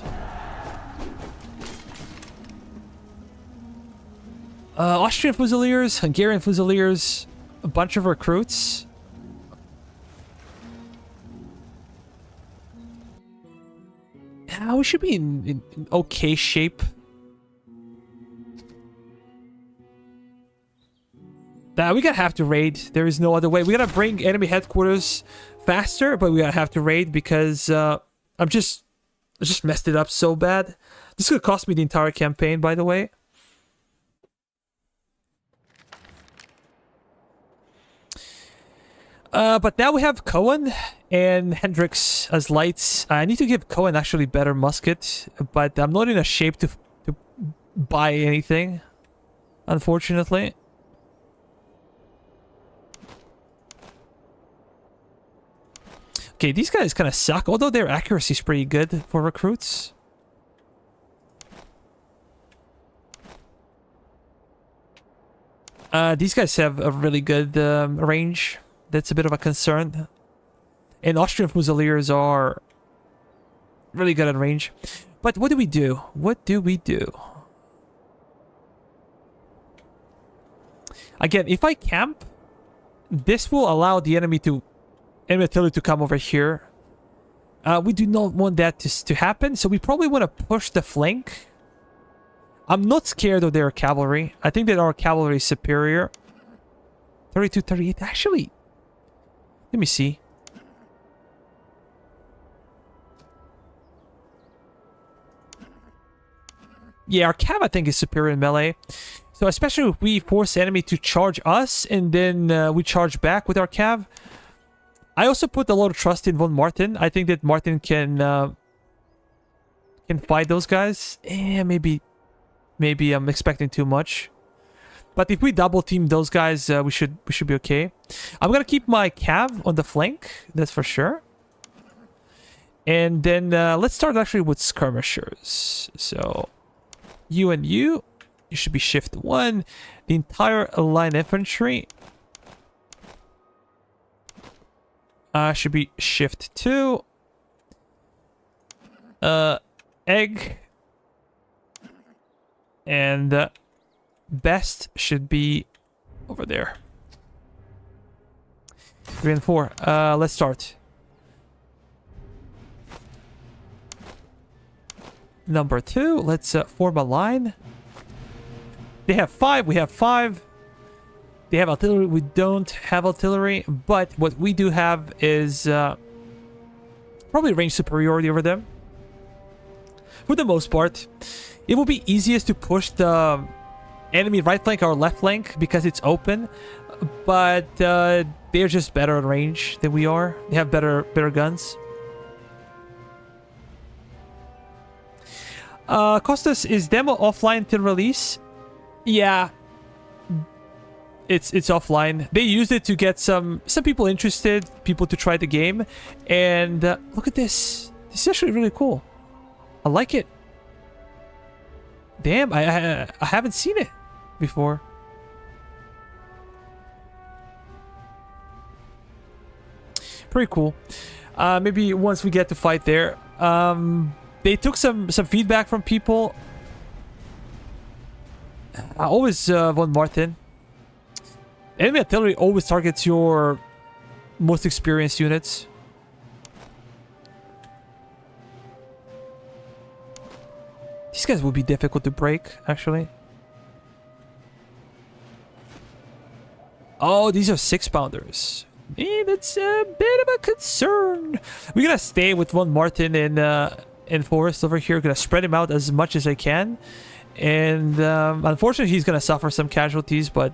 Austrian Fusiliers, Hungarian Fusiliers, a bunch of recruits. We should be in okay shape. We're gonna have to raid. There is no other way. We're gonna bring enemy headquarters faster, but we're gonna have to raid because I just messed it up so bad. This could cost me the entire campaign, by the way. But now we have Cohen and Hendrix as lights. I need to give Cohen actually better musket, but I'm not in a shape to buy anything, unfortunately. Okay, these guys kind of suck, although their accuracy is pretty good for recruits. These guys have a really good range. That's a bit of a concern. And Austrian Fusiliers are really good at range. But what do we do? What do we do? Again, if I camp, this will allow the enemy artillery to come over here. We do not want that to happen, so we probably want to push the flank. I'm not scared of their cavalry. I think that our cavalry is superior. 32, 38. Actually, let me see. Yeah, our cav, I think, is superior in melee. So especially if we force the enemy to charge us and then we charge back with our cav. I also put a lot of trust in von Martin. I think that Martin can fight those guys. Maybe I'm expecting too much. But if we double team those guys, we should be okay. I'm gonna keep my cav on the flank, that's for sure. And then let's start actually with skirmishers. So you and you should be shift 1. The entire line infantry should be shift 2. Egg and best should be over there. 3 and 4. Let's start. Number 2. Let's form a line. They have 5. We have 5. They have artillery. We don't have artillery. But what we do have is probably range superiority over them. For the most part, it will be easiest to push the enemy right flank or left flank because it's open. But they're just better at range than we are. They have better guns. Costas, is demo offline till release? Yeah, it's offline. They used it to get some people interested, people to try the game, and look at this. This is actually really cool. I like it. Damn, I haven't seen it before. Pretty cool. Maybe once we get to fight there. They took some feedback from people. Always von Martin. Enemy artillery always targets your most experienced units. These guys will be difficult to break, actually. Oh, these are 6-pounders. That's a bit of a concern. We're gonna stay with von Martin in Forest over here. Gonna spread him out as much as I can. And unfortunately, he's gonna suffer some casualties, but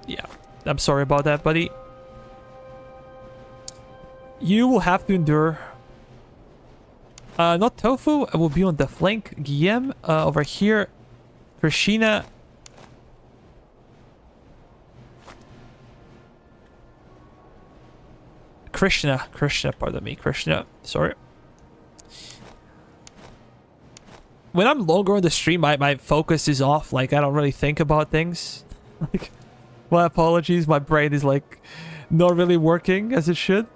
yeah, I'm sorry about that, buddy. You will have to endure. Not Tofu. I will be on the flank. Guillaume over here. Krishina. Krishna, pardon me, Krishna. Sorry. When I'm longer on the stream, my focus is off. Like, I don't really think about things. Like, my apologies. My brain is, like, not really working as it should.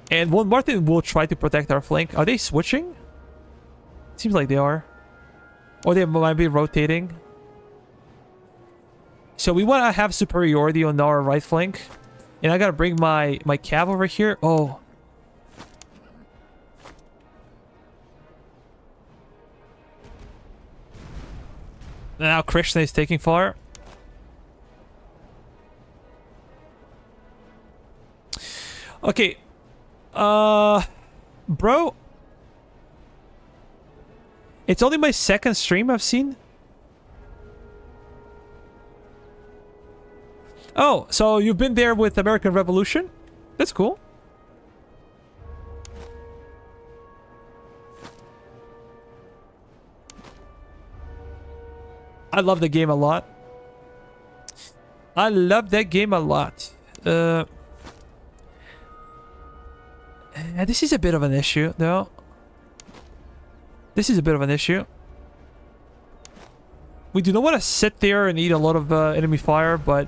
And von Martin will try to protect our flank. Are they switching? Seems like they are. Or they might be rotating. So we want to have superiority on our right flank. And I gotta bring my cav over here. Oh. Now Krishna is taking fire. Okay. Bro. It's only my second stream I've seen. Oh, so you've been there with American Revolution? That's cool. I love the game a lot. I love that game a lot. This is a bit of an issue, though. This is a bit of an issue. We do not want to sit there and eat a lot of enemy fire, but...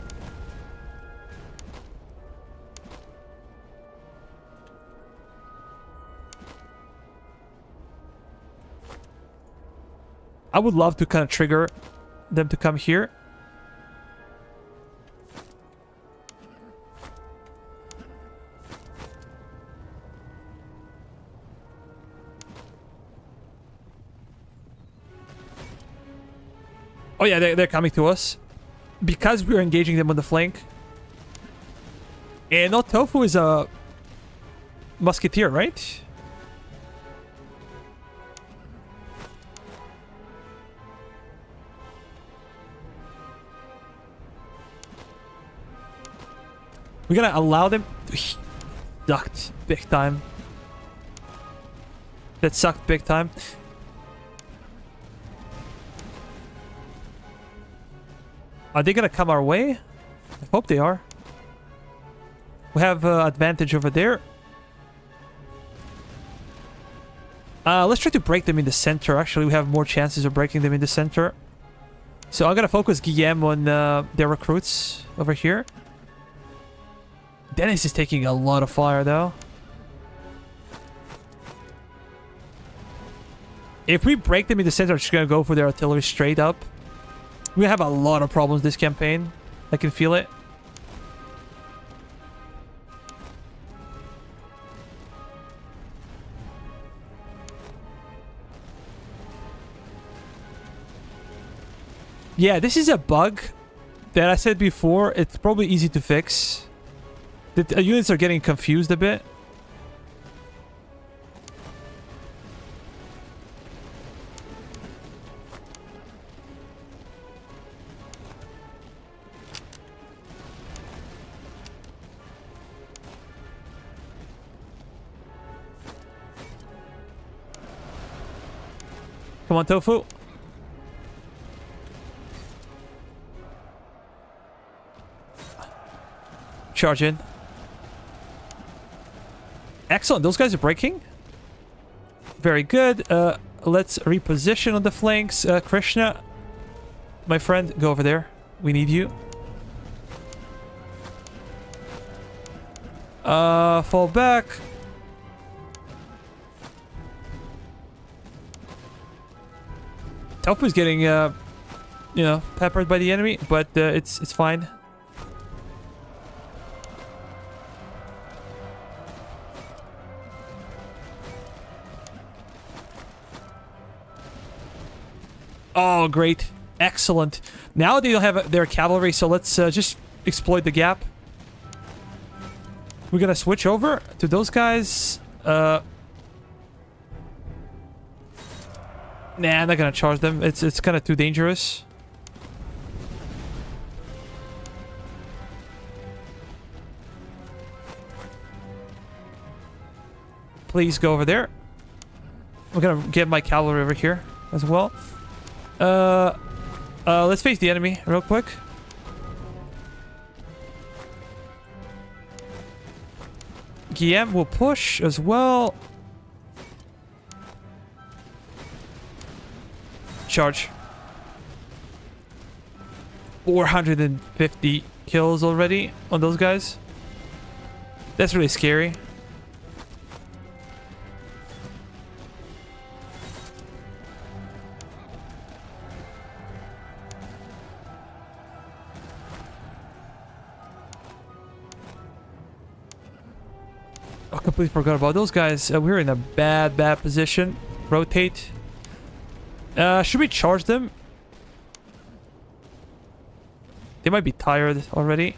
I would love to kind of trigger them to come here. Oh yeah, they're coming to us. Because we're engaging them on the flank. And no, Tofu is a musketeer, right? We're gonna allow them. Sucked big time. That sucked big time. Are they gonna come our way? I hope they are. We have advantage over there. Let's try to break them in the center. Actually, we have more chances of breaking them in the center. So I'm gonna focus Guillaume on their recruits over here. Dennis is taking a lot of fire, though. If we break them in the center, I'm just gonna go for their artillery straight up. We have a lot of problems this campaign. I can feel it. Yeah, this is a bug that I said before. It's probably easy to fix. The units are getting confused a bit. Come on, Tofu. Charge in. Excellent. Those guys are breaking. Very good. Let's reposition on the flanks. Krishna, my friend, go over there. We need you. Fall back. Tofu's getting, you know, peppered by the enemy, but it's fine. Oh, great. Excellent. Now they don't have their cavalry, so let's just exploit the gap. We're gonna switch over to those guys. Nah, I'm not gonna charge them. It's kind of too dangerous. Please go over there. I'm gonna get my cavalry over here as well. Let's face the enemy real quick. Guillaume will push as well. Charge. 450 kills already on those guys. That's really scary. I completely forgot about those guys. We're in a bad position. Rotate. Should we charge them? They might be tired already.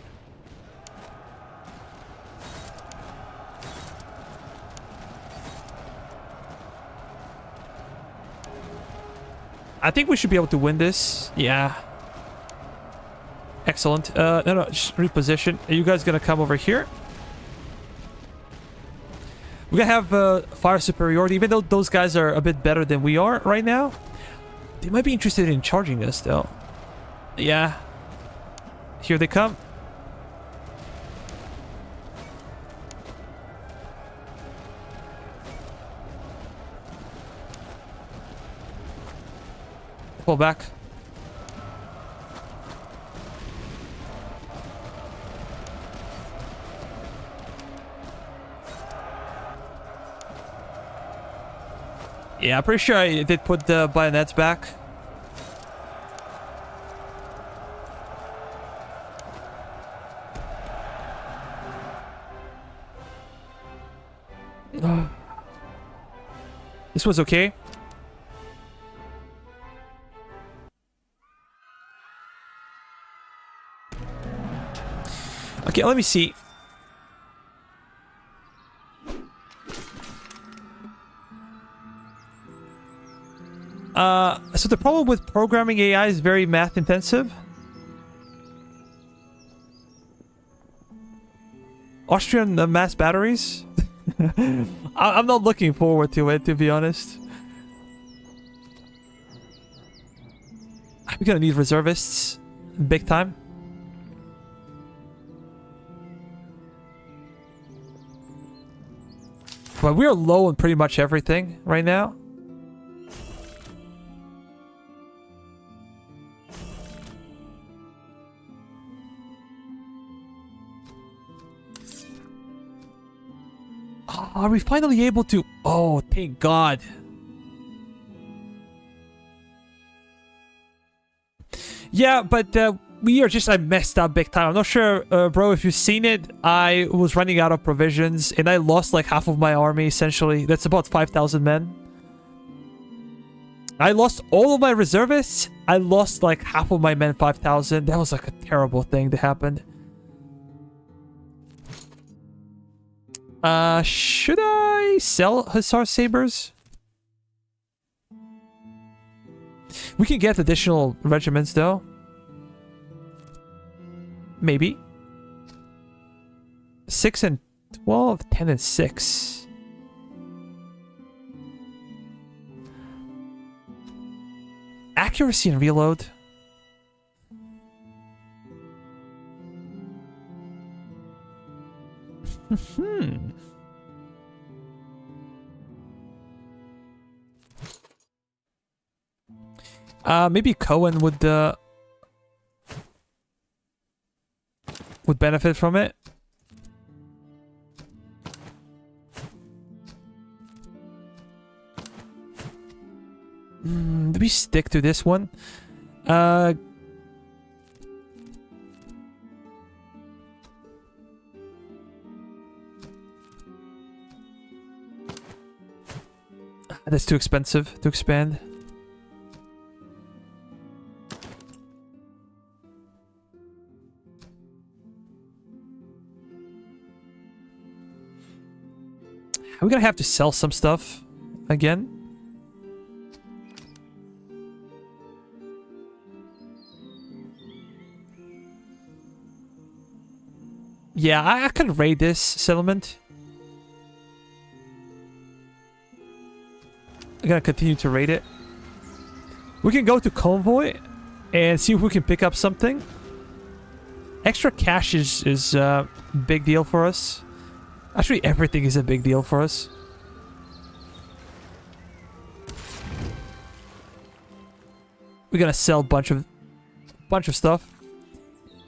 I think we should be able to win this. Yeah. Excellent. No, just reposition. Are you guys gonna come over here? We're gonna have fire superiority, even though those guys are a bit better than we are right now. They might be interested in charging us, though. Yeah. Here they come. Pull back. Yeah, I'm pretty sure I did put the bayonets back. This was okay. Okay, let me see. So the problem with programming AI is very math intensive. Austrian mass batteries? I'm not looking forward to it, to be honest. We're gonna need reservists. Big time. But we are low on pretty much everything right now. Are we finally able to... Oh, thank God. Yeah, but we are just... I messed up big time. I'm not sure, bro, if you've seen it. I was running out of provisions, and I lost like half of my army, essentially. That's about 5,000 men. I lost all of my reservists. I lost like half of my men, 5,000. That was like a terrible thing that happened. Should I sell Hussar Sabers? We can get additional regiments, though. Maybe. 6 and 12, 10 and 6. Accuracy and reload. Maybe Cohen would benefit from it. Do we stick to this one? That's too expensive to expand. We're gonna have to sell some stuff again. Yeah, I can raid this settlement. I'm gonna continue to raid it. We can go to Convoy and see if we can pick up something. Extra cash is a big deal for us. Actually, everything is a big deal for us. We're gonna sell a bunch of stuff.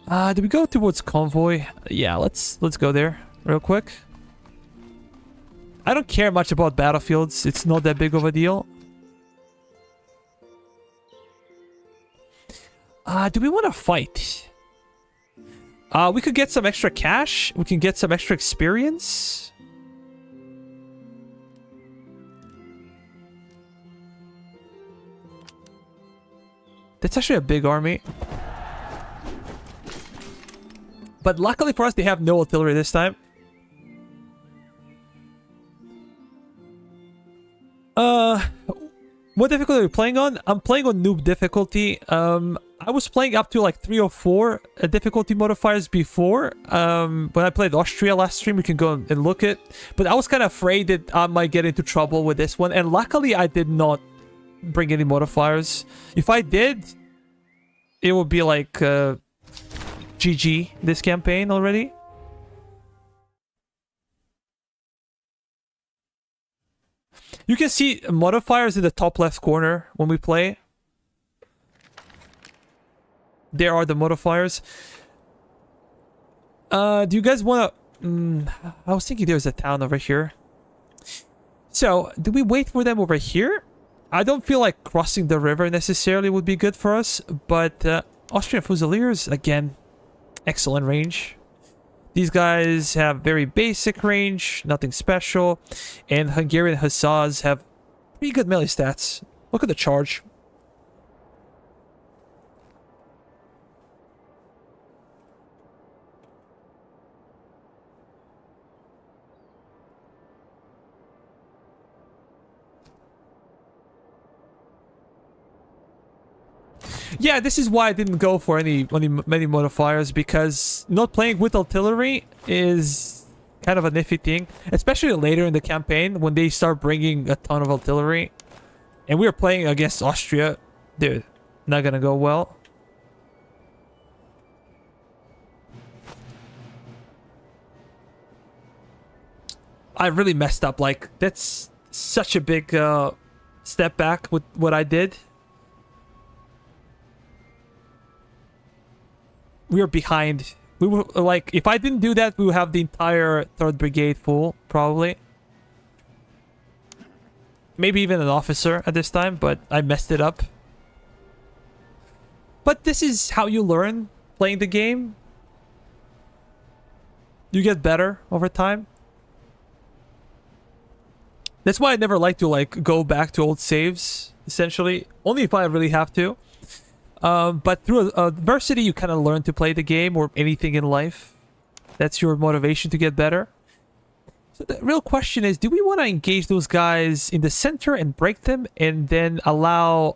Do we go towards Convoy? Yeah, let's go there real quick. I don't care much about battlefields. It's not that big of a deal. Do we want to fight? We could get some extra cash. We can get some extra experience. That's actually a big army. But luckily for us, they have no artillery this time. What difficulty are we playing on? I'm playing on noob difficulty. I was playing up to like 3 or 4 difficulty modifiers before. When I played Austria last stream, you can go and look it. But I was kind of afraid that I might get into trouble with this one. And luckily, I did not bring any modifiers. If I did, it would be like GG this campaign already. You can see modifiers in the top left corner when we play. There are the modifiers. Do you guys want to... I was thinking there's a town over here. So, do we wait for them over here? I don't feel like crossing the river necessarily would be good for us. But Austrian Fusiliers, again, excellent range. These guys have very basic range, nothing special. And Hungarian Hussars have pretty good melee stats. Look at the charge. Yeah, this is why I didn't go for many modifiers, because not playing with artillery is kind of a iffy thing, especially later in the campaign when they start bringing a ton of artillery. And we were playing against Austria. Dude, not gonna go well. I really messed up. Like, that's such a big step back with what I did. We were behind. We were like, if I didn't do that, we would have the entire 3rd Brigade full, probably. Maybe even an officer at this time, but I messed it up. But this is how you learn playing the game. You get better over time. That's why I never like to like go back to old saves, essentially. Only if I really have to. But through adversity, you kind of learn to play the game or anything in life. That's your motivation to get better. So the real question is, do we want to engage those guys in the center and break them and then allow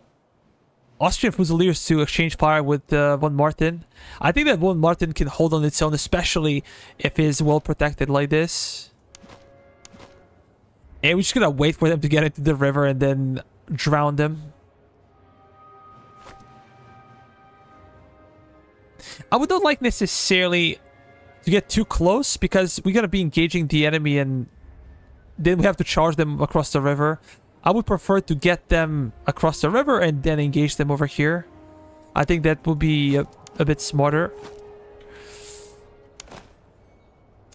Austrian Fusiliers to exchange fire with von Martin? I think that von Martin can hold on its own, especially if he's well protected like this. And we're just gonna wait for them to get into the river and then drown them. I would not like necessarily to get too close, because we're gonna be engaging the enemy and then we have to charge them across the river. I would prefer to get them across the river and then engage them over here. I think that would be a bit smarter.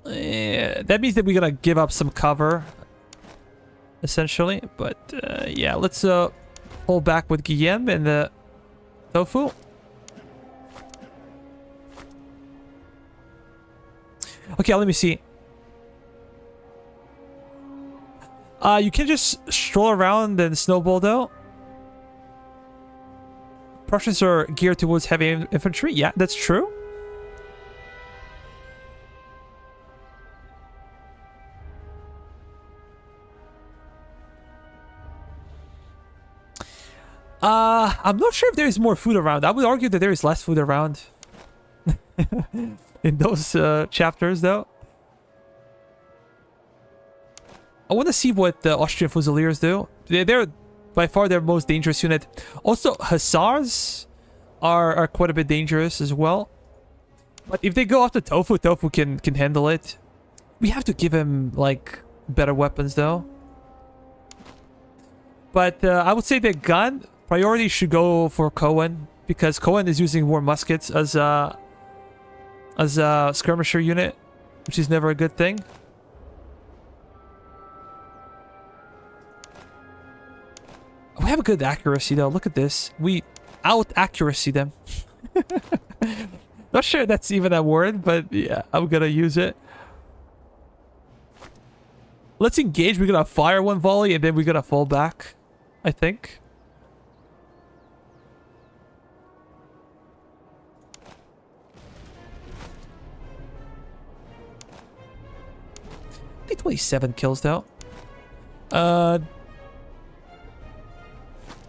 That means that we're gonna give up some cover, essentially. But yeah, let's pull back with Guillaume and the Tofu. Okay, let me see. You can just stroll around and snowball though. Prussians are geared towards heavy infantry. Yeah, that's true. I'm not sure if there is more food around. I would argue that there is less food around. In those chapters, though. I want to see what the Austrian Fusiliers do. They're by far their most dangerous unit. Also, Hussars are quite a bit dangerous as well. But if they go after Tofu, Tofu can handle it. We have to give him, like, better weapons, though. But I would say the gun priority should go for Cohen, because Cohen is using more muskets as a skirmisher unit, which is never a good thing. We have a good accuracy though. Look at this. We out accuracy them. Not sure that's even a word, but yeah, I'm gonna use it. Let's engage. We're gonna fire one volley and then we're gonna fall back, I think. I think 27 kills though.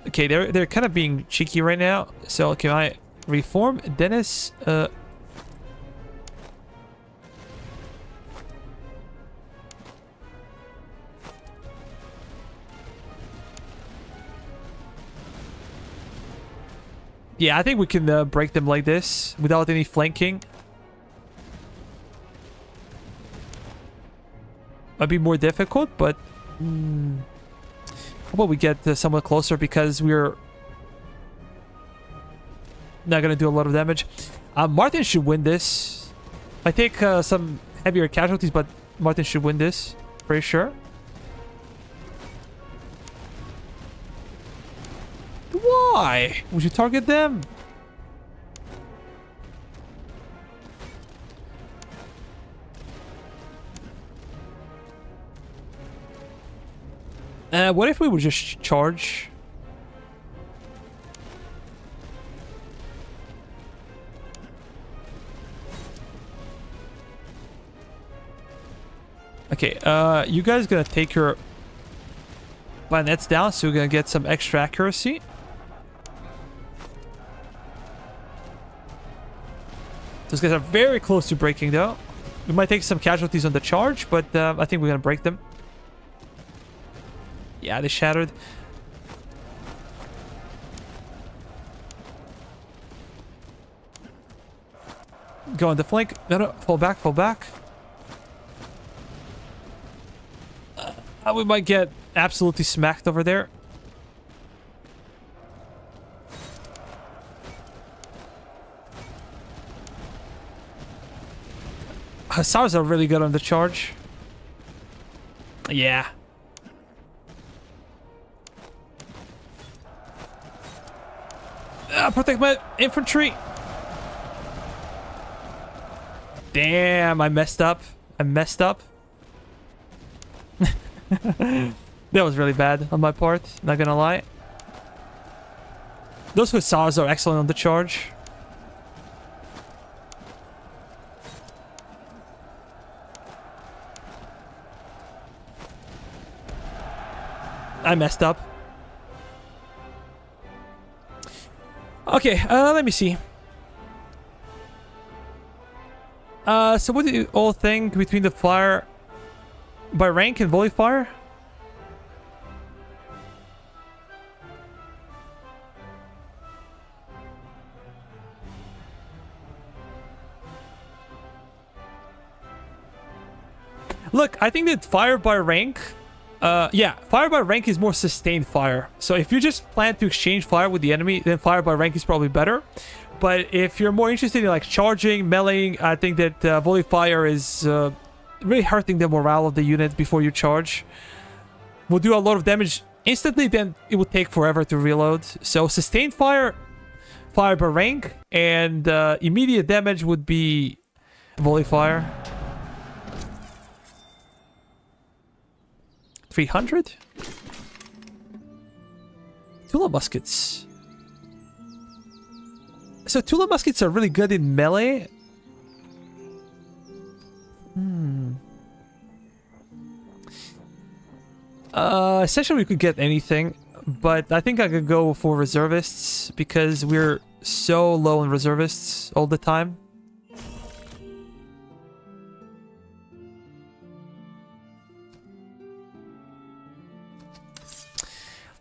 Okay, they're kind of being cheeky right now. So can I reform Dennis? Yeah, I think we can break them like this without any flanking. Might be more difficult, but how about we get somewhat closer, because we're not gonna do a lot of damage. Martin should win this. I take some heavier casualties, but Martin should win this, pretty sure. Why would you target them? What if we would just charge? Okay, you guys gonna take your bayonets down, so we're gonna get some extra accuracy. Those guys are very close to breaking, though. We might take some casualties on the charge, but I think we're gonna break them. Yeah, they shattered. Go on the flank. No, fall back, fall back. We might get absolutely smacked over there. Hussars are really good on the charge. Yeah. Protect my infantry. Damn, I messed up. I messed up. That was really bad on my part, not gonna lie. Those hussars are excellent on the charge. I messed up. Okay, let me see. So what do you all think between the fire by rank and volley fire? Look, I think that fire by rank, yeah, fire by rank is more sustained fire. So if you just plan to exchange fire with the enemy, then fire by rank is probably better. But if you're more interested in like charging, meleeing, I think that volley fire is really hurting the morale of the unit before you charge. Will do a lot of damage instantly, then it will take forever to reload. So sustained fire, fire by rank, and immediate damage would be volley fire. 300? Tula muskets. So Tula muskets are really good in melee. Essentially we could get anything, but I think I could go for reservists because we're so low in reservists all the time.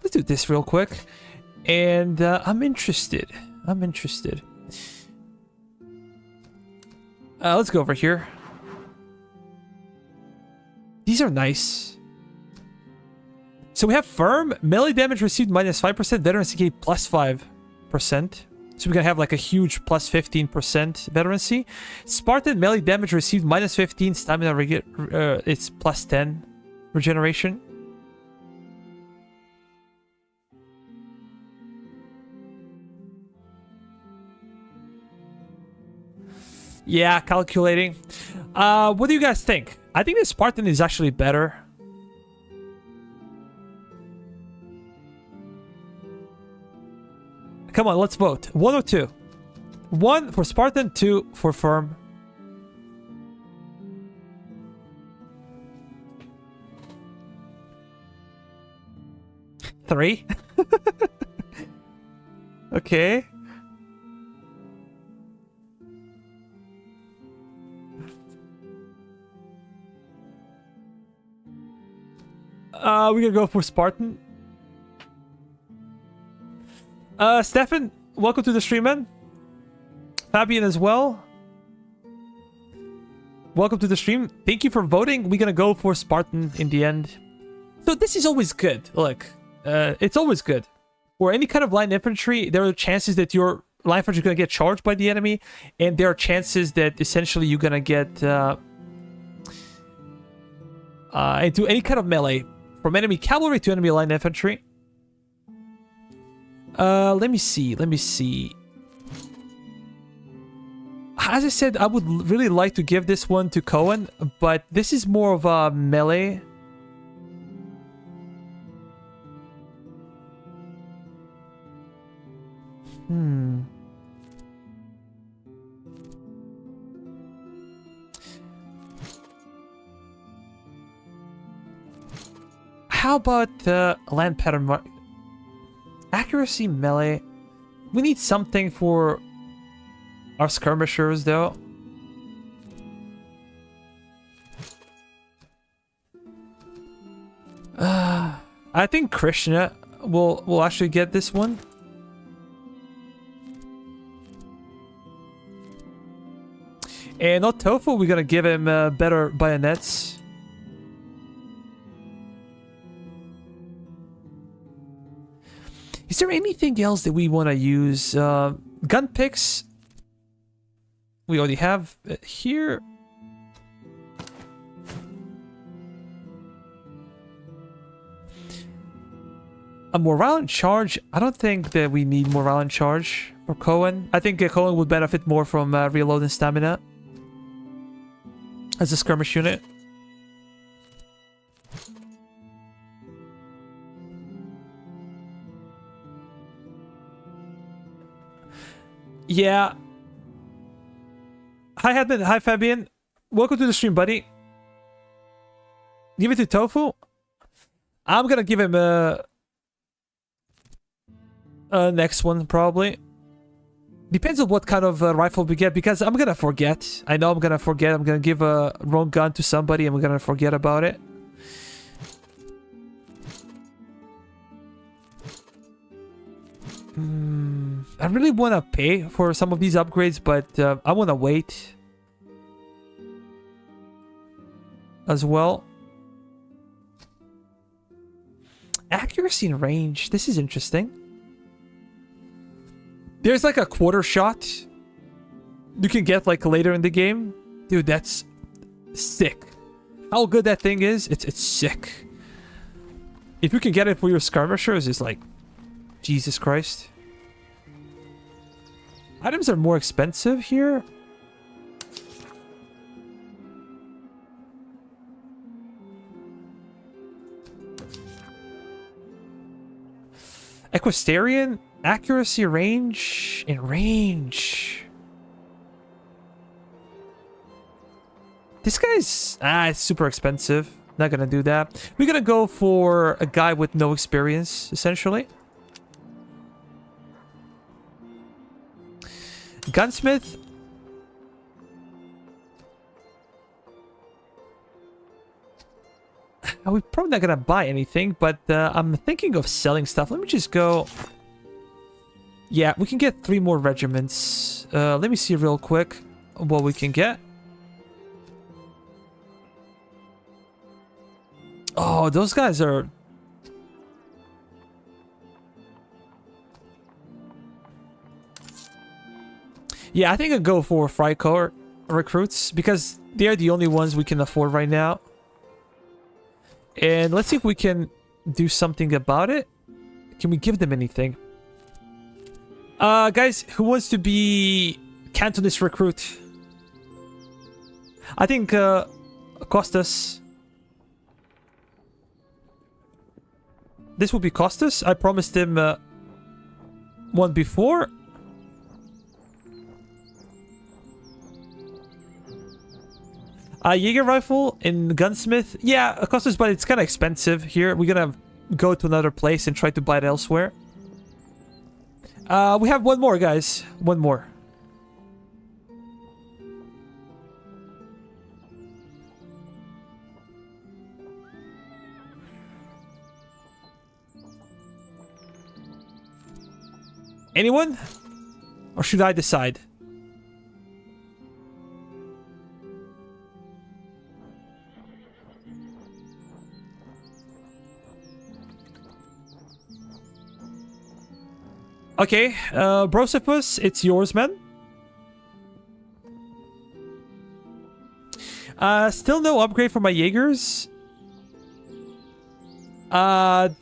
Let's do this real quick. And I'm interested. I'm interested. Let's go over here. These are nice. So we have firm. Melee damage received -5%. Veterancy plus 5%. So we're going to have like a huge plus 15% veterancy. Spartan melee damage received -15. Stamina it's plus 10 regeneration. Yeah, calculating. What do you guys think? I think the Spartan is actually better. Come on, let's vote. 1 or 2? 1 for Spartan, 2 for firm. Three? Okay. We're gonna go for Spartan. Stefan, welcome to the stream, man. Fabian as well. Welcome to the stream. Thank you for voting. We're gonna go for Spartan in the end. So this is always good. Look, it's always good. For any kind of line infantry, there are chances that your line infantry is gonna get charged by the enemy, and there are chances that essentially you're gonna get into any kind of melee. From enemy cavalry to enemy line infantry. Let me see. Let me see. As I said, I would really like to give this one to Cohen, but this is more of a melee. How about land pattern accuracy melee? We need something for Our skirmishers, though. I think Krishna will actually get this one. And not Tofu, we're gonna give him better bayonets. Is there anything else that we want to use? Gun picks. We already have it here. A morale in charge. I don't think that we need morale in charge for Cohen. I think Cohen would benefit more from reloading stamina as a skirmish unit. Yeah. Hi, Hedman. Hi, Fabian. Welcome to the stream, buddy. Give it to Tofu. I'm gonna give him a next one, probably. Depends on what kind of rifle we get, because I'm gonna forget. I know I'm gonna forget. I'm gonna give a wrong gun to somebody and we're gonna forget about it. I really want to pay for some of these upgrades, but I want to wait as well. Accuracy and range. This is interesting. There's like a quarter shot you can get like later in the game. Dude, that's sick. How good that thing is, it's sick. If you can get it for your skirmishers, it's like Jesus Christ. Items are more expensive here. Equestrian, accuracy, range, and range. This guy's it's super expensive. Not gonna do that. We're gonna go for a guy with no experience, essentially. Gunsmith. We're probably not gonna buy anything, but I'm thinking of selling stuff. Let me just go. Yeah, we can get 3 more regiments. Let me see real quick what we can get. Oh, those guys are... Yeah, I think I'll go for Freikorps recruits, because they're the only ones we can afford right now. And let's see if we can do something about it. Can we give them anything? Guys, who wants to be Cantonist recruit? I think Costas. This will be Costas. I promised him one before. Jaeger rifle and gunsmith. Yeah, Costas, but it's kind of expensive here. We're gonna go to another place and try to buy it elsewhere. We have one more, guys. One more. Anyone? Or should I decide? Okay, Brosipus, it's yours, man. Still no upgrade for my Jaegers. Well,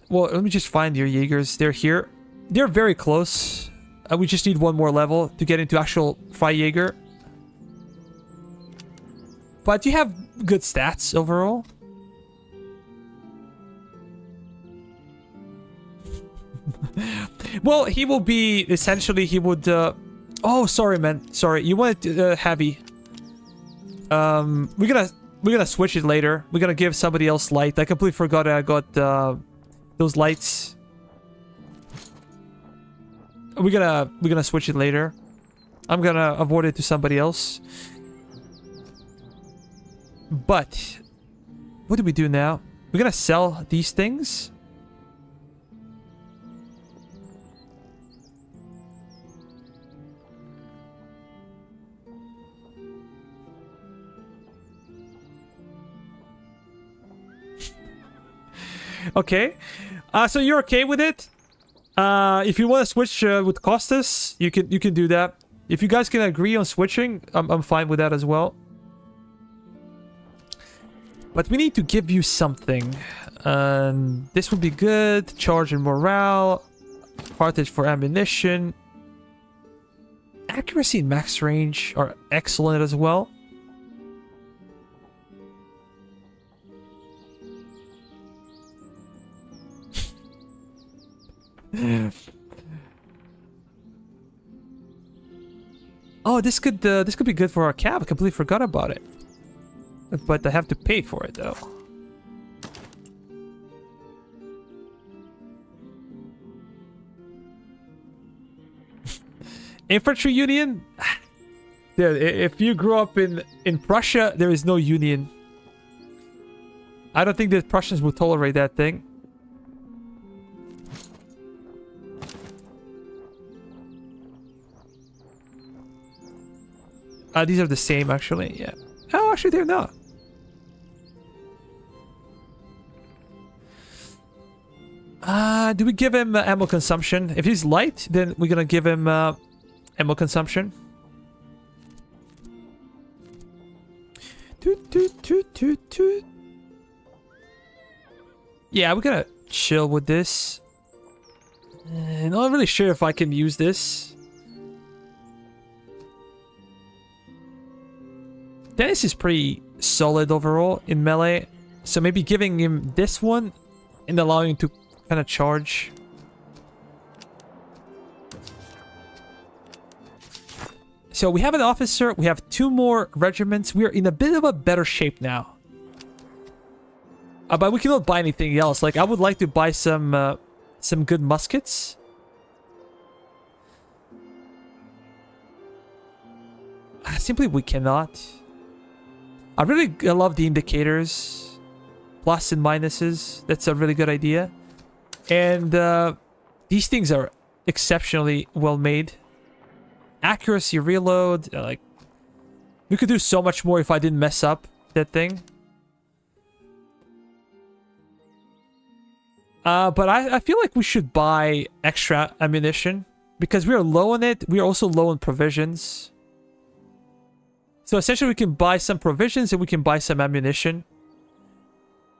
let me just find your Jaegers. They're here. They're very close. We just need one more level to get into actual Freijaeger. But you have good stats overall. Well, he will be essentially. He would. Oh, sorry, man. Sorry, you wanted heavy. We're gonna switch it later. We're gonna give somebody else light. I completely forgot I got those lights. We're gonna switch it later. I'm gonna award it to somebody else. But what do we do now? We're gonna sell these things. Okay. So you're okay with it? If you want to switch with Costas, you can do that. If you guys can agree on switching, I'm fine with that as well. But we need to give you something. This would be good. Charge and morale. Cartridge for ammunition. Accuracy and max range are excellent as well. Oh, this could be good for our cab. I completely forgot about it. But I have to pay for it though. Infantry union? Dude, if you grew up in Prussia, there is no union. I don't think the Prussians would tolerate that thing. These are the same, actually. Yeah. Oh, actually, they're not. Do we give him ammo consumption? If he's light, then we're gonna give him ammo consumption. Toot, toot, toot, toot, toot. Yeah, we're gonna chill with this. Not really sure if I can use this. Dennis is pretty solid overall in melee, so maybe giving him this one and allowing him to kind of charge. So we have an officer, we have 2 more regiments. We are in a bit of a better shape now. But we cannot buy anything else. Like, I would like to buy some good muskets. Simply, we cannot. I really love the indicators. Plus and minuses. That's a really good idea. And these things are exceptionally well made. Accuracy, reload. Like, we could do so much more if I didn't mess up that thing. But I feel like we should buy extra ammunition. Because we are low on it. We are also low on provisions. So essentially we can buy some provisions and we can buy some ammunition.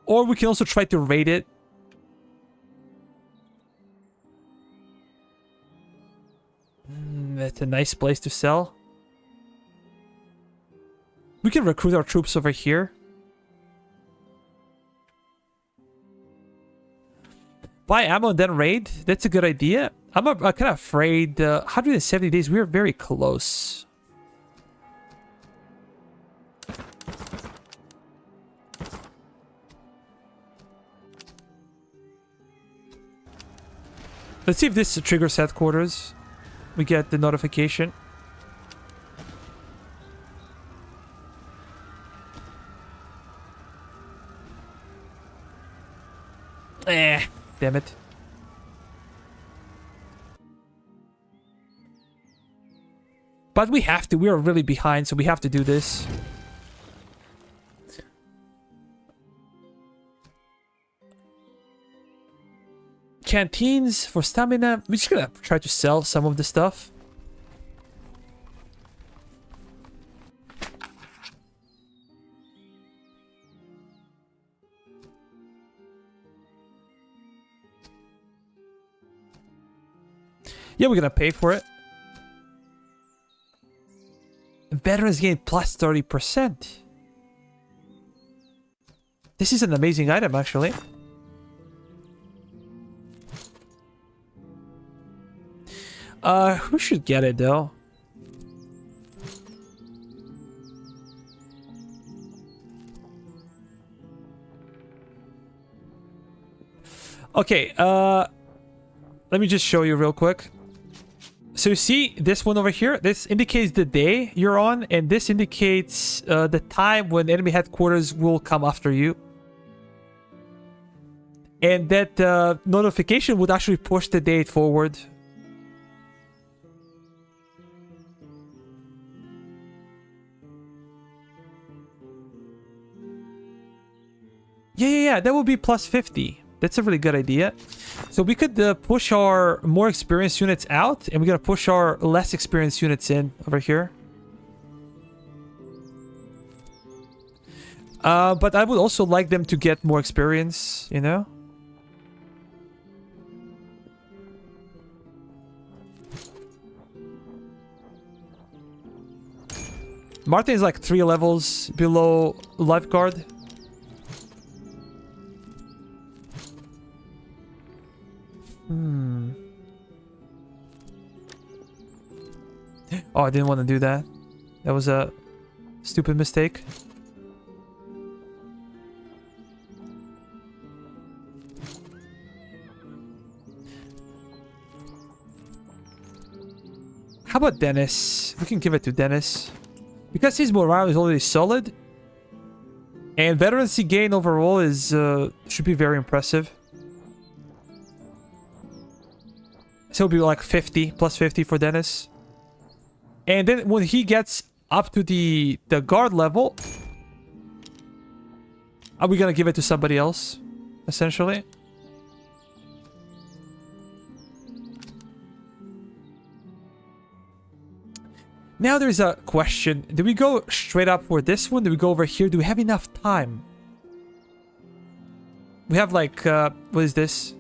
Or we can also try to raid it. That's a nice place to sell. We can recruit our troops over here. Buy ammo and then raid. That's a good idea. I'm kind of afraid. 170 days. We're very close. Let's see if this triggers headquarters. We get the notification. Damn it. But we have to. We are really behind, so we have to do this. Canteens for stamina. We're just gonna try to sell some of the stuff. Yeah, we're gonna pay for it. Veterans gain plus 30%. This is an amazing item, actually. Who should get it, though? Okay, let me just show you real quick. So you see this one over here? This indicates the day you're on, and this indicates the time when enemy headquarters will come after you. And that notification would actually push the date forward. Yeah, that would be plus 50. That's a really good idea. So we could push our more experienced units out, and we're gonna push our less experienced units in over here. But I would also like them to get more experience, you know? Martin is like 3 levels below Lifeguard. Oh, I didn't want to do that. That was a stupid mistake. How about Dennis? We can give it to Dennis. Because his morale is already solid. And veterancy gain overall is should be very impressive. So it'll be like 50, plus 50 for Dennis. And then when he gets up to the guard level, are we gonna give it to somebody else, essentially? Now there's a question. Do we go straight up for this one? Do we go over here? Do we have enough time? We have like, what is this?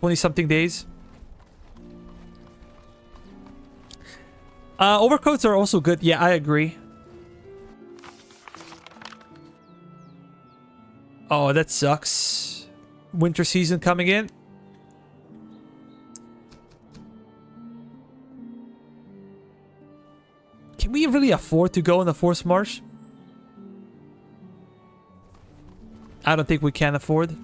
20-something days. Overcoats are also good. Yeah, I agree. Oh, that sucks. Winter season coming in. Can we really afford to go on a forced march? I don't think we can afford.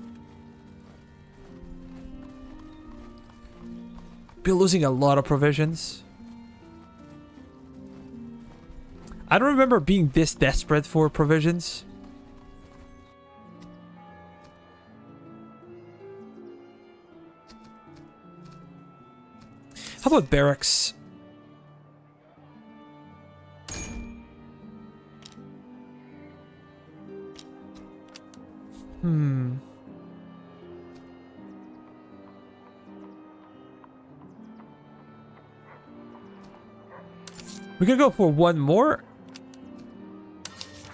We're losing a lot of provisions. I don't remember being this desperate for provisions. How about barracks? We could go for one more.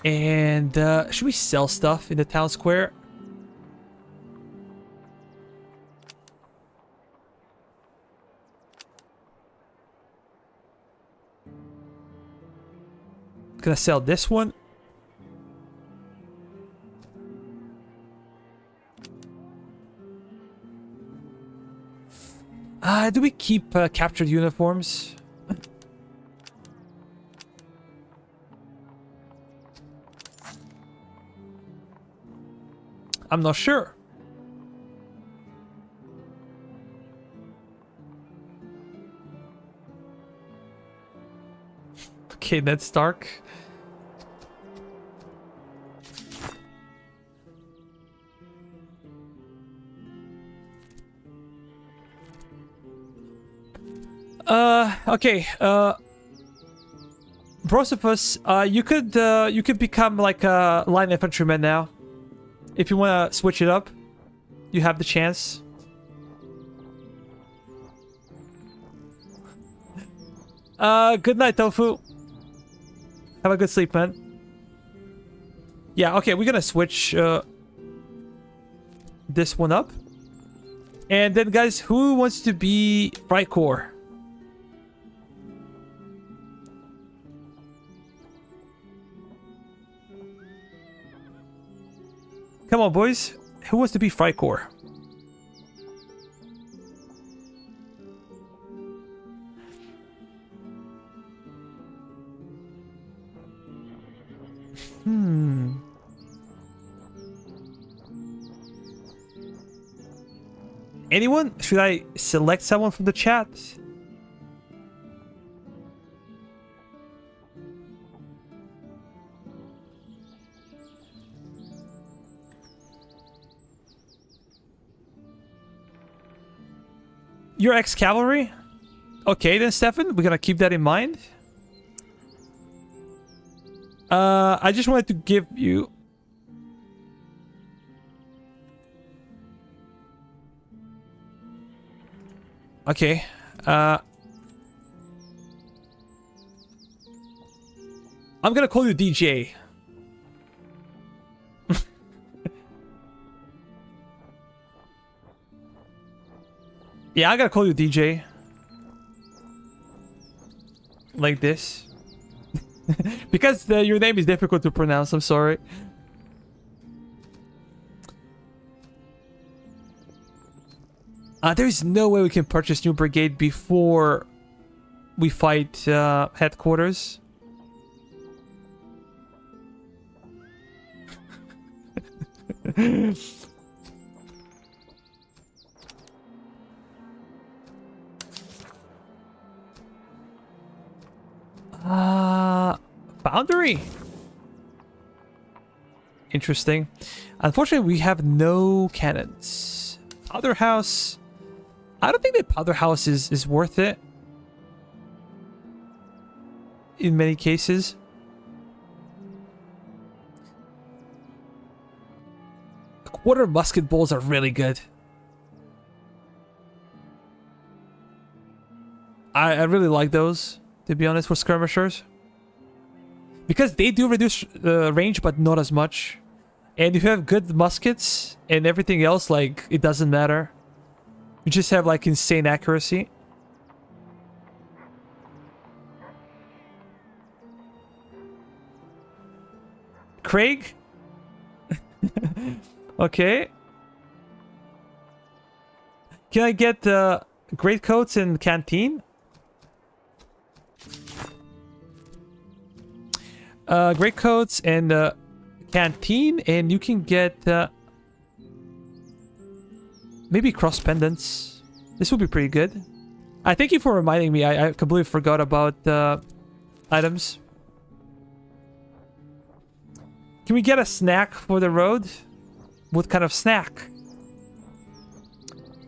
And should we sell stuff in the town square? Gonna sell this one. Do we keep captured uniforms? I'm not sure. Okay, Ned Stark. Okay, Brosopus, you could become like a line infantryman now. If you want to switch it up, you have the chance. Good night, Tofu. Have a good sleep, man. Yeah, okay, we're gonna switch this one up. And then, guys, who wants to be Freikorps? Come on, boys. Who wants to be Freikorps? Anyone? Should I select someone from the chat? You're ex-cavalry? Okay then, Stefan. We're gonna keep that in mind. I just wanted to give you... Okay. I'm gonna call you DJ. Yeah, I gotta call you DJ. Like this. Because your name is difficult to pronounce, I'm sorry. There's no way we can purchase new brigade before we fight headquarters. Foundry. Interesting. Unfortunately, we have no cannons. Powder house. I don't think the powder house is worth it. In many cases. Quarter musket balls are really good. I really like those, to be honest, for skirmishers. Because they do reduce range, but not as much. And if you have good muskets and everything else, like, it doesn't matter. You just have, like, insane accuracy. Craig? Okay. Can I get greatcoats and canteen? Greatcoats and canteen, and you can get maybe cross pendants. This would be pretty good. I thank you for reminding me. I completely forgot about items. Can we get a snack for the road? What kind of snack?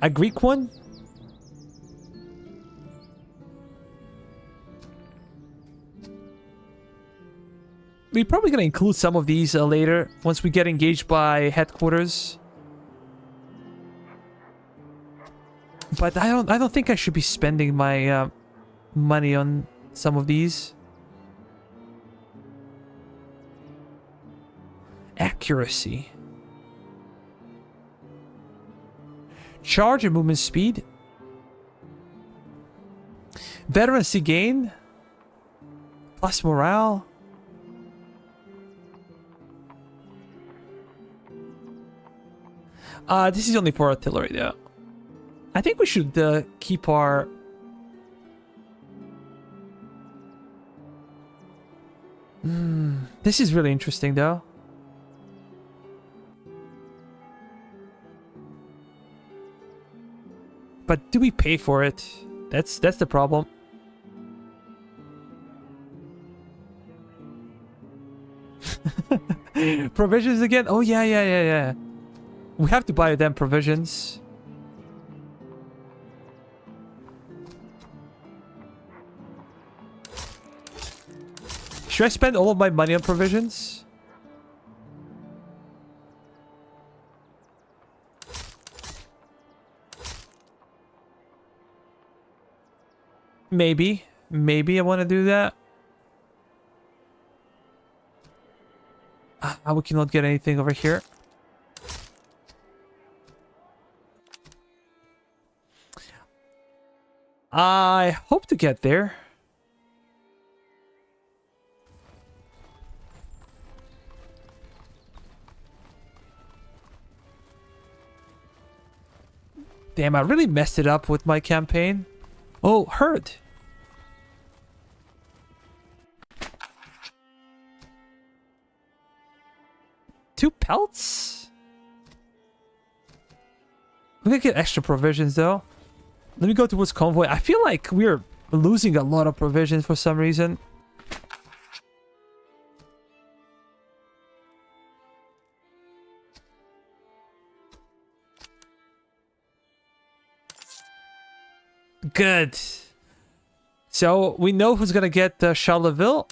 A Greek one? We're probably gonna include some of these later once we get engaged by headquarters. But I don't think I should be spending my money on some of these. Accuracy. Charge and movement speed. Veterancy gain. Plus morale. This is only for artillery though. I think we should keep our... This is really interesting though. But do we pay for it? That's the problem. Provisions again? Oh yeah. We have to buy them provisions. Should I spend all of my money on provisions? Maybe I want to do that. We cannot get anything over here. I hope to get there. Damn, I really messed it up with my campaign. Oh, herd. Two pelts? We're gonna get extra provisions though. Let me go towards convoy. I feel like we're losing a lot of provisions for some reason. Good. So we know who's gonna get Charleville.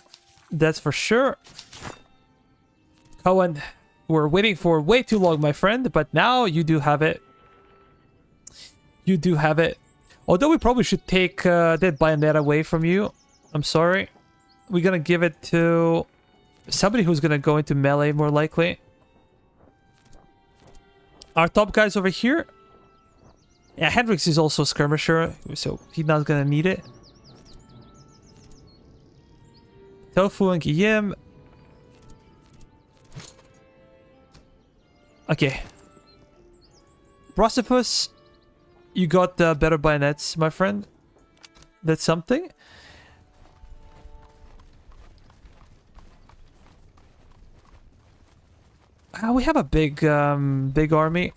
That's for sure. Cohen, we're waiting for way too long, my friend, but now you do have it. You do have it. Although we probably should take that bayonet away from you. I'm sorry. We're gonna give it to somebody who's gonna go into melee more likely. Our top guy's over here. Yeah, Hendrix is also a skirmisher, so he's not gonna need it. Tofu and Guillaume. Okay. Brossipus, you got better bayonets, my friend. That's something. We have a big army.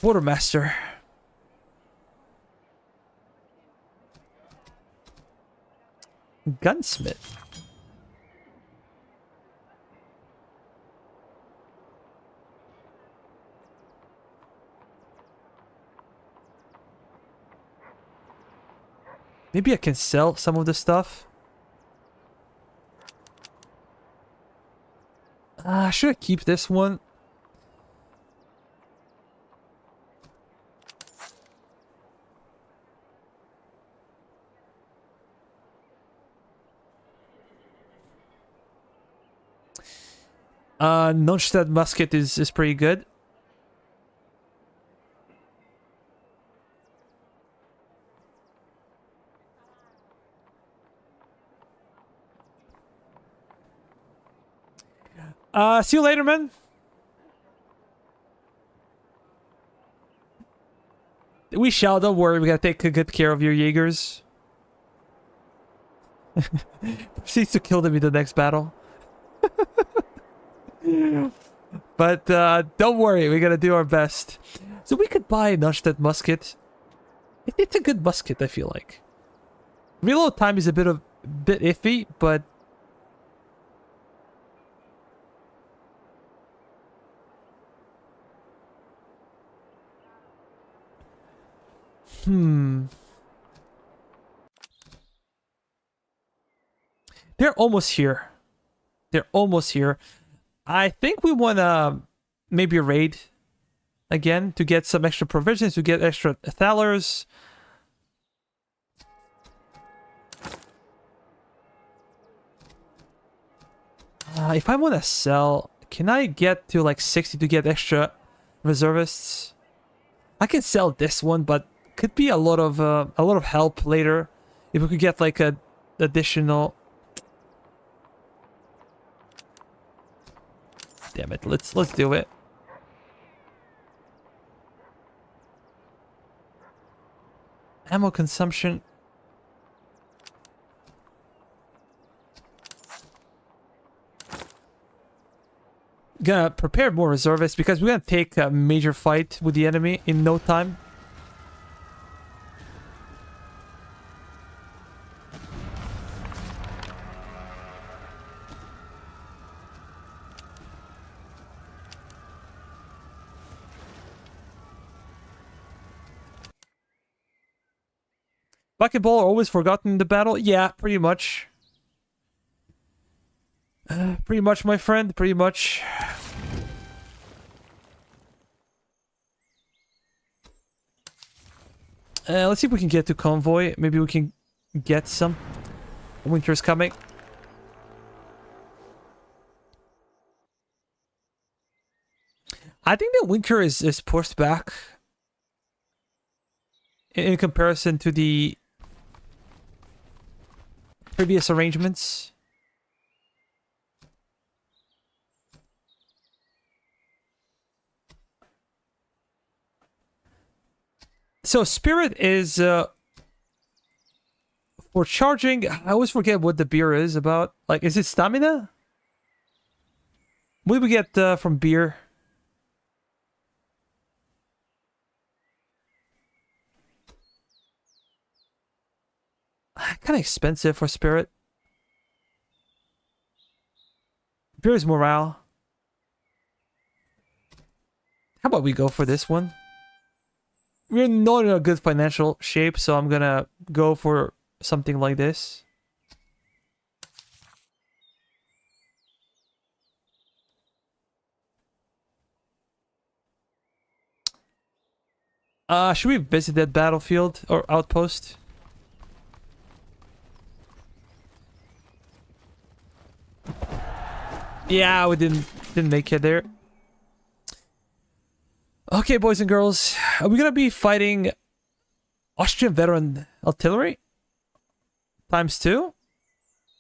Quartermaster. Gunsmith. Maybe I can sell some of the stuff. Should I keep this one? Nonstead musket is pretty good. See you later, man. We shall, don't worry, we gotta take good care of your Jaegers. Proceeds to kill them in the next battle. But don't worry, we're gonna do our best. So we could buy a Nonstead musket. It's a good musket, I feel like. Reload time is a bit iffy, but they're almost here. They're almost here. I think we want to maybe raid again to get some extra provisions, to get extra thalers. If I want to sell, can I get to like 60 to get extra reservists? I can sell this one, but could be a lot of help later if we could get like a additional. Damn it! Let's do it. Ammo consumption. Gonna prepare more reservists because we're gonna take a major fight with the enemy in no time. Bucketball always forgotten in the battle? Yeah, pretty much. Pretty much, my friend, pretty much. Let's see if we can get to convoy. Maybe we can get some. Winter's coming. I think the winter is pushed back in comparison to the previous arrangements. So Spirit is for charging. I always forget what the beer is about. Like, is it stamina? What do we get from beer? Kind of expensive for Spirit. Beer is morale. How about we go for this one? We're not in a good financial shape, so I'm gonna go for something like this. Should we visit that battlefield or outpost? Yeah, we didn't make it there. Okay, boys and girls, are we gonna be fighting Austrian veteran artillery ×2?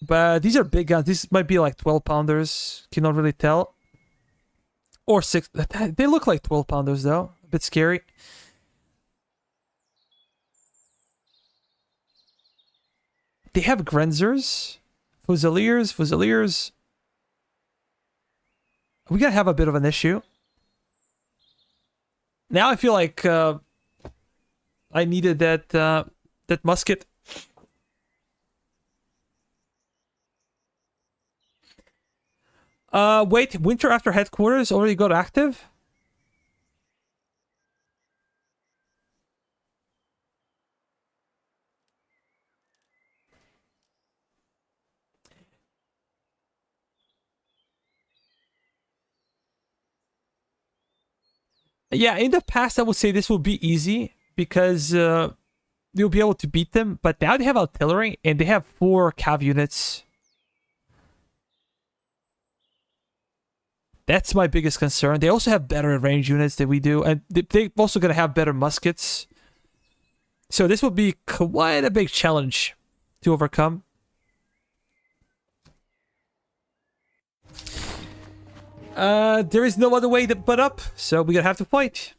But these are big guns. These might be like 12-pounders. Cannot really tell. Or 6. They look like 12-pounders though. A bit scary. They have Grenzers, Fusiliers. We're gonna have a bit of an issue. Now I feel like I needed that musket. Wait, winter after headquarters already got active? Yeah, in the past I would say this will be easy because you'll be able to beat them, but now they have artillery and they have 4 cav units. That's my biggest concern. They also have better range units than we do, and they're also going to have better muskets. So this will be quite a big challenge to overcome. There is no other way but up, so we're going to have to fight.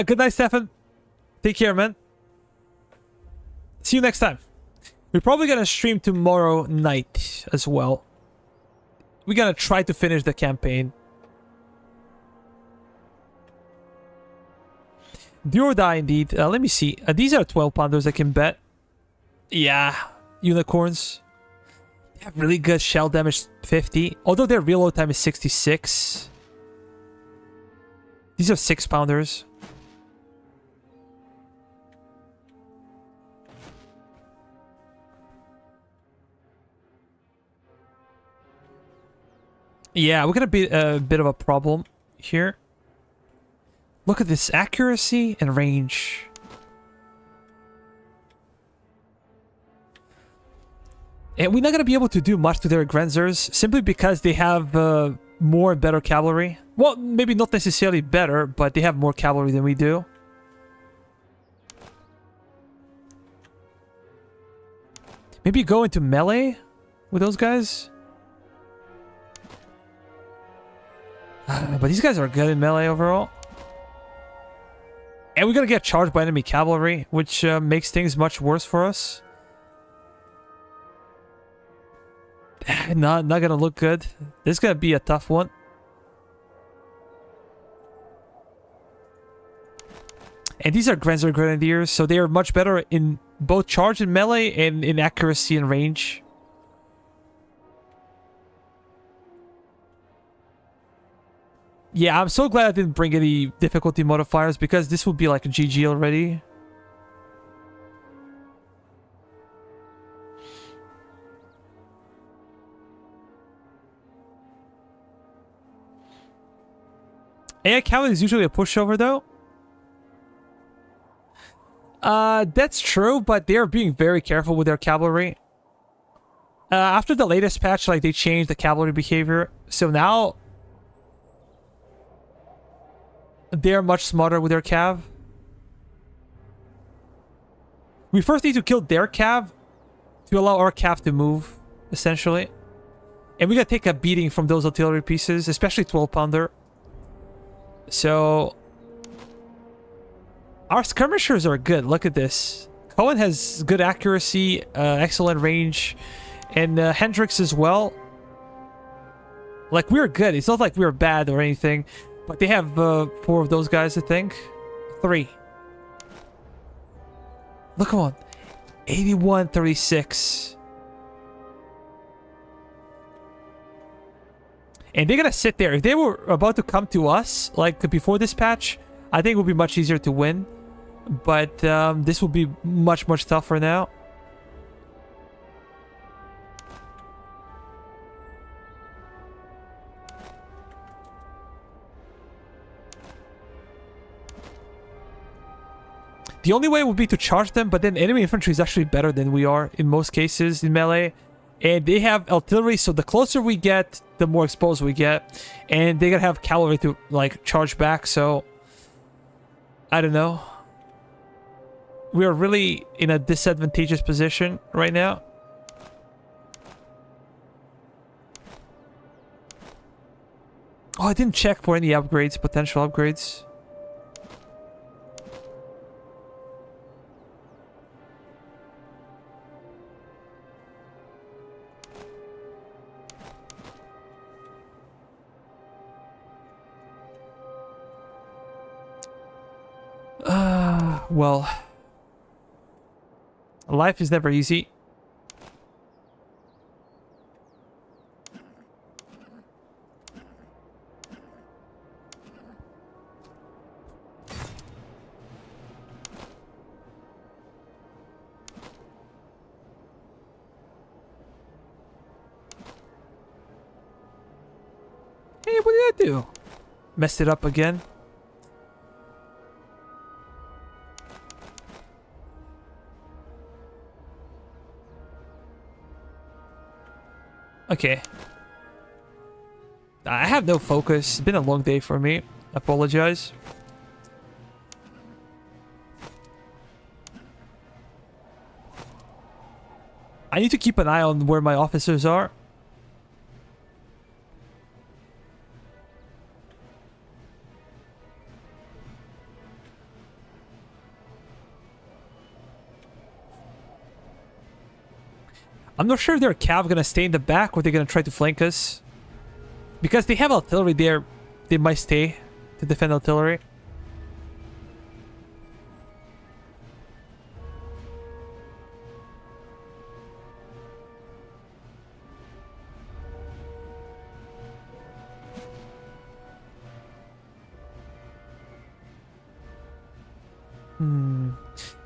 Good night, Stefan. Take care, man. See you next time. We're probably gonna stream tomorrow night as well. We're gonna try to finish the campaign. Do or die, indeed. Let me see. These are 12-pounders, I can bet. Yeah, unicorns. They have really good shell damage, 50. Although their reload time is 66. These are 6-pounders. Yeah, we're gonna be a bit of a problem here. Look at this accuracy and range. And we're not gonna be able to do much to their Grenzers simply because they have more and better cavalry. Well, maybe not necessarily better, but they have more cavalry than we do. Maybe go into melee with those guys. But these guys are good in melee overall. And we're gonna get charged by enemy cavalry, which makes things much worse for us. Not gonna look good. This is gonna be a tough one. And these are Grenzer Grenadiers, so they are much better in both charge and melee and in accuracy and range. Yeah, I'm so glad I didn't bring any difficulty modifiers because this would be like a GG already. AI cavalry is usually a pushover though. That's true, but they are being very careful with their cavalry. After the latest patch, like they changed the cavalry behavior, so now they're much smarter with their cav. We first need to kill their cav to allow our cav to move, essentially. And we gotta take a beating from those artillery pieces, especially 12-pounder. So our skirmishers are good. Look at this. Cohen has good accuracy, excellent range, and Hendrix as well. Like, we're good. It's not like we're bad or anything. But they have 4 of those guys, I think. 3. Look on. 81-36. And they're gonna sit there. If they were about to come to us, like before this patch, I think it would be much easier to win. But this will be much, much tougher now. The only way would be to charge them, but then enemy infantry is actually better than we are in most cases in melee. And they have artillery, so the closer we get, the more exposed we get. And they're gonna have cavalry to, like, charge back, so... I don't know. We are really in a disadvantageous position right now. Oh, I didn't check for any upgrades, potential upgrades. Well, life is never easy. Hey, what did I do? Messed it up again. Okay. I have no focus. It's been a long day for me. I apologize. I need to keep an eye on where my officers are. I'm not sure if their cav gonna stay in the back or they're gonna try to flank us. Because they have artillery there, they might stay to defend artillery.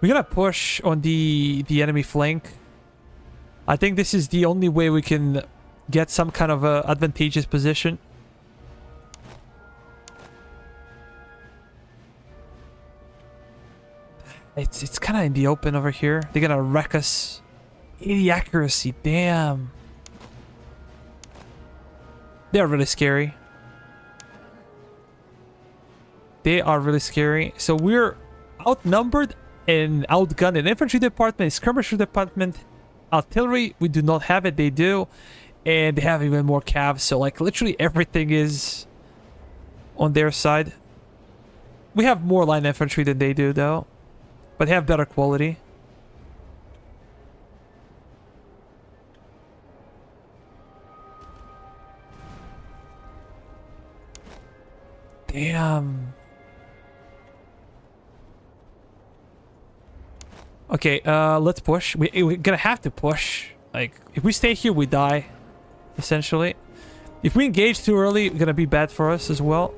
We're gonna push on the enemy flank. I think this is the only way we can get some kind of a advantageous position. It's kind of in the open over here. They're gonna wreck us. 80 accuracy, damn. They are really scary. They are really scary. So we're outnumbered and outgunned in infantry department, skirmisher department. Artillery, we do not have it, they do. And they have even more cavs, so like literally everything is on their side. We have more line infantry than they do though, but they have better quality. Damn. Okay, let's push. We're gonna have to push. Like, if we stay here, we die. Essentially. If we engage too early, it's gonna be bad for us as well.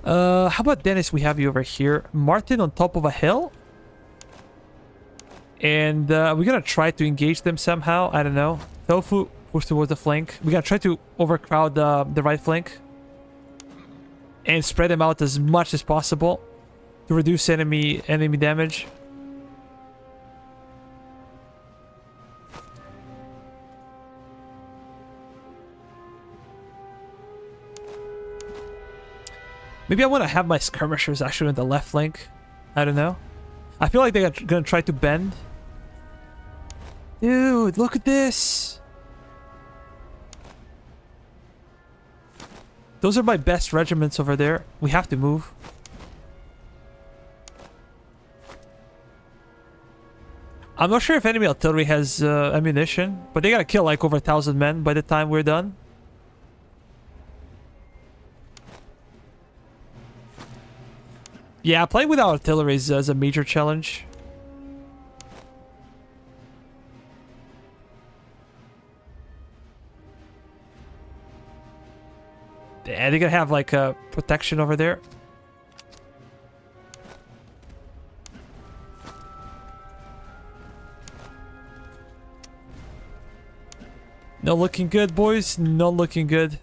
How about Dennis? We have you over here. Martin on top of a hill. And we're gonna try to engage them somehow. I don't know. Tofu, push towards the flank. We're gonna try to overcrowd the right flank. And spread them out as much as possible. To reduce enemy damage. Maybe I want to have my skirmishers actually on the left flank. I don't know. I feel like they're gonna try to bend. Dude, look at this. Those are my best regiments over there. We have to move. I'm not sure if enemy artillery has ammunition, but they gotta kill like over 1,000 men by the time we're done. Yeah, playing without artillery is a major challenge. Yeah, they're gonna have like a protection over there. Not looking good, boys. Not looking good.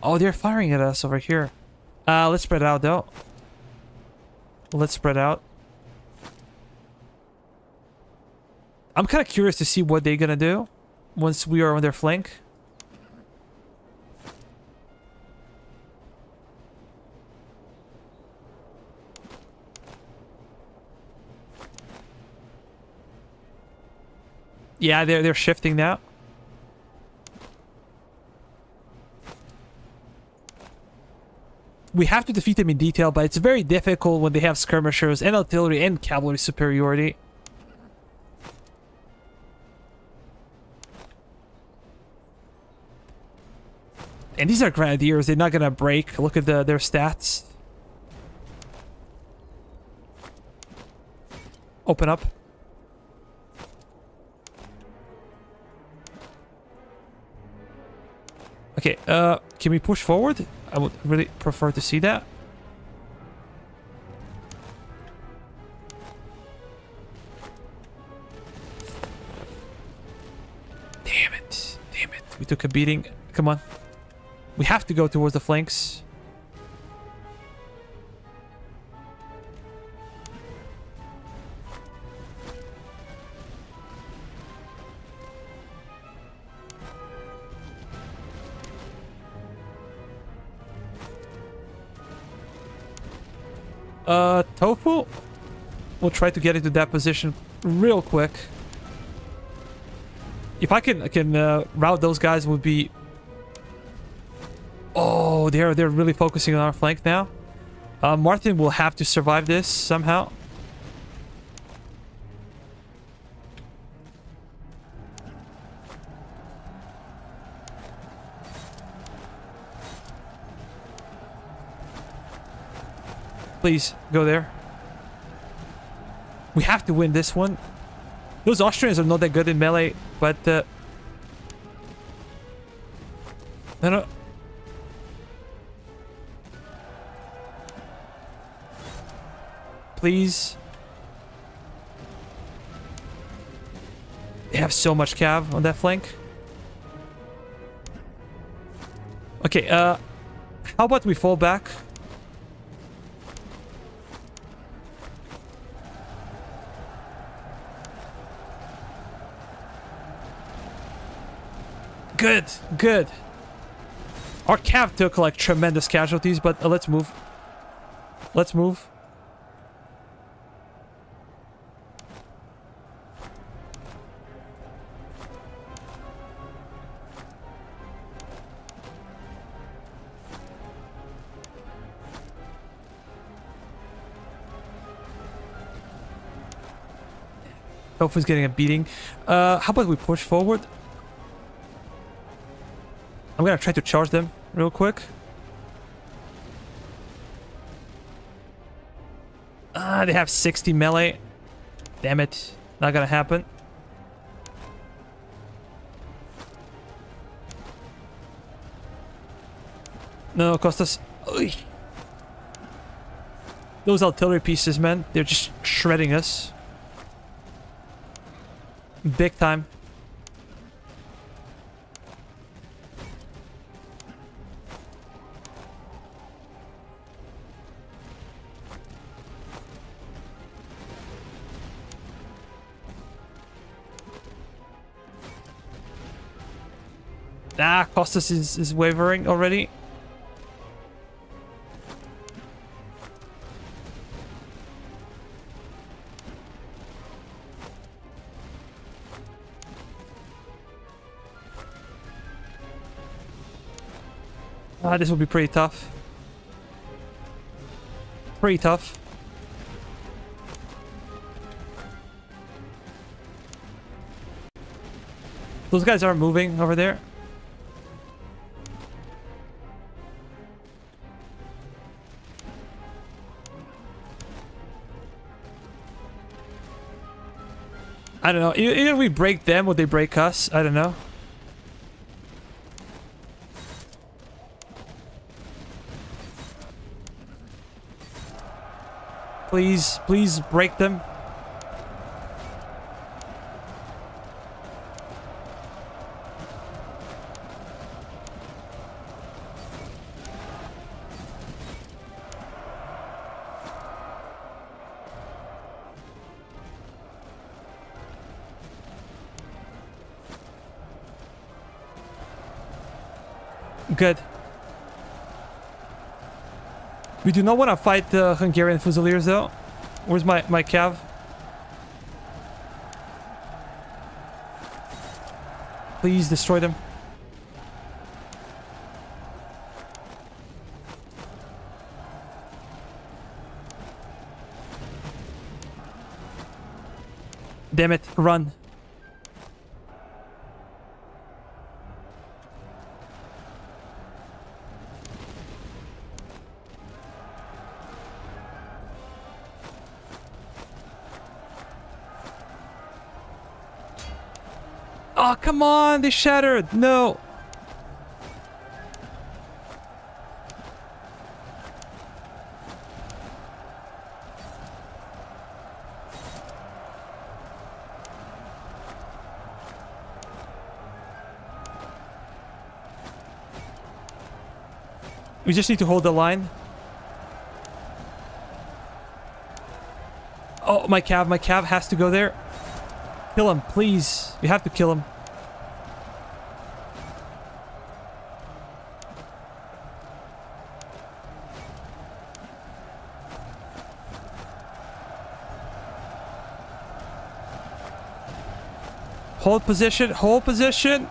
Oh, they're firing at us over here. Let's spread out though. Let's spread out. I'm kind of curious to see what they're gonna do once we are on their flank. Yeah, they're shifting now. We have to defeat them in detail, but it's very difficult when they have skirmishers and artillery and cavalry superiority. And these are grenadiers, they're not gonna break. Look at their stats. Open up. Okay, can we push forward? I would really prefer to see that. Damn it. Damn it. We took a beating. Come on. We have to go towards the flanks. Tofu? We'll try to get into that position real quick. If I can route those guys, would be... Oh, they're really focusing on our flank now. Martin will have to survive this somehow. Please, go there. We have to win this one. Those Austrians are not that good in melee, but... No. Please. They have so much cav on that flank. Okay, how about we fall back? Good, good. Our cav took like tremendous casualties, but let's move. Let's move. Tofu's getting a beating. How about we push forward? I'm gonna try to charge them real quick. They have 60 melee. Damn it. Not gonna happen. No, Costas. Oy. Those artillery pieces, man. They're just shredding us. Big time. Ah, Costas is wavering already. This will be pretty tough. Pretty tough. Those guys are moving over there. I don't know. Either we break them or they break us. I don't know. Please, please break them. Good. We do not want to fight the Hungarian Fusiliers though. Where's my cav? Please destroy them. Damn it, run. Oh, come on, they shattered. No. We just need to hold the line. Oh, my cav has to go there. Kill him, please. You have to kill him. Hold position, hold position.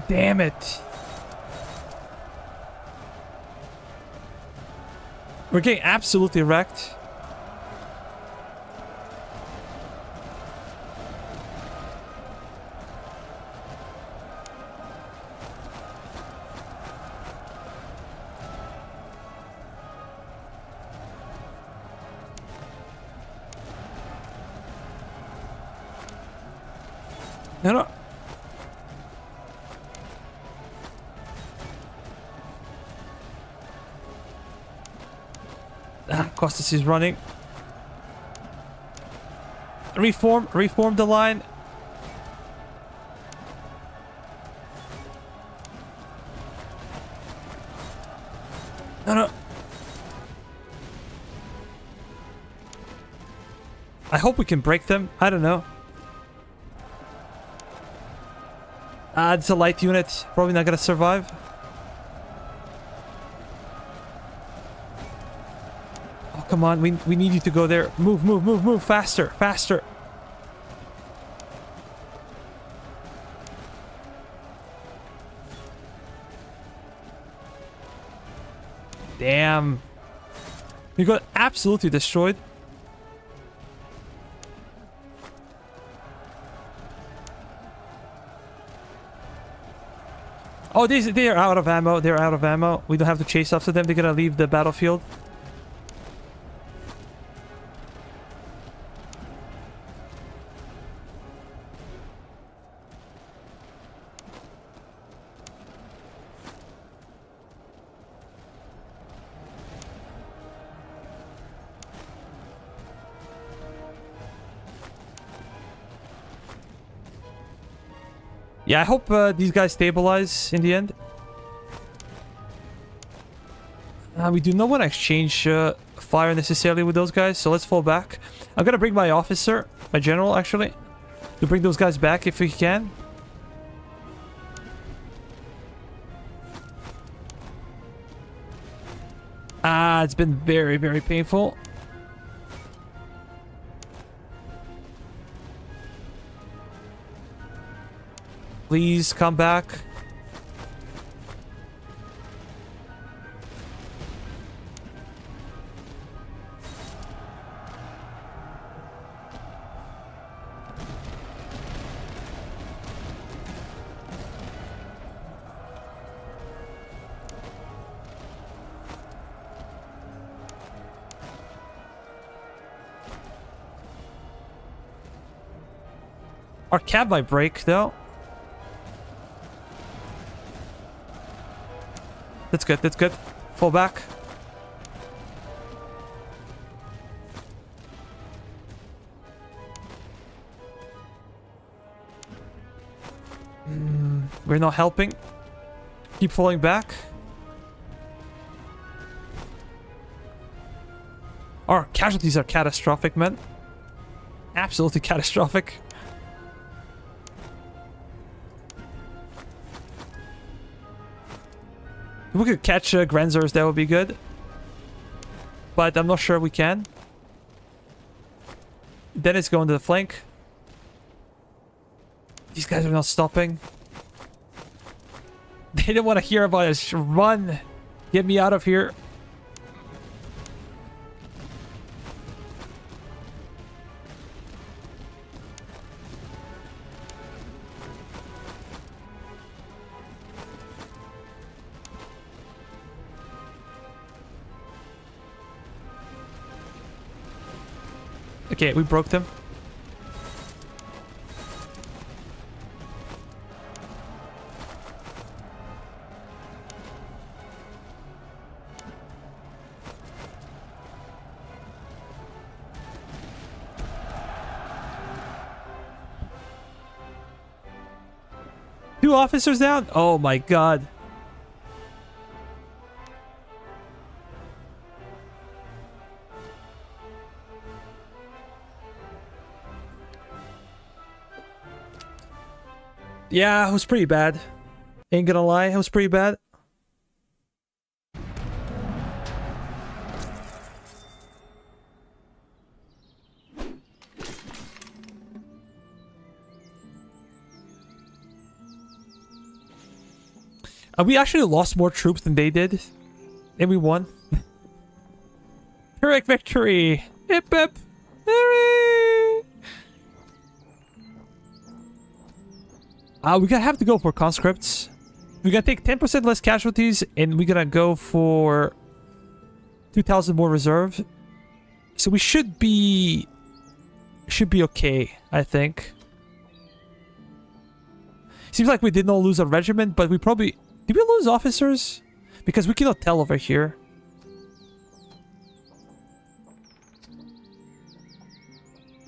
Damn it. We're getting absolutely wrecked. No, no. Costas is running. Reform the line. No, no. I hope we can break them. I don't know. It's a light unit. Probably not gonna survive. Oh, come on. We need you to go there. Move, move, move, move. Faster, faster. Damn. We got absolutely destroyed. Oh, they are out of ammo. They're out of ammo. We don't have to chase after them. They're gonna leave the battlefield. Yeah, I hope these guys stabilize in the end. We do not want to exchange fire necessarily with those guys, so let's fall back. I'm gonna bring my officer, my general actually, to bring those guys back if we can. It's been very, very painful. Please come back. Our cab might break, though. That's good, that's good. Fall back. We're not helping. Keep falling back. Our casualties are catastrophic, man. Absolutely catastrophic. If we could catch Grenzers, that would be good. But I'm not sure we can. Then it's going to the flank. These guys are not stopping. They don't want to hear about us. Run! Get me out of here. Okay, we broke them. Two officers down? Oh my god. Yeah, it was pretty bad. Ain't gonna lie, it was pretty bad. We actually lost more troops than they did. And we won. Pyrrhic victory! Hip hip! Hooray! We're gonna have to go for conscripts. We're gonna take 10% less casualties, and we're gonna go for 2,000 more reserve. So we should be okay, I think. Seems like we did not lose a regiment, but we probably... Did we lose officers? Because we cannot tell over here.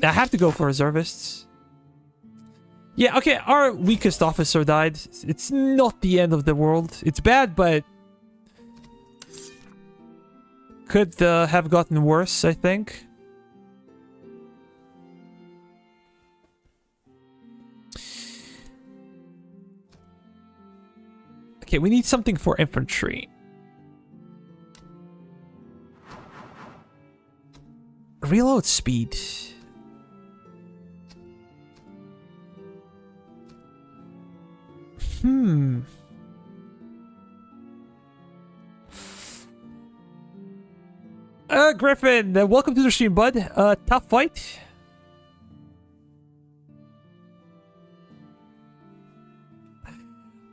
I have to go for reservists. Yeah, okay, our weakest officer died. It's not the end of the world. It's bad, but... could have gotten worse, I think. Okay, we need something for infantry. Reload speed. Griffin, welcome to the stream, bud. Tough fight.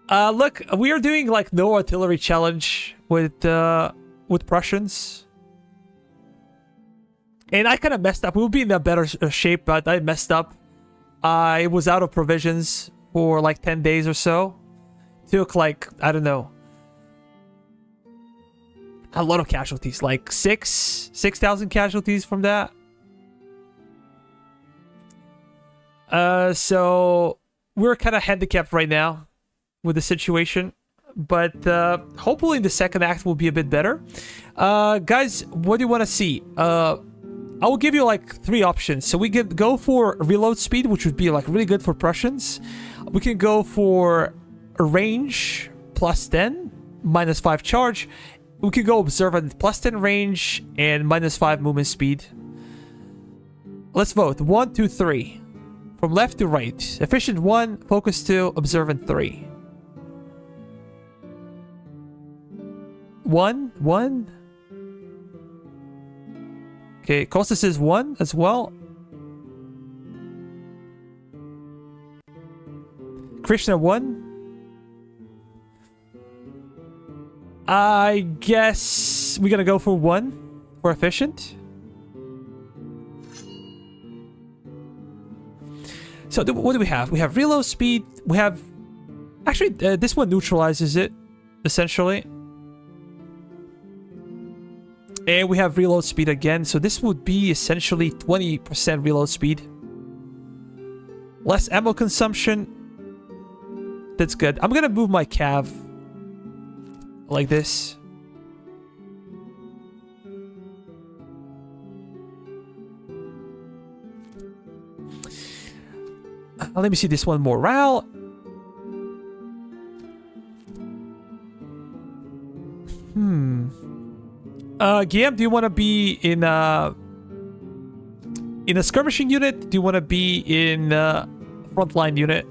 Look, we are doing like no artillery challenge with Prussians. And I kind of messed up. We'll be in a better shape, but I messed up. I was out of provisions for like 10 days or so. Took like, I don't know, a lot of casualties, like 6,000 casualties from that. So we're kind of handicapped right now with the situation, but hopefully the second act will be a bit better. Guys, what do you want to see? I will give you like 3 options. So we could go for reload speed, which would be like really good for Prussians. We can go for range +10, -5 charge. We could go observant +10 range and -5 movement speed. Let's vote. 1, 2, 3. From left to right. Efficient 1, focus 2, observant 3. 1. Okay, Costas is 1 as well. Krishna 1. I guess we're gonna go for 1 for efficient. So what do we have? We have reload speed. We have... Actually, this one neutralizes it, essentially. And we have reload speed again. So this would be essentially 20% reload speed. Less ammo consumption. That's good. I'm going to move my cav like this. Let me see this one. Morale. Guillaume, do you want to be in a skirmishing unit? Do you want to be in a frontline unit?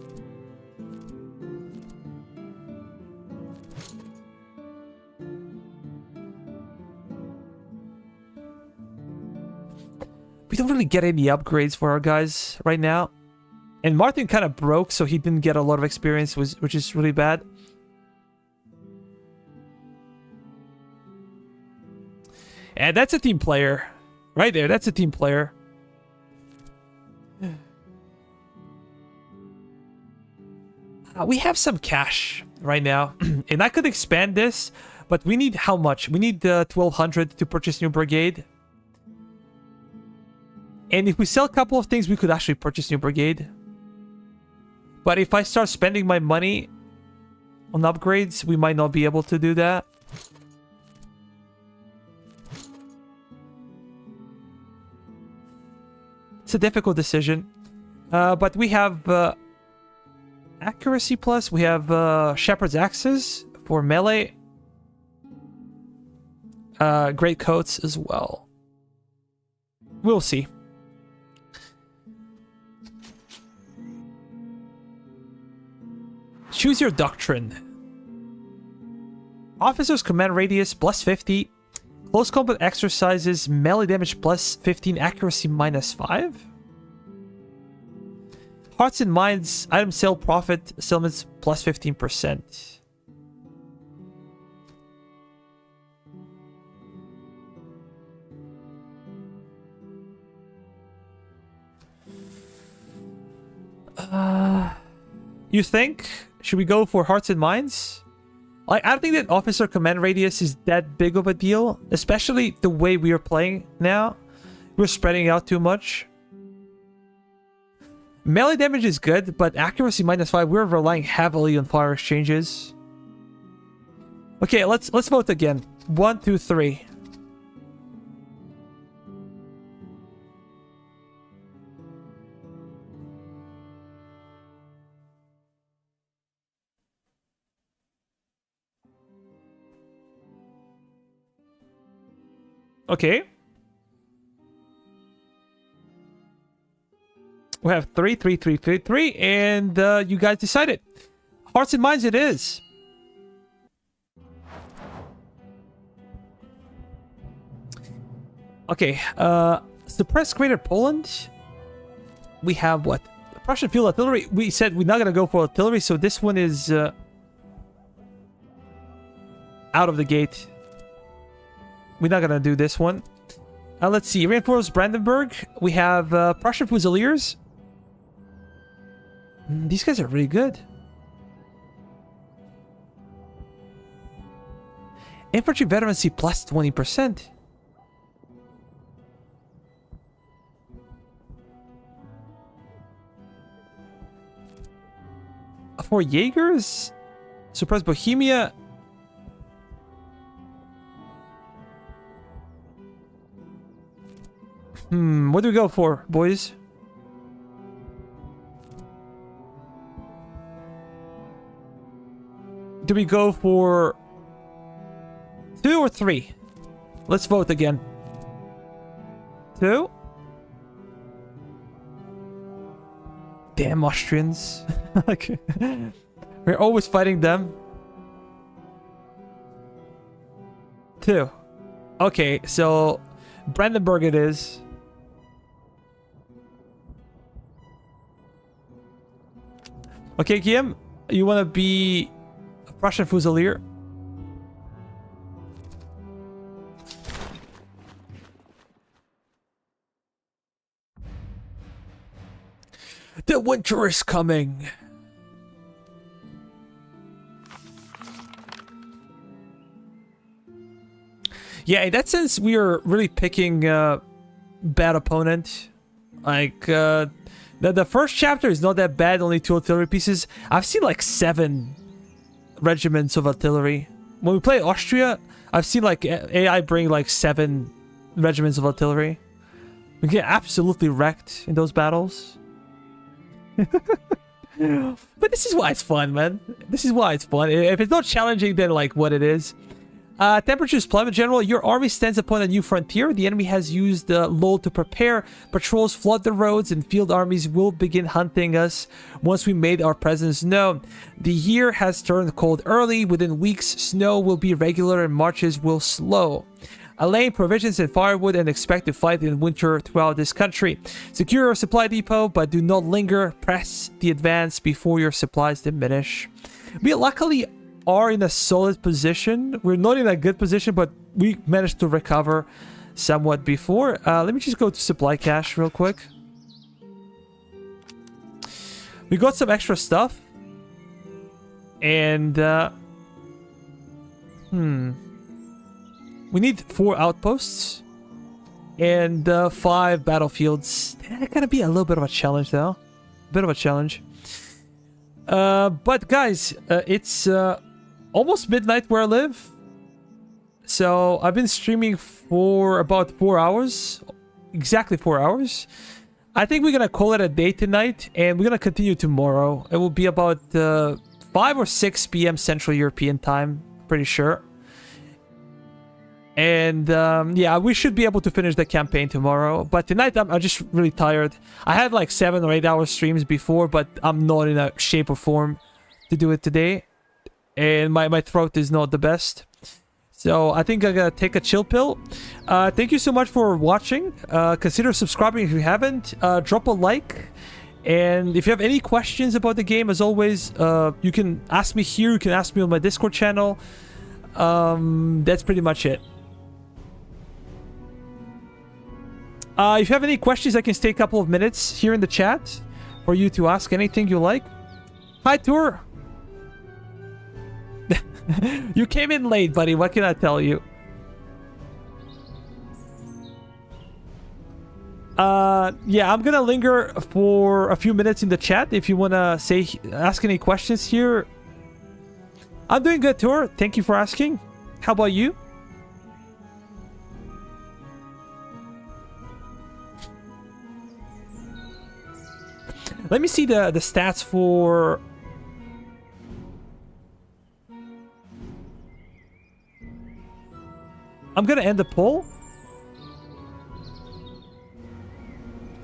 We don't really get any upgrades for our guys right now. And Martin kind of broke, so he didn't get a lot of experience, which is really bad. And that's a team player. Right there, that's a team player. We have some cash right now. And I could expand this, but we need how much? We need 1,200 to purchase new brigade. And if we sell a couple of things, we could actually purchase new brigade. But if I start spending my money on upgrades, we might not be able to do that. It's a difficult decision. But we have accuracy plus. We have Shepherd's Axes for melee. Great coats as well. We'll see. Choose your doctrine. Officer's command radius plus 50. Close combat exercises, melee damage plus 15, accuracy minus 5. Hearts and Minds, item sale profit, settlements plus 15%. You think? Should we go for Hearts and Minds? I don't think that officer command radius is that big of a deal, especially the way we are playing now. We're spreading out too much. Melee damage is good, but accuracy minus 5, we're relying heavily on fire exchanges. Okay, let's vote again. 1, 2, 3. Okay. We have 3, 3, 3, 3, 3, and you guys decided. Hearts and Minds it is. Okay, suppress Greater Poland. We have what? Prussian field artillery. We said we're not gonna go for artillery, so this one is out of the gate. We're not gonna do this one. Let's see. Reinforced Brandenburg. We have Prussian Fusiliers. These guys are really good. Infantry veterancy plus 20%. For Jaegers? Suppress Bohemia. What do we go for, boys? Do we go for 2 or 3? Let's vote again. 2? Damn Austrians. Okay. We're always fighting them. 2. Okay, so Brandenburg it is. Okay, Guillaume, you want to be a Prussian Fusilier? The winter is coming. Yeah, in that sense, we are really picking bad opponent. Like, the first chapter is not that bad, only 2 artillery pieces. I've seen like 7 regiments of artillery. When we play Austria, I've seen like AI bring like 7 regiments of artillery. We get absolutely wrecked in those battles. But this is why it's fun, man. This is why it's fun. If it's not challenging, then like what it is. Temperatures plummet. General, your army stands upon a new frontier. The enemy has used the lull to prepare. Patrols flood the roads and field armies will begin hunting us once we made our presence known. The year has turned cold early. Within weeks, snow will be regular and marches will slow. Allay provisions and firewood and expect to fight in winter throughout this country. Secure your supply depot, but do not linger. Press the advance before your supplies diminish. We luckily are in a solid position. We're not in a good position, but we managed to recover somewhat before. Let me just go to supply cache real quick. We got some extra stuff. And, we need 4 outposts and 5 battlefields. That's gonna be a little bit of a challenge, though. A bit of a challenge. But guys, it's almost midnight where I live. So I've been streaming for about 4 hours. Exactly 4 hours. I think we're gonna call it a day tonight, and we're gonna continue tomorrow. It will be about 5 or 6 p.m. Central European time, pretty sure. And yeah, we should be able to finish the campaign tomorrow. But tonight, I'm just really tired. I had like 7 or 8 hour streams before, but I'm not in a shape or form to do it today. And my throat is not the best. So I think I'm gonna take a chill pill. Thank you so much for watching. Consider subscribing if you haven't. Drop a like. And if you have any questions about the game, as always, you can ask me here. You can ask me on my Discord channel. That's pretty much it. If you have any questions, I can stay a couple of minutes here in the chat for you to ask anything you like. Hi, Tour. You came in late, buddy. What can I tell you? Yeah, I'm gonna linger for a few minutes in the chat if you wanna ask any questions here. I'm doing good, Tour. Thank you for asking. How about you? Let me see the stats for... I'm gonna end the poll.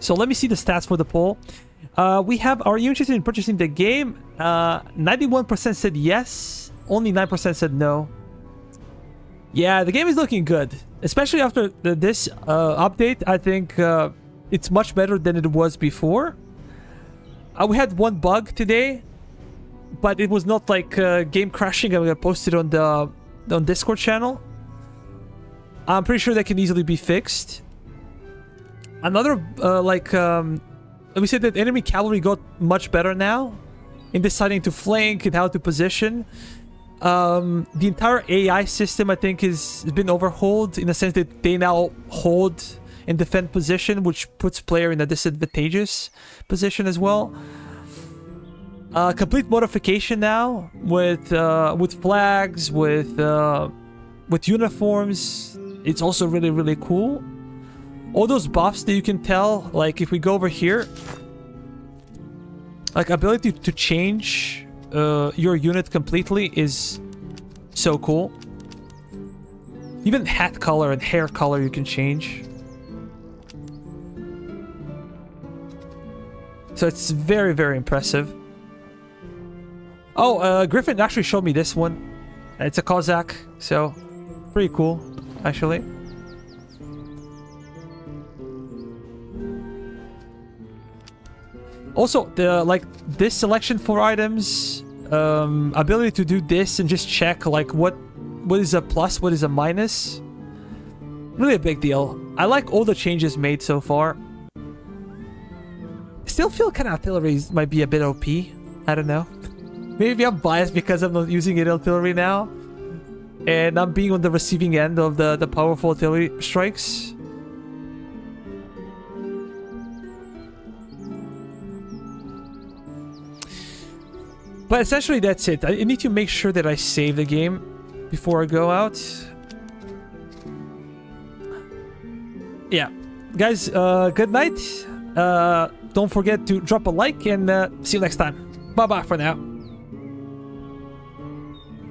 So let me see the stats for the poll. We have, are you interested in purchasing the game? 91% said yes. Only 9% said no. Yeah, the game is looking good. Especially after this update. I think it's much better than it was before. We had one bug today, but it was not like game crashing. I'm gonna post it on the Discord channel. I'm pretty sure that can easily be fixed. Another we said that enemy cavalry got much better now in deciding to flank and how to position. The entire AI system, I think, has been overhauled in the sense that they now hold and defend position, which puts player in a disadvantageous position as well. Complete modification now with flags, with uniforms. It's also really, really cool. All those buffs that you can tell, like if we go over here, like ability to change your unit completely is so cool. Even hat color and hair color you can change. So it's very, very impressive. Oh, Griffin actually showed me this one. It's a Cossack, so pretty cool, actually. Also, this selection for items, ability to do this and just check like what is a plus, what is a minus. Really a big deal. I like all the changes made so far. still feel kind of artillery might be a bit OP. I don't know. Maybe I'm biased because I'm not using it artillery now. And I'm being on the receiving end of the powerful artillery strikes. But essentially that's it. I need to make sure that I save the game before I go out. Yeah. Guys, good night. Don't forget to drop a like and see you next time. Bye-bye for now.